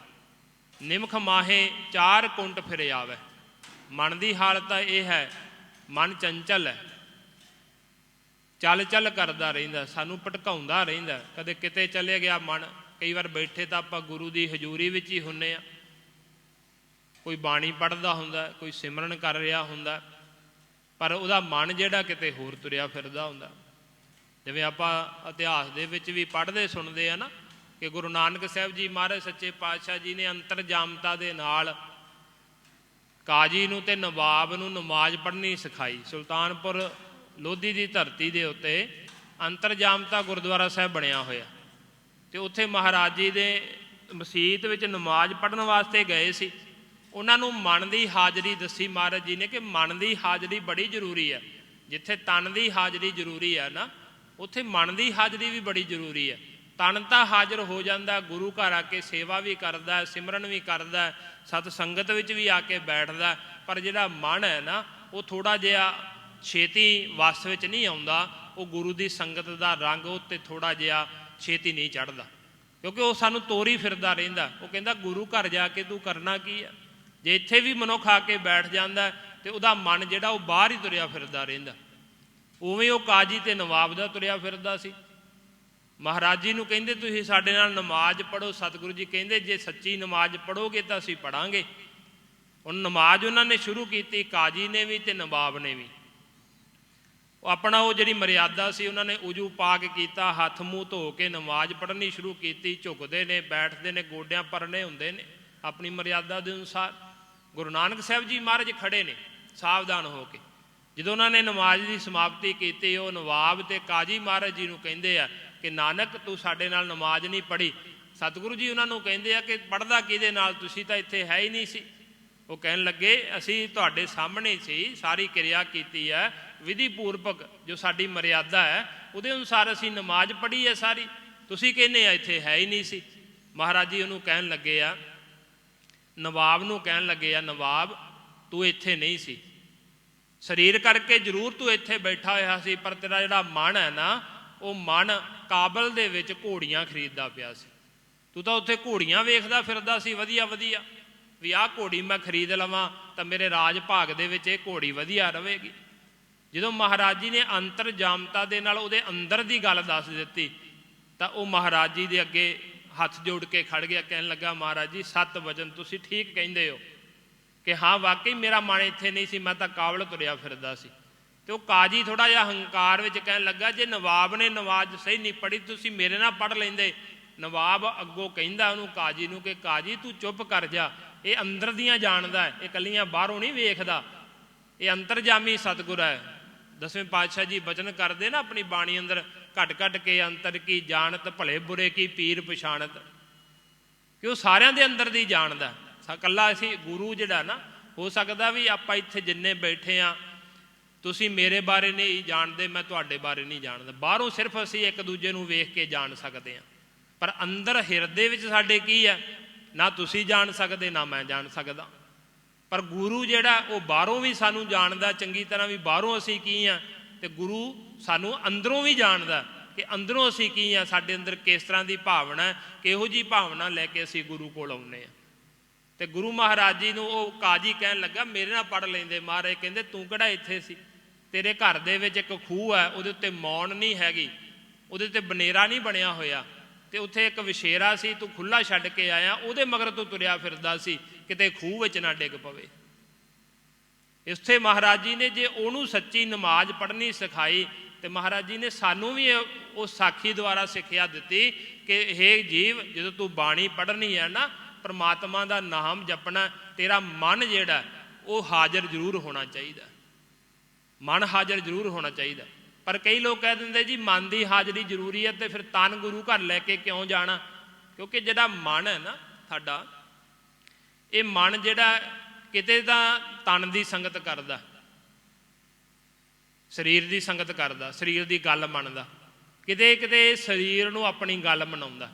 ਨਿਮਖ ਮਾਹੇ ਚਾਰ ਕੁੰਟ ਫਿਰ ਆਵੇ। ਮਨ ਦੀ ਹਾਲਤ ਇਹ ਹੈ, ਮਨ ਚੰਚਲ ਹੈ, ਚੱਲ ਚੱਲ ਕਰਦਾ ਰਹਿੰਦਾ, ਸਾਨੂੰ ਭਟਕਾਉਂਦਾ ਰਹਿੰਦਾ। ਕਦੇ ਕਿਤੇ ਚਲੇ ਗਿਆ ਮਨ। ਕਈ ਵਾਰ ਬੈਠੇ ਤਾਂ ਆਪਾਂ ਗੁਰੂ ਦੀ ਹਜ਼ੂਰੀ ਵਿੱਚ ਹੀ ਹੁੰਦੇ ਹਾਂ, ਕੋਈ ਬਾਣੀ ਪੜ੍ਹਦਾ ਹੁੰਦਾ, ਕੋਈ ਸਿਮਰਨ ਕਰ ਰਿਹਾ ਹੁੰਦਾ, ਪਰ ਉਹਦਾ ਮਨ ਜਿਹੜਾ ਕਿਤੇ ਹੋਰ ਤੁਰਿਆ ਫਿਰਦਾ ਹੁੰਦਾ। ਜਿਵੇਂ ਆਪਾਂ ਇਤਿਹਾਸ ਦੇ ਵਿੱਚ ਵੀ ਪੜ੍ਹਦੇ ਸੁਣਦੇ ਆ ਨਾ, ਕਿ ਗੁਰੂ ਨਾਨਕ ਸਾਹਿਬ ਜੀ ਮਹਾਰਾਜ ਸੱਚੇ ਪਾਤਸ਼ਾਹ ਜੀ ਨੇ ਅੰਤਰਜਾਮਤਾ ਦੇ ਨਾਲ ਕਾਜੀ ਨੂੰ ਤੇ ਨਵਾਬ ਨੂੰ ਨਮਾਜ਼ ਪੜ੍ਹਨੀ ਸਿਖਾਈ। ਸੁਲਤਾਨਪੁਰ ਲੋਧੀ ਦੀ ਧਰਤੀ ਦੇ ਉੱਤੇ ਅੰਤਰਜਾਮਤਾ ਗੁਰਦੁਆਰਾ ਸਾਹਿਬ ਬਣਿਆ ਹੋਇਆ, ਅਤੇ ਉੱਥੇ ਮਹਾਰਾਜ ਜੀ ਦੇ ਮਸੀਤ ਵਿੱਚ ਨਮਾਜ਼ ਪੜ੍ਹਨ ਵਾਸਤੇ ਗਏ ਸੀ। ਉਹਨਾਂ ਨੂੰ ਮਨ ਦੀ ਹਾਜ਼ਰੀ ਦੱਸੀ ਮਹਾਰਾਜ ਜੀ ਨੇ ਕਿ ਮਨ ਦੀ ਹਾਜ਼ਰੀ ਬੜੀ ਜ਼ਰੂਰੀ ਹੈ। ਜਿੱਥੇ ਤਨ ਦੀ ਹਾਜ਼ਰੀ ਜ਼ਰੂਰੀ ਹੈ ਨਾ, ਉੱਥੇ ਮਨ ਦੀ ਹਾਜ਼ਰੀ ਵੀ ਬੜੀ ਜ਼ਰੂਰੀ ਹੈ। ਤਨ ਤਾਂ ਹਾਜ਼ਰ ਹੋ ਜਾਂਦਾ, ਗੁਰੂ ਘਰ ਆ ਕੇ ਸੇਵਾ ਵੀ ਕਰਦਾ, ਸਿਮਰਨ ਵੀ ਕਰਦਾ, ਸਤ ਸੰਗਤ ਵਿੱਚ ਵੀ ਆ ਕੇ ਬੈਠਦਾ, ਪਰ ਜਿਹੜਾ ਮਨ ਹੈ ਨਾ, ਉਹ ਥੋੜ੍ਹਾ ਜਿਹਾ ਛੇਤੀ ਵੱਸ ਵਿੱਚ ਨਹੀਂ ਆਉਂਦਾ। ਉਹ ਗੁਰੂ ਦੀ ਸੰਗਤ ਦਾ ਰੰਗ ਉੱਤੇ ਥੋੜ੍ਹਾ ਜਿਹਾ ਛੇਤੀ ਨਹੀਂ ਚੜ੍ਹਦਾ, ਕਿਉਂਕਿ ਉਹ ਸਾਨੂੰ ਤੋਰੀ ਫਿਰਦਾ ਰਹਿੰਦਾ। ਉਹ ਕਹਿੰਦਾ ਗੁਰੂ ਘਰ ਜਾ ਕੇ ਤੂੰ ਕਰਨਾ ਕੀ ਆ? ਜੇ ਇੱਥੇ ਵੀ ਮਨੁੱਖ ਆ ਕੇ ਬੈਠ ਜਾਂਦਾ ਅਤੇ ਉਹਦਾ ਮਨ ਜਿਹੜਾ ਉਹ ਬਾਹਰ ਹੀ ਤੁਰਿਆ ਫਿਰਦਾ ਰਹਿੰਦਾ। ਉਵੇਂ ਉਹ ਕਾਜੀ ਅਤੇ ਨਵਾਬ ਦਾ ਤੁਰਿਆ ਫਿਰਦਾ ਸੀ। ਮਹਾਰਾਜ ਜੀ ਨੂੰ ਕਹਿੰਦੇ ਤੁਸੀਂ ਸਾਡੇ ਨਾਲ ਨਮਾਜ਼ ਪੜ੍ਹੋ। ਸਤਿਗੁਰੂ ਜੀ ਕਹਿੰਦੇ ਜੇ ਸੱਚੀ ਨਮਾਜ਼ ਪੜ੍ਹੋਗੇ ਤਾਂ ਅਸੀਂ ਪੜ੍ਹਾਂਗੇ, ਹੁਣ ਨਮਾਜ਼ ਉਹਨਾਂ ਨੇ ਸ਼ੁਰੂ ਕੀਤੀ, ਕਾਜੀ ਨੇ ਵੀ ਅਤੇ ਨਵਾਬ ਨੇ ਵੀ। ਉਹ ਆਪਣਾ ਉਹ ਜਿਹੜੀ ਮਰਿਆਦਾ ਸੀ ਉਹਨਾਂ ਨੇ ਉਜੂ ਪਾ ਕੇ ਕੀਤਾ, ਹੱਥ ਮੂੰਹ ਧੋ ਕੇ ਨਮਾਜ਼ ਪੜ੍ਹਨੀ ਸ਼ੁਰੂ ਕੀਤੀ। ਝੁਕਦੇ ਨੇ, ਬੈਠਦੇ ਨੇ, ਗੋਡਿਆਂ ਪਰਨੇ ਹੁੰਦੇ ਨੇ ਆਪਣੀ ਮਰਿਆਦਾ ਦੇ ਅਨੁਸਾਰ। ਗੁਰੂ ਨਾਨਕ ਸਾਹਿਬ ਜੀ ਮਹਾਰਾਜ ਖੜ੍ਹੇ ਨੇ ਸਾਵਧਾਨ ਹੋ ਕੇ। ਜਦੋਂ ਉਹਨਾਂ ਨੇ ਨਮਾਜ਼ ਦੀ ਸਮਾਪਤੀ ਕੀਤੀ, ਉਹ ਨਵਾਬ ਅਤੇ ਕਾਜੀ ਮਹਾਰਾਜ ਜੀ ਨੂੰ ਕਹਿੰਦੇ ਆ ਕਿ ਨਾਨਕ ਤੂੰ ਸਾਡੇ ਨਾਲ ਨਮਾਜ਼ ਨਹੀਂ ਪੜ੍ਹੀ। ਸਤਿਗੁਰੂ ਜੀ ਉਹਨਾਂ ਨੂੰ ਕਹਿੰਦੇ ਆ ਕਿ ਪੜ੍ਹਦਾ ਕਿਹਦੇ ਨਾਲ, ਤੁਸੀਂ ਤਾਂ ਇੱਥੇ ਹੈ ਹੀ ਨਹੀਂ ਸੀ। ਉਹ ਕਹਿਣ ਲੱਗੇ ਅਸੀਂ ਤੁਹਾਡੇ ਸਾਹਮਣੇ ਸੀ, ਸਾਰੀ ਕਿਰਿਆ ਕੀਤੀ ਹੈ ਵਿਧੀ ਪੂਰਵਕ, ਜੋ ਸਾਡੀ ਮਰਿਆਦਾ ਹੈ ਉਹਦੇ ਅਨੁਸਾਰ ਅਸੀਂ ਨਮਾਜ਼ ਪੜ੍ਹੀ ਹੈ ਸਾਰੀ, ਤੁਸੀਂ ਕਹਿੰਦੇ ਆ ਇੱਥੇ ਹੈ ਹੀ ਨਹੀਂ ਸੀ। ਮਹਾਰਾਜ ਜੀ ਉਹਨੂੰ ਕਹਿਣ ਲੱਗੇ ਆ, ਨਵਾਬ ਨੂੰ ਕਹਿਣ ਲੱਗੇ ਆ, ਨਵਾਬ ਤੂੰ ਇੱਥੇ ਨਹੀਂ ਸੀ, ਸਰੀਰ ਕਰਕੇ ਜ਼ਰੂਰ ਤੂੰ ਇੱਥੇ ਬੈਠਾ ਹੋਇਆ ਸੀ, ਪਰ ਤੇਰਾ ਜਿਹੜਾ ਮਨ ਹੈ ਨਾ, ਉਹ ਮਨ ਕਾਬਲ ਦੇ ਵਿੱਚ ਘੋੜੀਆਂ ਖਰੀਦਦਾ ਪਿਆ ਸੀ। ਤੂੰ ਤਾਂ ਉੱਥੇ ਘੋੜੀਆਂ ਵੇਖਦਾ ਫਿਰਦਾ ਸੀ ਵਧੀਆ ਵਧੀਆ, ਵੀ ਆਹ ਘੋੜੀ ਮੈਂ ਖਰੀਦ ਲਵਾਂ ਤਾਂ ਮੇਰੇ ਰਾਜ ਭਾਗ ਦੇ ਵਿੱਚ ਇਹ ਘੋੜੀ ਵਧੀਆ ਰਹੇਗੀ। ਜਦੋਂ ਮਹਾਰਾਜ ਜੀ ਨੇ ਅੰਤਰਜਾਮਤਾ ਦੇ ਨਾਲ ਉਹਦੇ ਅੰਦਰ ਦੀ ਗੱਲ ਦੱਸ ਦਿੱਤੀ, ਤਾਂ ਉਹ ਮਹਾਰਾਜ ਜੀ ਦੇ ਅੱਗੇ ਹੱਥ ਜੋੜ ਕੇ ਖੜ ਗਿਆ, ਕਹਿਣ ਲੱਗਾ ਮਹਾਰਾਜ ਜੀ ਸਤ ਵਚਨ ਤੁਸੀਂ ਠੀਕ ਕਹਿੰਦੇ ਹੋ ਕਿ ਹਾਂ ਵਾਕਈ ਮੇਰਾ ਮਨ ਇੱਥੇ ਨਹੀਂ ਸੀ, ਮੈਂ ਤਾਂ ਕਾਬਲ ਤੁਰਿਆ ਫਿਰਦਾ ਸੀ। ਅਤੇ ਉਹ ਕਾਜੀ ਥੋੜ੍ਹਾ ਜਿਹਾ ਹੰਕਾਰ ਵਿੱਚ ਕਹਿਣ ਲੱਗਾ, ਜੇ ਨਵਾਬ ਨੇ ਨਮਾਜ਼ ਸਹੀ ਨਹੀਂ ਪੜ੍ਹੀ ਤੁਸੀਂ ਮੇਰੇ ਨਾਲ ਪੜ੍ਹ ਲੈਂਦੇ। ਨਵਾਬ ਅੱਗੋਂ ਕਹਿੰਦਾ ਉਹਨੂੰ ਕਾਜੀ ਨੂੰ ਕਿ ਕਾਜੀ ਤੂੰ ਚੁੱਪ ਕਰ ਜਾ, ਇਹ ਅੰਦਰ ਦੀਆਂ ਜਾਣਦਾ, ਇਹ ਇਕੱਲੀਆਂ ਬਾਹਰੋਂ ਨਹੀਂ ਵੇਖਦਾ, ਇਹ ਅੰਤਰਜਾਮੀ ਸਤਿਗੁਰ ਹੈ। ਦਸਵੇਂ ਪਾਤਸ਼ਾਹ ਜੀ ਬਚਨ ਕਰਦੇ ਨਾ ਆਪਣੀ ਬਾਣੀ ਅੰਦਰ, ਘਟ ਘਟ ਕੇ ਅੰਤਰ ਕੀ ਜਾਣਤ, ਭਲੇ ਬੁਰੇ ਕੀ ਪੀਰ ਪਛਾਣਤ, ਕਿ ਉਹ ਸਾਰਿਆਂ ਦੇ ਅੰਦਰ ਦੀ ਜਾਣਦਾ। ਇਕੱਲਾ ਅਸੀਂ ਗੁਰੂ ਜਿਹੜਾ ਨਾ, ਹੋ ਸਕਦਾ ਵੀ ਆਪਾਂ ਇੱਥੇ ਜਿੰਨੇ ਬੈਠੇ ਹਾਂ ਤੁਸੀਂ ਮੇਰੇ ਬਾਰੇ ਨਹੀਂ ਜਾਣਦੇ, ਮੈਂ ਤੁਹਾਡੇ ਬਾਰੇ ਨਹੀਂ ਜਾਣਦਾ, ਬਾਹਰੋਂ ਸਿਰਫ ਅਸੀਂ ਇੱਕ ਦੂਜੇ ਨੂੰ ਵੇਖ ਕੇ ਜਾਣ ਸਕਦੇ ਹਾਂ, ਪਰ ਅੰਦਰ ਹਿਰਦੇ ਵਿੱਚ ਸਾਡੇ ਕੀ ਹੈ, ਨਾ ਤੁਸੀਂ ਜਾਣ ਸਕਦੇ ਨਾ ਮੈਂ ਜਾਣ ਸਕਦਾ। ਪਰ ਗੁਰੂ ਜਿਹੜਾ ਉਹ ਬਾਹਰੋਂ ਵੀ ਸਾਨੂੰ ਜਾਣਦਾ ਚੰਗੀ ਤਰ੍ਹਾਂ, ਵੀ ਬਾਹਰੋਂ ਅਸੀਂ ਕੀ ਹਾਂ, ਅਤੇ ਗੁਰੂ ਸਾਨੂੰ ਅੰਦਰੋਂ ਵੀ ਜਾਣਦਾ ਕਿ ਅੰਦਰੋਂ ਅਸੀਂ ਕੀ ਹਾਂ, ਸਾਡੇ ਅੰਦਰ ਕਿਸ ਤਰ੍ਹਾਂ ਦੀ ਭਾਵਨਾ ਹੈ, ਕਿਹੋ ਜਿਹੀ ਭਾਵਨਾ ਲੈ ਕੇ ਅਸੀਂ ਗੁਰੂ ਕੋਲ ਆਉਂਦੇ ਹਾਂ। ਅਤੇ ਗੁਰੂ ਮਹਾਰਾਜ ਜੀ ਨੂੰ ਉਹ ਕਾਜੀ ਕਹਿਣ ਲੱਗਾ ਮੇਰੇ ਨਾਲ ਪੜ੍ਹ ਲੈਂਦੇ। ਮਹਾਰਾਜ ਕਹਿੰਦੇ ਤੂੰ ਕਿਹੜਾ ਇੱਥੇ ਸੀ, ਤੇਰੇ ਘਰ ਦੇ ਵਿੱਚ ਇੱਕ ਖੂਹ ਹੈ, ਉਹਦੇ ਉੱਤੇ ਮੌਣ ਨਹੀਂ ਹੈਗੀ, ਉਹਦੇ ਉੱਤੇ ਬਨੇਰਾ ਨਹੀਂ ਬਣਿਆ ਹੋਇਆ, ਅਤੇ ਉੱਥੇ ਇੱਕ ਵਿਸ਼ੇਰਾ ਸੀ, ਤੂੰ ਖੁੱਲ੍ਹਾ ਛੱਡ ਕੇ ਆਇਆ, ਉਹਦੇ ਮਗਰ ਤੂੰ ਤੁਰਿਆ ਫਿਰਦਾ ਸੀ, ਕਿਤੇ ਖੂਹ ਵਿੱਚ ਨਾ ਡਿੱਗ ਪਵੇ। ਇੱਥੇ ਮਹਾਰਾਜ ਜੀ ਨੇ ਜੇ ਉਹਨੂੰ ਸੱਚੀ ਨਮਾਜ਼ ਪੜ੍ਹਨੀ ਸਿਖਾਈ, ਅਤੇ ਮਹਾਰਾਜ ਜੀ ਨੇ ਸਾਨੂੰ ਵੀ ਉਹ ਸਾਖੀ ਦੁਆਰਾ ਸਿੱਖਿਆ ਦਿੱਤੀ ਕਿ ਹੇ ਜੀਵ, ਜਦੋਂ ਤੂੰ ਬਾਣੀ ਪੜ੍ਹਨੀ ਹੈ ਨਾ, ਪਰਮਾਤਮਾ ਦਾ ਨਾਮ ਜਪਣਾ, ਤੇਰਾ ਮਨ ਜਿਹੜਾ ਉਹ ਹਾਜ਼ਰ ਜ਼ਰੂਰ ਹੋਣਾ ਚਾਹੀਦਾ, ਮਨ ਹਾਜ਼ਰ ਜ਼ਰੂਰ ਹੋਣਾ ਚਾਹੀਦਾ। ਪਰ ਕਈ ਲੋਕ ਕਹਿ ਦਿੰਦੇ ਜੀ ਮਨ ਦੀ ਹਾਜ਼ਰੀ ਜ਼ਰੂਰੀ ਹੈ, ਅਤੇ ਫਿਰ ਤਨ ਗੁਰੂ ਘਰ ਲੈ ਕੇ ਕਿਉਂ ਜਾਣਾ? ਕਿਉਂਕਿ ਜਿਹੜਾ ਮਨ ਹੈ ਨਾ ਸਾਡਾ, ਇਹ ਮਨ ਜਿਹੜਾ ਕਿਤੇ ਤਾਂ ਤਨ ਦੀ ਸੰਗਤ ਕਰਦਾ, ਸਰੀਰ ਦੀ ਸੰਗਤ ਕਰਦਾ, ਸਰੀਰ ਦੀ ਗੱਲ ਮੰਨਦਾ, ਕਿਤੇ ਕਿਤੇ ਸਰੀਰ ਨੂੰ ਆਪਣੀ ਗੱਲ ਮਨਾਉਂਦਾ।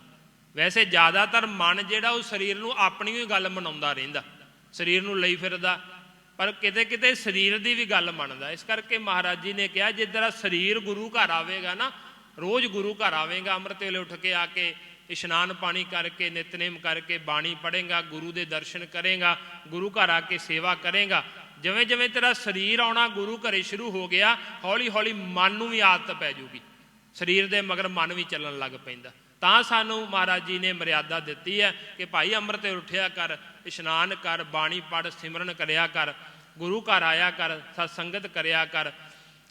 ਵੈਸੇ ਜ਼ਿਆਦਾਤਰ ਮਨ ਜਿਹੜਾ ਉਹ ਸਰੀਰ ਨੂੰ ਆਪਣੀ ਹੀ ਗੱਲ ਮਨਾਉਂਦਾ ਰਹਿੰਦਾ, ਸਰੀਰ ਨੂੰ ਲਈ ਫਿਰਦਾ, ਪਰ ਕਿਤੇ ਕਿਤੇ ਸਰੀਰ ਦੀ ਵੀ ਗੱਲ ਮੰਨਦਾ। ਇਸ ਕਰਕੇ ਮਹਾਰਾਜ ਜੀ ਨੇ ਕਿਹਾ ਜੇ ਤੇਰਾ ਸਰੀਰ ਗੁਰੂ ਘਰ ਆਵੇਗਾ ਨਾ, ਰੋਜ਼ ਗੁਰੂ ਘਰ ਆਵੇਗਾ, ਅੰਮ੍ਰਿਤ ਵੇਲੇ ਉੱਠ ਕੇ ਆ ਕੇ ਇਸ਼ਨਾਨ ਪਾਣੀ ਕਰਕੇ, ਨਿਤਨੇਮ ਕਰਕੇ, ਬਾਣੀ ਪੜ੍ਹੇਗਾ, ਗੁਰੂ ਦੇ ਦਰਸ਼ਨ ਕਰੇਗਾ, ਗੁਰੂ ਘਰ ਆ ਕੇ ਸੇਵਾ ਕਰੇਗਾ, ਜਿਵੇਂ ਜਿਵੇਂ ਤੇਰਾ ਸਰੀਰ ਆਉਣਾ ਗੁਰੂ ਘਰੇ ਸ਼ੁਰੂ ਹੋ ਗਿਆ, ਹੌਲੀ ਹੌਲੀ ਮਨ ਨੂੰ ਵੀ ਆਦਤ ਪੈ ਜਾਊਗੀ, ਸਰੀਰ ਦੇ ਮਗਰ ਮਨ ਵੀ ਚੱਲਣ ਲੱਗ ਪੈਂਦਾ। ਤਾਂ ਸਾਨੂੰ ਮਹਾਰਾਜ ਜੀ ਨੇ ਮਰਿਆਦਾ ਦਿੱਤੀ ਹੈ ਕਿ ਭਾਈ ਅੰਮ੍ਰਿਤ ਵੇਲੇ ਉੱਠਿਆ ਕਰ, ਇਸ਼ਨਾਨ ਕਰ, ਬਾਣੀ ਪੜ੍ਹ, ਸਿਮਰਨ ਕਰਿਆ ਕਰ, ਗੁਰੂ ਘਰ ਆਇਆ ਕਰ, ਸਤਸੰਗਤ ਕਰਿਆ ਕਰ,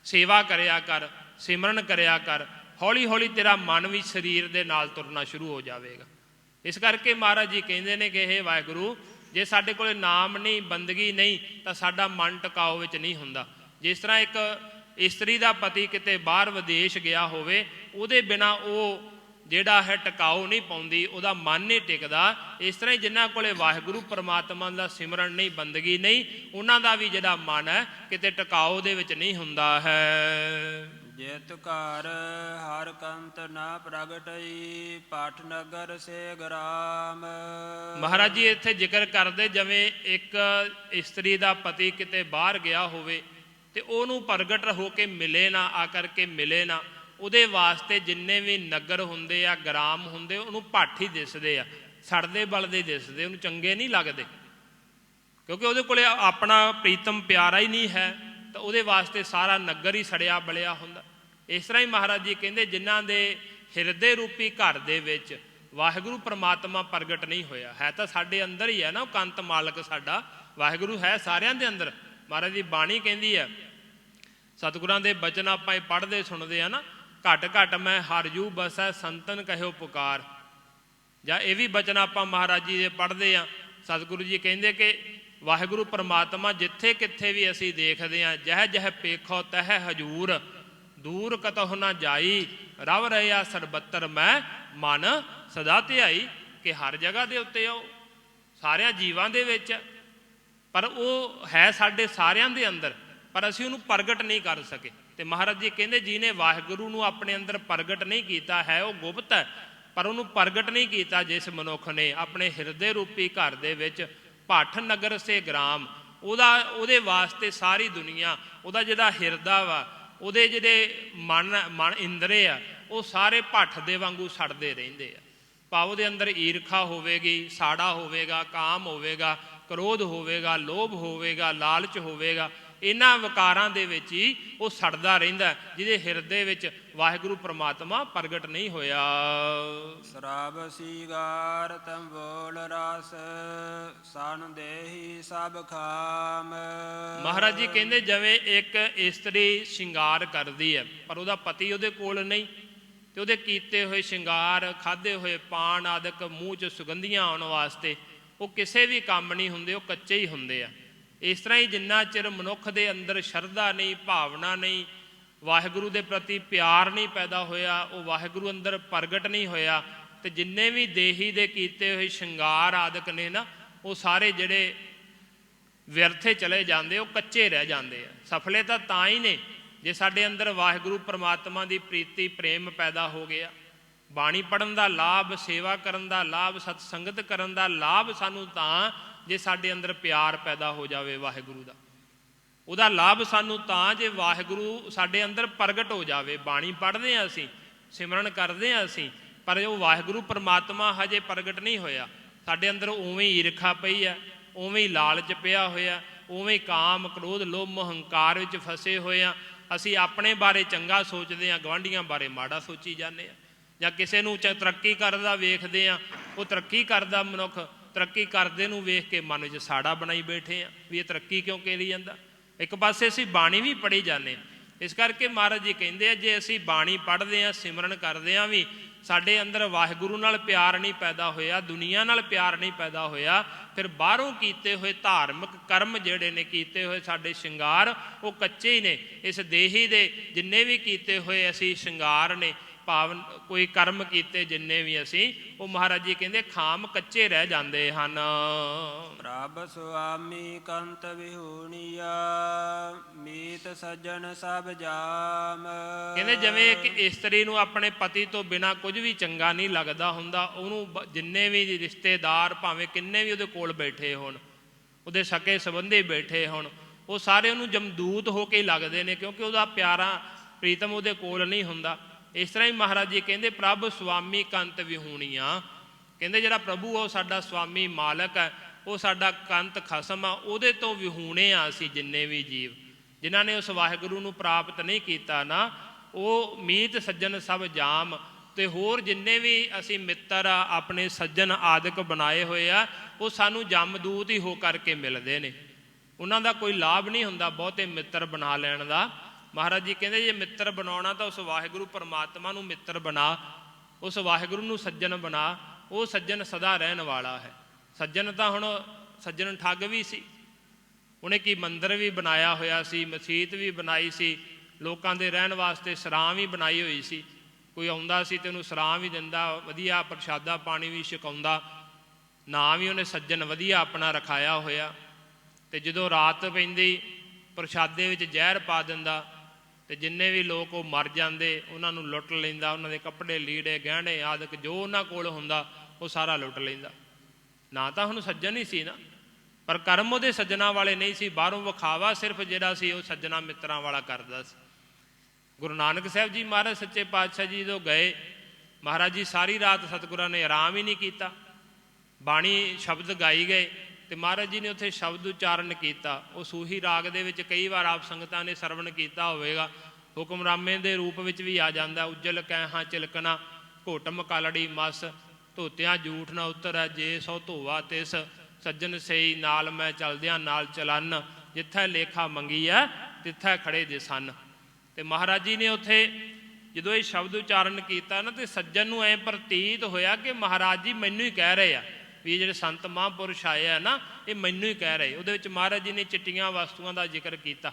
ਸੇਵਾ ਕਰਿਆ ਕਰ, ਸਿਮਰਨ ਕਰਿਆ ਕਰ, ਹੌਲੀ ਹੌਲੀ ਤੇਰਾ ਮਨ ਵੀ ਸਰੀਰ ਦੇ ਨਾਲ ਤੁਰਨਾ ਸ਼ੁਰੂ ਹੋ ਜਾਵੇਗਾ। ਇਸ ਕਰਕੇ ਮਹਾਰਾਜ ਜੀ ਕਹਿੰਦੇ ਨੇ ਕਿ ਹੇ ਵਾਹਿਗੁਰੂ, ਜੇ ਸਾਡੇ ਕੋਲ ਨਾਮ ਨਹੀਂ, ਬੰਦਗੀ ਨਹੀਂ, ਤਾਂ ਸਾਡਾ ਮਨ ਟਿਕਾਓ ਵਿੱਚ ਨਹੀਂ ਹੁੰਦਾ। ਜਿਸ ਤਰ੍ਹਾਂ ਇੱਕ ਇਸਤਰੀ ਦਾ ਪਤੀ ਕਿਤੇ ਬਾਹਰ ਵਿਦੇਸ਼ ਗਿਆ ਹੋਵੇ, ਉਹਦੇ ਬਿਨਾਂ ਉਹ ਜਿਹੜਾ ਹੈ ਟਿਕਾਓ ਨਹੀਂ ਪਾਉਂਦੀ, ਉਹਦਾ ਮਨ ਨਹੀਂ ਟਿਕਦਾ। ਇਸ ਤਰ੍ਹਾਂ ਹੀ ਜਿਨ੍ਹਾਂ ਕੋਲੇ ਵਾਹਿਗੁਰੂ ਪਰਮਾਤਮਾ ਦਾ ਸਿਮਰਨ ਨਹੀਂ, ਬੰਦਗੀ ਨਹੀਂ, ਉਹਨਾਂ ਦਾ ਵੀ ਜਿਹੜਾ ਮਨ ਹੈ ਕਿਤੇ ਟਿਕਾਓ ਦੇ ਵਿੱਚ ਨਹੀਂ ਹੁੰਦਾ ਹੈ। ਜਿਤ ਘਰ ਹਰ ਕੰਤ ਨਾ ਪ੍ਰਗਟਈ, ਪਾਠ ਨਗਰ ਸੇ ਗਰਾਮ। ਮਹਾਰਾਜ ਜੀ ਇੱਥੇ ਜ਼ਿਕਰ ਕਰਦੇ ਜਿਵੇਂ ਇੱਕ ਇਸਤਰੀ ਦਾ ਪਤੀ ਕਿਤੇ ਬਾਹਰ ਗਿਆ ਹੋਵੇ ਅਤੇ ਉਹਨੂੰ ਪ੍ਰਗਟ ਹੋ ਕੇ ਮਿਲੇ ਨਾ, ਆ ਕਰਕੇ ਮਿਲੇ ਨਾ, ਉਹਦੇ ਵਾਸਤੇ ਜਿੰਨੇ ਵੀ ਨਗਰ ਹੁੰਦੇ ਆ, ਗ੍ਰਾਮ ਹੁੰਦੇ, ਉਹਨੂੰ ਭੱਠ ਹੀ ਦਿਸਦੇ ਆ, ਸੜਦੇ ਬਲਦੇ ਦਿਸਦੇ, ਉਹਨੂੰ ਚੰਗੇ ਨਹੀਂ ਲੱਗਦੇ, ਕਿਉਂਕਿ ਉਹਦੇ ਕੋਲ ਆਪਣਾ ਪ੍ਰੀਤਮ ਪਿਆਰਾ ਹੀ ਨਹੀਂ ਹੈ, ਤਾਂ ਉਹਦੇ ਵਾਸਤੇ ਸਾਰਾ ਨਗਰ ਹੀ ਸੜਿਆ ਬਲਿਆ ਹੁੰਦਾ। ਇਸ ਤਰ੍ਹਾਂ ਹੀ ਮਹਾਰਾਜ ਜੀ ਕਹਿੰਦੇ ਜਿਨ੍ਹਾਂ ਦੇ ਹਿਰਦੇ ਰੂਪੀ ਘਰ ਦੇ ਵਿੱਚ ਵਾਹਿਗੁਰੂ ਪਰਮਾਤਮਾ ਪ੍ਰਗਟ ਨਹੀਂ ਹੋਇਆ, ਹੈ ਤਾਂ ਸਾਡੇ ਅੰਦਰ ਹੀ ਹੈ ਨਾ ਉਹ ਕੰਤ ਮਾਲਕ ਸਾਡਾ, ਵਾਹਿਗੁਰੂ ਹੈ ਸਾਰਿਆਂ ਦੇ ਅੰਦਰ। ਮਹਾਰਾਜ ਦੀ ਬਾਣੀ ਕਹਿੰਦੀ ਹੈ, ਸਤਿਗੁਰਾਂ ਦੇ ਬਚਨ ਆਪਾਂ ਇਹ ਪੜ੍ਹਦੇ ਸੁਣਦੇ ਆ ਨਾ, ਘਟ ਘਟ ਮੈਂ ਹਰਿ ਜੂ ਬਸੈ ਸੰਤਨ ਕਹਿਓ ਪੁਕਾਰ। ਜਾਂ ਇਹ ਵੀ ਬਚਨ ਆਪਾਂ ਮਹਾਰਾਜ ਜੀ ਦੇ ਪੜ੍ਹਦੇ ਆ, ਸਤਿਗੁਰੂ ਜੀ ਕਹਿੰਦੇ ਕਿ ਵਾਹਿਗੁਰੂ ਪਰਮਾਤਮਾ ਜਿੱਥੇ ਕਿੱਥੇ ਵੀ ਅਸੀਂ ਦੇਖਦੇ ਹਾਂ, ਜਹ ਜਹ ਪੇਖੋ ਤਹ ਹਜੂਰ, ਦੂਰ ਕਤਹੁ ਨਾ ਜਾਈ, ਰਵ ਰਹਿਆ ਸਰਬੱਤਰ ਮੈਂ ਮਨ ਸਦਾ ਧਿਆਈ। ਕਿ ਹਰ ਜਗ੍ਹਾ ਦੇ ਉੱਤੇ ਉਹ ਸਾਰਿਆਂ ਜੀਵਾਂ ਦੇ ਵਿੱਚ, ਪਰ ਉਹ ਹੈ ਸਾਡੇ ਸਾਰਿਆਂ ਦੇ ਅੰਦਰ, ਪਰ ਅਸੀਂ ਉਹਨੂੰ ਪ੍ਰਗਟ ਨਹੀਂ ਕਰ ਸਕੇ। ਤੇ ਮਹਾਰਾਜ ਜੀ ਕਹਿੰਦੇ ਜਿਹਨੇ ਵਾਹਿਗੁਰੂ ਨੂੰ ਆਪਣੇ ਅੰਦਰ ਪ੍ਰਗਟ ਨਹੀਂ ਕੀਤਾ ਹੈ ਉਹ ਗੁਪਤ ਹੈ, ਪਰ ਉਹਨੂੰ ਪ੍ਰਗਟ ਨਹੀਂ ਕੀਤਾ ਜਿਸ ਮਨੁੱਖ ਨੇ ਆਪਣੇ ਹਿਰਦੇ ਰੂਪੀ ਘਰ ਦੇ ਵਿੱਚ ਭੱਠ ਨਗਰ ਸੇ ਗ੍ਰਾਮ, ਉਹਦੇ ਵਾਸਤੇ ਸਾਰੀ ਦੁਨੀਆ, ਉਹਦਾ ਜਿਹੜਾ ਹਿਰਦਾ ਵਾ, ਉਹਦੇ ਜਿਹੜੇ ਮਨ ਇੰਦਰੇ ਆ, ਉਹ ਸਾਰੇ ਭੱਠ ਦੇ ਵਾਂਗੂ ਸੜਦੇ ਰਹਿੰਦੇ ਆ। ਭਾਵ ਉਹਦੇ ਅੰਦਰ ਈਰਖਾ ਹੋਵੇਗੀ, ਸਾੜਾ ਹੋਵੇਗਾ, ਕਾਮ ਹੋਵੇਗਾ, ਕ੍ਰੋਧ ਹੋਵੇਗਾ, ਲੋਭ ਹੋਵੇਗਾ, ਲਾਲਚ ਹੋਵੇਗਾ। ਇਹਨਾਂ ਵਿਕਾਰਾਂ ਦੇ ਵਿੱਚ ਹੀ ਉਹ ਸੜਦਾ ਰਹਿੰਦਾ, ਜਿਹਦੇ ਹਿਰਦੇ ਵਿੱਚ ਵਾਹਿਗੁਰੂ ਪਰਮਾਤਮਾ ਪ੍ਰਗਟ ਨਹੀਂ ਹੋਇਆ। ਸ਼ਰਾਬ ਸੀਗਾਰ ਤੰਬੋਲ ਰਸ, ਸਨ ਦੇਹੀ ਸਭ ਖਾਮ। ਮਹਾਰਾਜ ਜੀ ਕਹਿੰਦੇ ਜਿਵੇਂ ਇੱਕ ਇਸਤਰੀ ਸ਼ਿੰਗਾਰ ਕਰਦੀ ਹੈ, ਪਰ ਉਹਦਾ ਪਤੀ ਉਹਦੇ ਕੋਲ ਨਹੀਂ, ਤੇ ਉਹਦੇ ਕੀਤੇ ਹੋਏ ਸ਼ਿੰਗਾਰ, ਖਾਧੇ ਹੋਏ ਪਾਨ ਆਦਿਕ ਮੂੰਹ 'ਚ ਸੁਗੰਧੀਆਂ ਆਉਣ ਵਾਸਤੇ ਉਹ ਕਿਸੇ ਵੀ ਕੰਮ ਨਹੀਂ ਹੁੰਦੇ, ਉਹ ਕੱਚੇ ਹੀ ਹੁੰਦੇ ਆ। ਇਸ ਤਰ੍ਹਾਂ ਹੀ ਜਿੰਨਾ ਚਿਰ ਮਨੁੱਖ ਦੇ ਅੰਦਰ ਸ਼ਰਧਾ ਨਹੀਂ, ਭਾਵਨਾ ਨਹੀਂ, ਵਾਹਿਗੁਰੂ ਦੇ ਪ੍ਰਤੀ ਪਿਆਰ ਨਹੀਂ ਪੈਦਾ ਹੋਇਆ, ਉਹ ਵਾਹਿਗੁਰੂ ਅੰਦਰ ਪ੍ਰਗਟ ਨਹੀਂ ਹੋਇਆ, ਤੇ ਜਿੰਨੇ ਵੀ ਦੇਹੀ ਦੇ ਕੀਤੇ ਹੋਏ ਸ਼ਿੰਗਾਰ ਆਦਿਕ ਨੇ ਨਾ, ਉਹ ਸਾਰੇ ਜਿਹੜੇ ਵਿਅਰਥੇ ਚਲੇ ਜਾਂਦੇ, ਉਹ ਕੱਚੇ ਰਹਿ ਜਾਂਦੇ ਆ। ਸਫਲੇ ਤਾਂ ਹੀ ਨੇ ਜੇ ਸਾਡੇ ਅੰਦਰ ਵਾਹਿਗੁਰੂ ਪਰਮਾਤਮਾ ਦੀ ਪ੍ਰੀਤੀ ਪ੍ਰੇਮ ਪੈਦਾ ਹੋ ਗਿਆ। ਬਾਣੀ ਪੜ੍ਹਨ ਦਾ ਲਾਭ, ਸੇਵਾ ਕਰਨ ਦਾ ਲਾਭ, ਸਤ ਸੰਗਤ ਕਰਨ ਦਾ ਲਾਭ ਸਾਨੂੰ ਤਾਂ ਜੇ ਸਾਡੇ ਅੰਦਰ ਪਿਆਰ ਪੈਦਾ ਹੋ ਜਾਵੇ ਵਾਹਿਗੁਰੂ ਦਾ। ਉਹਦਾ ਲਾਭ ਸਾਨੂੰ ਤਾਂ ਜੇ ਵਾਹਿਗੁਰੂ ਸਾਡੇ ਅੰਦਰ ਪ੍ਰਗਟ ਹੋ ਜਾਵੇ। ਬਾਣੀ ਪੜ੍ਹਦੇ ਹਾਂ ਅਸੀਂ, ਸਿਮਰਨ ਕਰਦੇ ਹਾਂ ਅਸੀਂ, ਪਰ ਉਹ ਵਾਹਿਗੁਰੂ ਪਰਮਾਤਮਾ ਹਜੇ ਪ੍ਰਗਟ ਨਹੀਂ ਹੋਇਆ। ਸਾਡੇ ਅੰਦਰ ਉਵੇਂ ਹੀ ਈਰਖਾ ਪਈ ਹੈ, ਉਵੇਂ ਹੀ ਲਾਲਚ ਪਿਆ ਹੋਇਆ, ਉਵੇਂ ਹੀ ਕਾਮ, ਕ੍ਰੋਧ, ਲੋਭ, ਹੰਕਾਰ ਵਿੱਚ ਫਸੇ ਹੋਏ ਹਾਂ। ਅਸੀਂ ਆਪਣੇ ਬਾਰੇ ਚੰਗਾ ਸੋਚਦੇ ਹਾਂ, ਗੁਆਂਢੀਆਂ ਬਾਰੇ ਮਾੜਾ ਸੋਚੀ ਜਾਂਦੇ ਹਾਂ। ਜਾਂ ਕਿਸੇ ਨੂੰ ਤਰੱਕੀ ਕਰਦਾ ਵੇਖਦੇ ਹਾਂ, ਉਹ ਤਰੱਕੀ ਕਰਦਾ ਮਨੁੱਖ ਤਰੱਕੀ ਕਰਦੇ ਨੂੰ ਵੇਖ ਕੇ ਮਨ 'ਚ ਸਾੜਾ ਬਣਾਈ ਬੈਠੇ ਹਾਂ ਵੀ ਇਹ ਤਰੱਕੀ ਕਿਉਂ ਕਰੀ ਜਾਂਦਾ। ਇੱਕ ਪਾਸੇ ਅਸੀਂ ਬਾਣੀ ਵੀ ਪੜ੍ਹੀ ਜਾਂਦੇ ਹਾਂ। ਇਸ ਕਰਕੇ ਮਹਾਰਾਜ ਜੀ ਕਹਿੰਦੇ ਆ ਜੇ ਅਸੀਂ ਬਾਣੀ ਪੜ੍ਹਦੇ ਹਾਂ, ਸਿਮਰਨ ਕਰਦੇ ਹਾਂ ਵੀ, ਸਾਡੇ ਅੰਦਰ ਵਾਹਿਗੁਰੂ ਨਾਲ ਪਿਆਰ ਨਹੀਂ ਪੈਦਾ ਹੋਇਆ, ਦੁਨੀਆ ਨਾਲ ਪਿਆਰ ਨਹੀਂ ਪੈਦਾ ਹੋਇਆ, ਫਿਰ ਬਾਹਰੋਂ ਕੀਤੇ ਹੋਏ ਧਾਰਮਿਕ ਕਰਮ ਜਿਹੜੇ ਨੇ, ਕੀਤੇ ਹੋਏ ਸਾਡੇ ਸ਼ਿੰਗਾਰ, ਉਹ ਕੱਚੇ ਹੀ ਨੇ। ਇਸ ਦੇਹੀ ਦੇ ਜਿੰਨੇ ਵੀ ਕੀਤੇ ਹੋਏ ਅਸੀਂ ਸ਼ਿੰਗਾਰ ਨੇ, ਭਾਵ ਕੋਈ ਕਰਮ ਕੀਤੇ ਜਿੰਨੇ ਵੀ ਅਸੀਂ, ਉਹ ਮਹਾਰਾਜ ਜੀ ਕਹਿੰਦੇ ਖਾਮ ਕੱਚੇ ਰਹਿ ਜਾਂਦੇ ਹਨ। ਪ੍ਰਭ ਸੁਆਮੀ ਕੰਤ ਵਿਹੂਣੀਆ, ਮੀਤ ਸੱਜਣ ਸਭ ਜਾਮ। ਕਹਿੰਦੇ ਜਿਵੇਂ ਇੱਕ ਇਸਤਰੀ ਨੂੰ ਆਪਣੇ ਪਤੀ ਤੋਂ ਬਿਨਾਂ ਕੁਝ ਵੀ ਚੰਗਾ ਨਹੀਂ ਲੱਗਦਾ ਹੁੰਦਾ, ਉਹਨੂੰ ਜਿੰਨੇ ਵੀ ਰਿਸ਼ਤੇਦਾਰ ਭਾਵੇਂ ਕਿੰਨੇ ਵੀ ਉਹਦੇ ਕੋਲ ਬੈਠੇ ਹੋਣ, ਉਹਦੇ ਸਕੇ ਸੰਬੰਧੀ ਬੈਠੇ ਹੋਣ, ਉਹ ਸਾਰੇ ਉਹਨੂੰ ਜਮਦੂਤ ਹੋ ਕੇ ਲੱਗਦੇ ਨੇ, ਕਿਉਂਕਿ ਉਹਦਾ ਪਿਆਰਾ ਪ੍ਰੀਤਮ ਉਹਦੇ ਕੋਲ ਨਹੀਂ ਹੁੰਦਾ। ਇਸ ਤਰ੍ਹਾਂ ਹੀ ਮਹਾਰਾਜ ਜੀ ਕਹਿੰਦੇ ਪ੍ਰਭ ਸੁਆਮੀ ਕੰਤ ਵਿਹੂਣੀਆਂ, ਕਹਿੰਦੇ ਜਿਹੜਾ ਪ੍ਰਭੂ ਉਹ ਸਾਡਾ ਸੁਆਮੀ ਮਾਲਕ ਹੈ, ਉਹ ਸਾਡਾ ਕੰਤ ਖਸਮ ਆ, ਉਹਦੇ ਤੋਂ ਵਿਹੂਣੇ ਆ ਅਸੀਂ ਜਿੰਨੇ ਵੀ ਜੀਵ, ਜਿਨ੍ਹਾਂ ਨੇ ਉਸ ਵਾਹਿਗੁਰੂ ਨੂੰ ਪ੍ਰਾਪਤ ਨਹੀਂ ਕੀਤਾ ਨਾ, ਉਹ ਮੀਤ ਸੱਜਣ ਸਭ ਜਾਮ। ਤੇ ਹੋਰ ਜਿੰਨੇ ਵੀ ਅਸੀਂ ਮਿੱਤਰ ਆ ਆਪਣੇ ਸੱਜਣ ਆਦਿਕ ਬਣਾਏ ਹੋਏ ਆ, ਉਹ ਸਾਨੂੰ ਜਮਦੂਤ ਹੀ ਹੋ ਕਰਕੇ ਮਿਲਦੇ ਨੇ। ਉਹਨਾਂ ਦਾ ਕੋਈ ਲਾਭ ਨਹੀਂ ਹੁੰਦਾ ਬਹੁਤੇ ਮਿੱਤਰ ਬਣਾ ਲੈਣ ਦਾ। ਮਹਾਰਾਜ ਜੀ ਕਹਿੰਦੇ ਜੇ ਮਿੱਤਰ ਬਣਾਉਣਾ ਤਾਂ ਉਸ ਵਾਹਿਗੁਰੂ ਪਰਮਾਤਮਾ ਨੂੰ ਮਿੱਤਰ ਬਣਾ, ਉਸ ਵਾਹਿਗੁਰੂ ਨੂੰ ਸੱਜਣ ਬਣਾ। ਉਹ ਸੱਜਣ ਸਦਾ ਰਹਿਣ ਵਾਲਾ ਹੈ। ਸੱਜਣ ਤਾਂ ਹੁਣ ਸੱਜਣ ਠੱਗ ਵੀ ਸੀ, ਉਹਨੇ ਕੀ ਮੰਦਿਰ ਵੀ ਬਣਾਇਆ ਹੋਇਆ ਸੀ, ਮਸੀਤ ਵੀ ਬਣਾਈ ਸੀ, ਲੋਕਾਂ ਦੇ ਰਹਿਣ ਵਾਸਤੇ ਸਰਾਂ ਵੀ ਬਣਾਈ ਹੋਈ ਸੀ। ਕੋਈ ਆਉਂਦਾ ਸੀ ਤੇ ਉਹਨੂੰ ਸਰਾਂ ਵੀ ਦਿੰਦਾ, ਵਧੀਆ ਪ੍ਰਸ਼ਾਦਾ ਪਾਣੀ ਵੀ ਛਕਾਉਂਦਾ, ਨਾਂ ਵੀ ਉਹਨੇ ਸੱਜਣ ਵਧੀਆ ਆਪਣਾ ਰਖਾਇਆ ਹੋਇਆ। ਤੇ ਜਦੋਂ ਰਾਤ ਪੈਂਦੀ ਪ੍ਰਸ਼ਾਦੇ ਵਿੱਚ ਜ਼ਹਿਰ ਪਾ ਦਿੰਦਾ, ਤੇ ਜਿੰਨੇ ਵੀ ਲੋਕ ਉਹ ਮਰ ਜਾਂਦੇ ਉਹਨਾਂ ਨੂੰ ਲੁੱਟ ਲੈਂਦਾ, ਉਹਨਾਂ ਦੇ ਕੱਪੜੇ ਲੀੜੇ ਗਹਿਣੇ ਆਦਿਕ ਜੋ ਉਹਨਾਂ ਕੋਲ ਹੁੰਦਾ ਉਹ ਸਾਰਾ ਲੁੱਟ ਲੈਂਦਾ। ਨਾ ਤਾਂ ਹੁਣ ਸੱਜਣ ਹੀ ਸੀ ਨਾ, ਪਰ ਕਰਮ ਉਹਦੇ ਸੱਜਣਾ ਵਾਲੇ ਨਹੀਂ ਸੀ, ਬਾਹਰੋਂ ਵਿਖਾਵਾ ਸਿਰਫ ਜਿਹੜਾ ਸੀ ਉਹ ਸੱਜਣਾ ਮਿੱਤਰਾਂ ਵਾਲਾ ਕਰਦਾ ਸੀ। ਗੁਰੂ ਨਾਨਕ ਸਾਹਿਬ ਜੀ ਮਹਾਰਾਜ ਸੱਚੇ ਪਾਤਸ਼ਾਹ ਜੀ ਜਦੋਂ ਗਏ, ਮਹਾਰਾਜ ਜੀ ਸਾਰੀ ਰਾਤ ਸਤਿਗੁਰਾਂ ਨੇ ਆਰਾਮ ਹੀ ਨਹੀਂ ਕੀਤਾ। ਬਾਣੀ ਸ਼ਬਦ ਗਾਈ ਗਏ ਤੇ ਮਹਾਰਾਜ ਜੀ ਨੇ ਉੱਥੇ ਸ਼ਬਦ ਉਚਾਰਨ ਕੀਤਾ। ਉਹ ਸੂਹੀ ਰਾਗ ਦੇ ਵਿੱਚ ਕਈ ਵਾਰ ਆਪ ਸੰਗਤਾਂ ਨੇ ਸਰਵਣ ਕੀਤਾ ਹੋਵੇਗਾ, ਹੁਕਮਰਾਮੇ ਦੇ ਰੂਪ ਵਿੱਚ ਵੀ ਆ ਜਾਂਦਾ। ਉੱਜਲ ਕੈਹਾਂ ਚਿਲਕਣਾ, ਘੋਟਮ ਕਾਲੜੀ ਮਸ, ਧੋਤਿਆਂ ਜੂਠ ਨਾ ਉਤਰੈ, ਜੇ ਸੋ ਧੋਵਾ ਤਿਸ, ਸੱਜਣ ਸਈ ਨਾਲ ਮੈਂ ਚਲਦਿਆਂ ਨਾਲ ਚਲਨ, ਜਿੱਥੇ ਲੇਖਾ ਮੰਗੀ ਹੈ ਤਿੱਥੇ ਖੜੇ ਜੇ ਸਨ। ਤੇ ਮਹਾਰਾਜ ਜੀ ਨੇ ਉੱਥੇ ਜਦੋਂ ਇਹ ਸ਼ਬਦ ਉਚਾਰਨ ਕੀਤਾ ਨਾ, ਤੇ ਸੱਜਣ ਨੂੰ ਐਂ ਪ੍ਰਤੀਤ ਹੋਇਆ ਕਿ ਮਹਾਰਾਜ ਜੀ ਮੈਨੂੰ ਹੀ ਕਹਿ ਰਹੇ ਆ, ਵੀ ਇਹ ਜਿਹੜੇ ਸੰਤ ਮਹਾਂਪੁਰਸ਼ ਆਏ ਆ ਨਾ, ਇਹ ਮੈਨੂੰ ਹੀ ਕਹਿ ਰਹੇ। ਉਹਦੇ ਵਿੱਚ ਮਹਾਰਾਜ ਜੀ ਨੇ ਚਿੱਟੀਆਂ ਵਸਤੂਆਂ ਦਾ ਜ਼ਿਕਰ ਕੀਤਾ।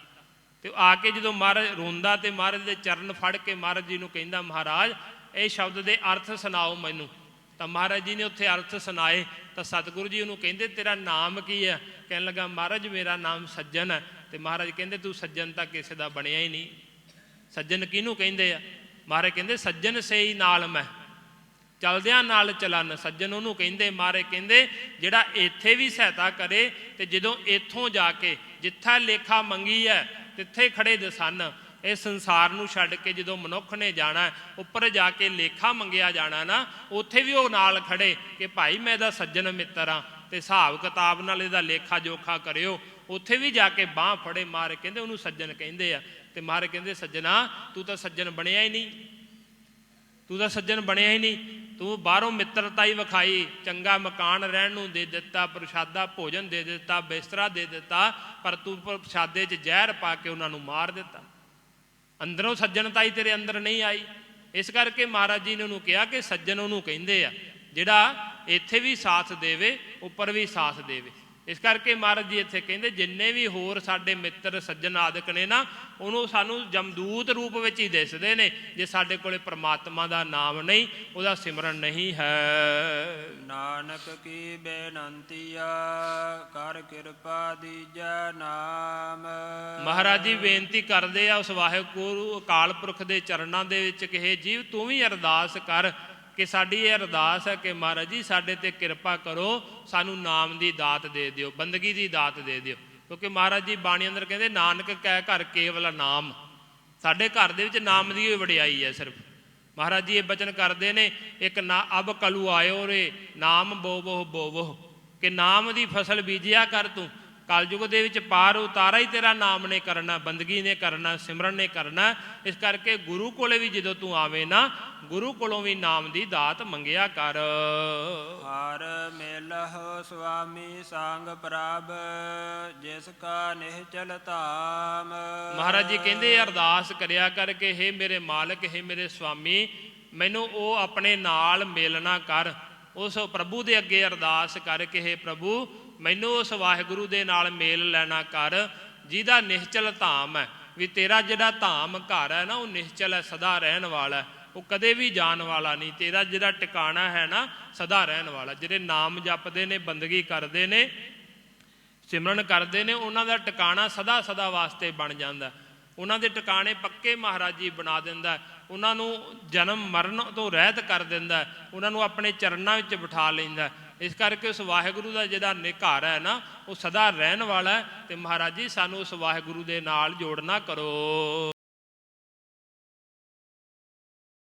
ਤੇ ਆ ਕੇ ਜਦੋਂ ਮਹਾਰਾਜ ਰੋਂਦਾ ਤੇ ਮਹਾਰਾਜ ਦੇ ਚਰਨ ਫੜ ਕੇ ਮਹਾਰਾਜ ਜੀ ਨੂੰ ਕਹਿੰਦਾ, ਮਹਾਰਾਜ ਇਹ ਸ਼ਬਦ ਦੇ ਅਰਥ ਸੁਣਾਓ ਮੈਨੂੰ। ਤਾਂ ਮਹਾਰਾਜ ਜੀ ਨੇ ਉੱਥੇ ਅਰਥ ਸੁਣਾਏ। ਤਾਂ ਸਤਿਗੁਰੂ ਜੀ ਉਹਨੂੰ ਕਹਿੰਦੇ, ਤੇਰਾ ਨਾਮ ਕੀ ਹੈ? ਕਹਿਣ ਲੱਗਾ, ਮਹਾਰਾਜ ਮੇਰਾ ਨਾਮ ਸੱਜਣ ਹੈ। ਤੇ ਮਹਾਰਾਜ ਕਹਿੰਦੇ, ਤੂੰ ਸੱਜਣ ਤਾਂ ਕਿਸੇ ਦਾ ਬਣਿਆ ਹੀ ਨਹੀਂ। ਸੱਜਣ ਕਿਹਨੂੰ ਕਹਿੰਦੇ ਆ? ਮਹਾਰਾਜ ਕਹਿੰਦੇ, ਸੱਜਣ ਸਈ ਨਾਲ ਮੈਂ ਚਲਦਿਆਂ ਨਾਲ ਚਲਨ। ਸੱਜਣ ਉਹਨੂੰ ਕਹਿੰਦੇ। ਮਹਾਰਾਜ ਕਹਿੰਦੇ, ਜਿਹੜਾ ਇੱਥੇ ਵੀ ਸਹਾਇਤਾ ਕਰੇ ਤੇ ਜਦੋਂ ਇੱਥੋਂ ਜਾ ਕੇ ਜਿੱਥਾ ਲੇਖਾ ਮੰਗੀ ਹੈ ਤਿੱਥੇ ਖੜੇ ਦੇ ਸਨ। ਇਹ ਸੰਸਾਰ ਨੂੰ ਛੱਡ ਕੇ ਜਦੋਂ ਮਨੁੱਖ ਨੇ ਜਾਣਾ, ਉੱਪਰ ਜਾ ਕੇ ਲੇਖਾ ਮੰਗਿਆ ਜਾਣਾ ਨਾ, ਉੱਥੇ ਵੀ ਉਹ ਨਾਲ ਖੜੇ ਕਿ ਭਾਈ ਮੈਂ ਇਹਦਾ ਸੱਜਣ ਮਿੱਤਰ ਹਾਂ ਤੇ ਹਿਸਾਬ ਕਿਤਾਬ ਨਾਲ ਇਹਦਾ ਲੇਖਾ ਜੋਖਾ ਕਰਿਓ। ਉੱਥੇ ਵੀ ਜਾ ਕੇ ਬਾਂਹ ਫੜੇ। ਮਹਾਰਾਜ ਕਹਿੰਦੇ ਉਹਨੂੰ ਸੱਜਣ ਕਹਿੰਦੇ ਆ। ਤੇ ਮਹਾਰਾਜ ਕਹਿੰਦੇ, ਸੱਜਣਾ ਤੂੰ ਤਾਂ ਸੱਜਣ ਬਣਿਆ ਹੀ ਨਹੀਂ, ਤੂੰ ਤਾਂ ਸੱਜਣ ਬਣਿਆ ਹੀ ਨਹੀਂ। ਤੂੰ ਬਾਹਰੋਂ ਮਿੱਤਰਤਾ ਹੀ ਵਿਖਾਈ, ਚੰਗਾ ਮਕਾਨ ਰਹਿਣ ਨੂੰ ਦੇ ਦਿੱਤਾ, ਪ੍ਰਸ਼ਾਦਾ ਭੋਜਨ ਦੇ ਦਿੱਤਾ, ਬਿਸਤਰਾ ਦੇ ਦਿੱਤਾ, ਪਰ ਤੂੰ ਪ੍ਰਸ਼ਾਦੇ 'ਚ ਜ਼ਹਿਰ ਪਾ ਕੇ ਉਹਨਾਂ ਨੂੰ ਮਾਰ ਦਿੱਤਾ। ਅੰਦਰੋਂ ਸੱਜਣਤਾ ਹੀ ਤੇਰੇ ਅੰਦਰ ਨਹੀਂ ਆਈ। ਇਸ ਕਰਕੇ ਮਹਾਰਾਜ ਜੀ ਨੇ ਉਹਨੂੰ ਕਿਹਾ ਕਿ ਸੱਜਣ ਉਹਨੂੰ ਕਹਿੰਦੇ ਆ ਜਿਹੜਾ ਇੱਥੇ ਵੀ ਸਾਥ ਦੇਵੇ, ਉੱਪਰ ਵੀ ਸਾਥ ਦੇਵੇ। ਇਸ ਕਰਕੇ ਮਹਾਰਾਜ ਜੀ ਇੱਥੇ ਕਹਿੰਦੇ, ਜਿੰਨੇ ਵੀ ਹੋਰ ਸਾਡੇ ਮਿੱਤਰ ਸੱਜਣ ਆਦਿਕ ਨੇ ਨਾ, ਉਹਨੂੰ ਸਾਨੂੰ ਜਮਦੂਤ ਰੂਪ ਵਿੱਚ ਹੀ ਦਿਸਦੇ ਨੇ। ਜੇ ਸਾਡੇ ਕੋਲੇ ਪ੍ਰਮਾਤਮਾ ਦਾ ਨਾਮ ਨਹੀਂ, ਉਹਦਾ ਸਿਮਰਨ ਨਹੀਂ ਹੈ। ਨਾਨਕ ਕੀ ਬੇਨੰਤੀਆ ਕਰ ਕਿਰਪਾ ਦੀਜੈ ਨਾਮ। ਮਹਾਰਾਜ ਜੀ ਬੇਨਤੀ ਕਰਦੇ ਆ ਉਸ ਵਾਹਿਗੁਰੂ ਅਕਾਲ ਪੁਰਖ ਦੇ ਚਰਨਾਂ ਦੇ ਵਿੱਚ ਕਿ ਹੇ ਜੀਵ ਤੂੰ ਵੀ ਅਰਦਾਸ ਕਰ ਕਿ ਸਾਡੀ ਇਹ ਅਰਦਾਸ ਹੈ ਕਿ ਮਹਾਰਾਜ ਜੀ ਸਾਡੇ 'ਤੇ ਕਿਰਪਾ ਕਰੋ, ਸਾਨੂੰ ਨਾਮ ਦੀ ਦਾਤ ਦੇ ਦਿਓ, ਬੰਦਗੀ ਦੀ ਦਾਤ ਦੇ ਦਿਓ। ਕਿਉਂਕਿ ਮਹਾਰਾਜ ਜੀ ਬਾਣੀ ਅੰਦਰ ਕਹਿੰਦੇ, ਨਾਨਕ ਕਹਿ ਘਰ ਕੇਵਲ ਨਾਮ। ਸਾਡੇ ਘਰ ਦੇ ਵਿੱਚ ਨਾਮ ਦੀ ਹੀ ਵਡਿਆਈ ਹੈ ਸਿਰਫ। ਮਹਾਰਾਜ ਜੀ ਇਹ ਬਚਨ ਕਰਦੇ ਨੇ, ਇੱਕ ਨਾ ਅਬ ਕਲੂ ਆਇਓ ਰੇ ਨਾਮ ਬੋਵੋ ਬੋਵੋ, ਕਿ ਨਾਮ ਦੀ ਫਸਲ ਬੀਜਿਆ ਕਰ ਤੂੰ। ਕਲਯੁਗ ਦੇ ਵਿੱਚ ਪਾਰ ਉਤਾਰਾ ਹੀ ਤੇਰਾ ਨਾਮ ਨੇ ਕਰਨਾ, ਬੰਦਗੀ ਨੇ ਕਰਨਾ, ਸਿਮਰਨ ਨੇ ਕਰਨਾ। ਇਸ ਕਰਕੇ ਗੁਰੂ ਕੋਲੇ ਵੀ ਜਦੋਂ ਤੂੰ ਆਵੇਂ ਨਾ, ਗੁਰੂ ਕੋਲੋਂ ਵੀ ਨਾਮ ਦੀ ਦਾਤ ਮੰਗਿਆ ਕਰ। ਹਰ ਮਿਲਹੁ ਸੁਆਮੀ ਸੰਗ ਪ੍ਰਭ, ਜਿਸ ਕਾ ਨਿਹਚਲ ਧਾਮ। ਮਹਾਰਾਜ ਜੀ ਕਹਿੰਦੇ ਅਰਦਾਸ ਕਰਿਆ ਕਰਕੇ, ਹੇ ਮੇਰੇ ਮਾਲਕ, ਹੇ ਮੇਰੇ ਸੁਆਮੀ, ਮੈਨੂੰ ਉਹ ਆਪਣੇ ਨਾਲ ਮੇਲਣਾ ਕਰ। ਉਸ ਪ੍ਰਭੂ ਦੇ ਅੱਗੇ ਅਰਦਾਸ ਕਰਕੇ, ਹੇ ਪ੍ਰਭੂ ਮੈਨੂੰ ਉਸ ਵਾਹਿਗੁਰੂ ਦੇ ਨਾਲ ਮੇਲ ਲੈਣਾ ਕਰ ਜਿਹਦਾ ਨਿਹਚਲ ਧਾਮ ਹੈ। ਵੀ ਤੇਰਾ ਜਿਹੜਾ ਧਾਮ ਘਰ ਹੈ ਨਾ, ਉਹ ਨਿਹਚਲ ਹੈ, ਸਦਾ ਰਹਿਣ ਵਾਲਾ ਹੈ, ਉਹ ਕਦੇ ਵੀ ਜਾਣ ਵਾਲਾ ਨਹੀਂ। ਤੇਰਾ ਜਿਹੜਾ ਟਿਕਾਣਾ ਹੈ ਨਾ, ਸਦਾ ਰਹਿਣ ਵਾਲਾ। ਜਿਹੜੇ ਨਾਮ ਜਪਦੇ ਨੇ, ਬੰਦਗੀ ਕਰਦੇ ਨੇ, ਸਿਮਰਨ ਕਰਦੇ ਨੇ, ਉਹਨਾਂ ਦਾ ਟਿਕਾਣਾ ਸਦਾ ਸਦਾ ਵਾਸਤੇ ਬਣ ਜਾਂਦਾ। ਉਹਨਾਂ ਦੇ ਟਿਕਾਣੇ ਪੱਕੇ ਮਹਾਰਾਜ ਜੀ ਬਣਾ ਦਿੰਦਾ। ਉਹਨਾਂ ਨੂੰ ਜਨਮ ਮਰਨ ਤੋਂ ਰਹਿਤ ਕਰ ਦਿੰਦਾ। ਉਹਨਾਂ ਨੂੰ ਆਪਣੇ ਚਰਨਾਂ ਵਿੱਚ ਬਿਠਾ ਲੈਂਦਾ। ਇਸ ਕਰਕੇ ਉਸ ਵਾਹਿਗੁਰੂ ਦਾ ਜਿਹੜਾ ਘਰ ਹੈ ਨਾ, ਉਹ ਸਦਾ ਰਹਿਣ ਵਾਲਾ ਹੈ। ਅਤੇ ਮਹਾਰਾਜ ਜੀ ਸਾਨੂੰ ਉਸ ਵਾਹਿਗੁਰੂ ਦੇ ਨਾਲ ਜੋੜਨਾ ਕਰੋ।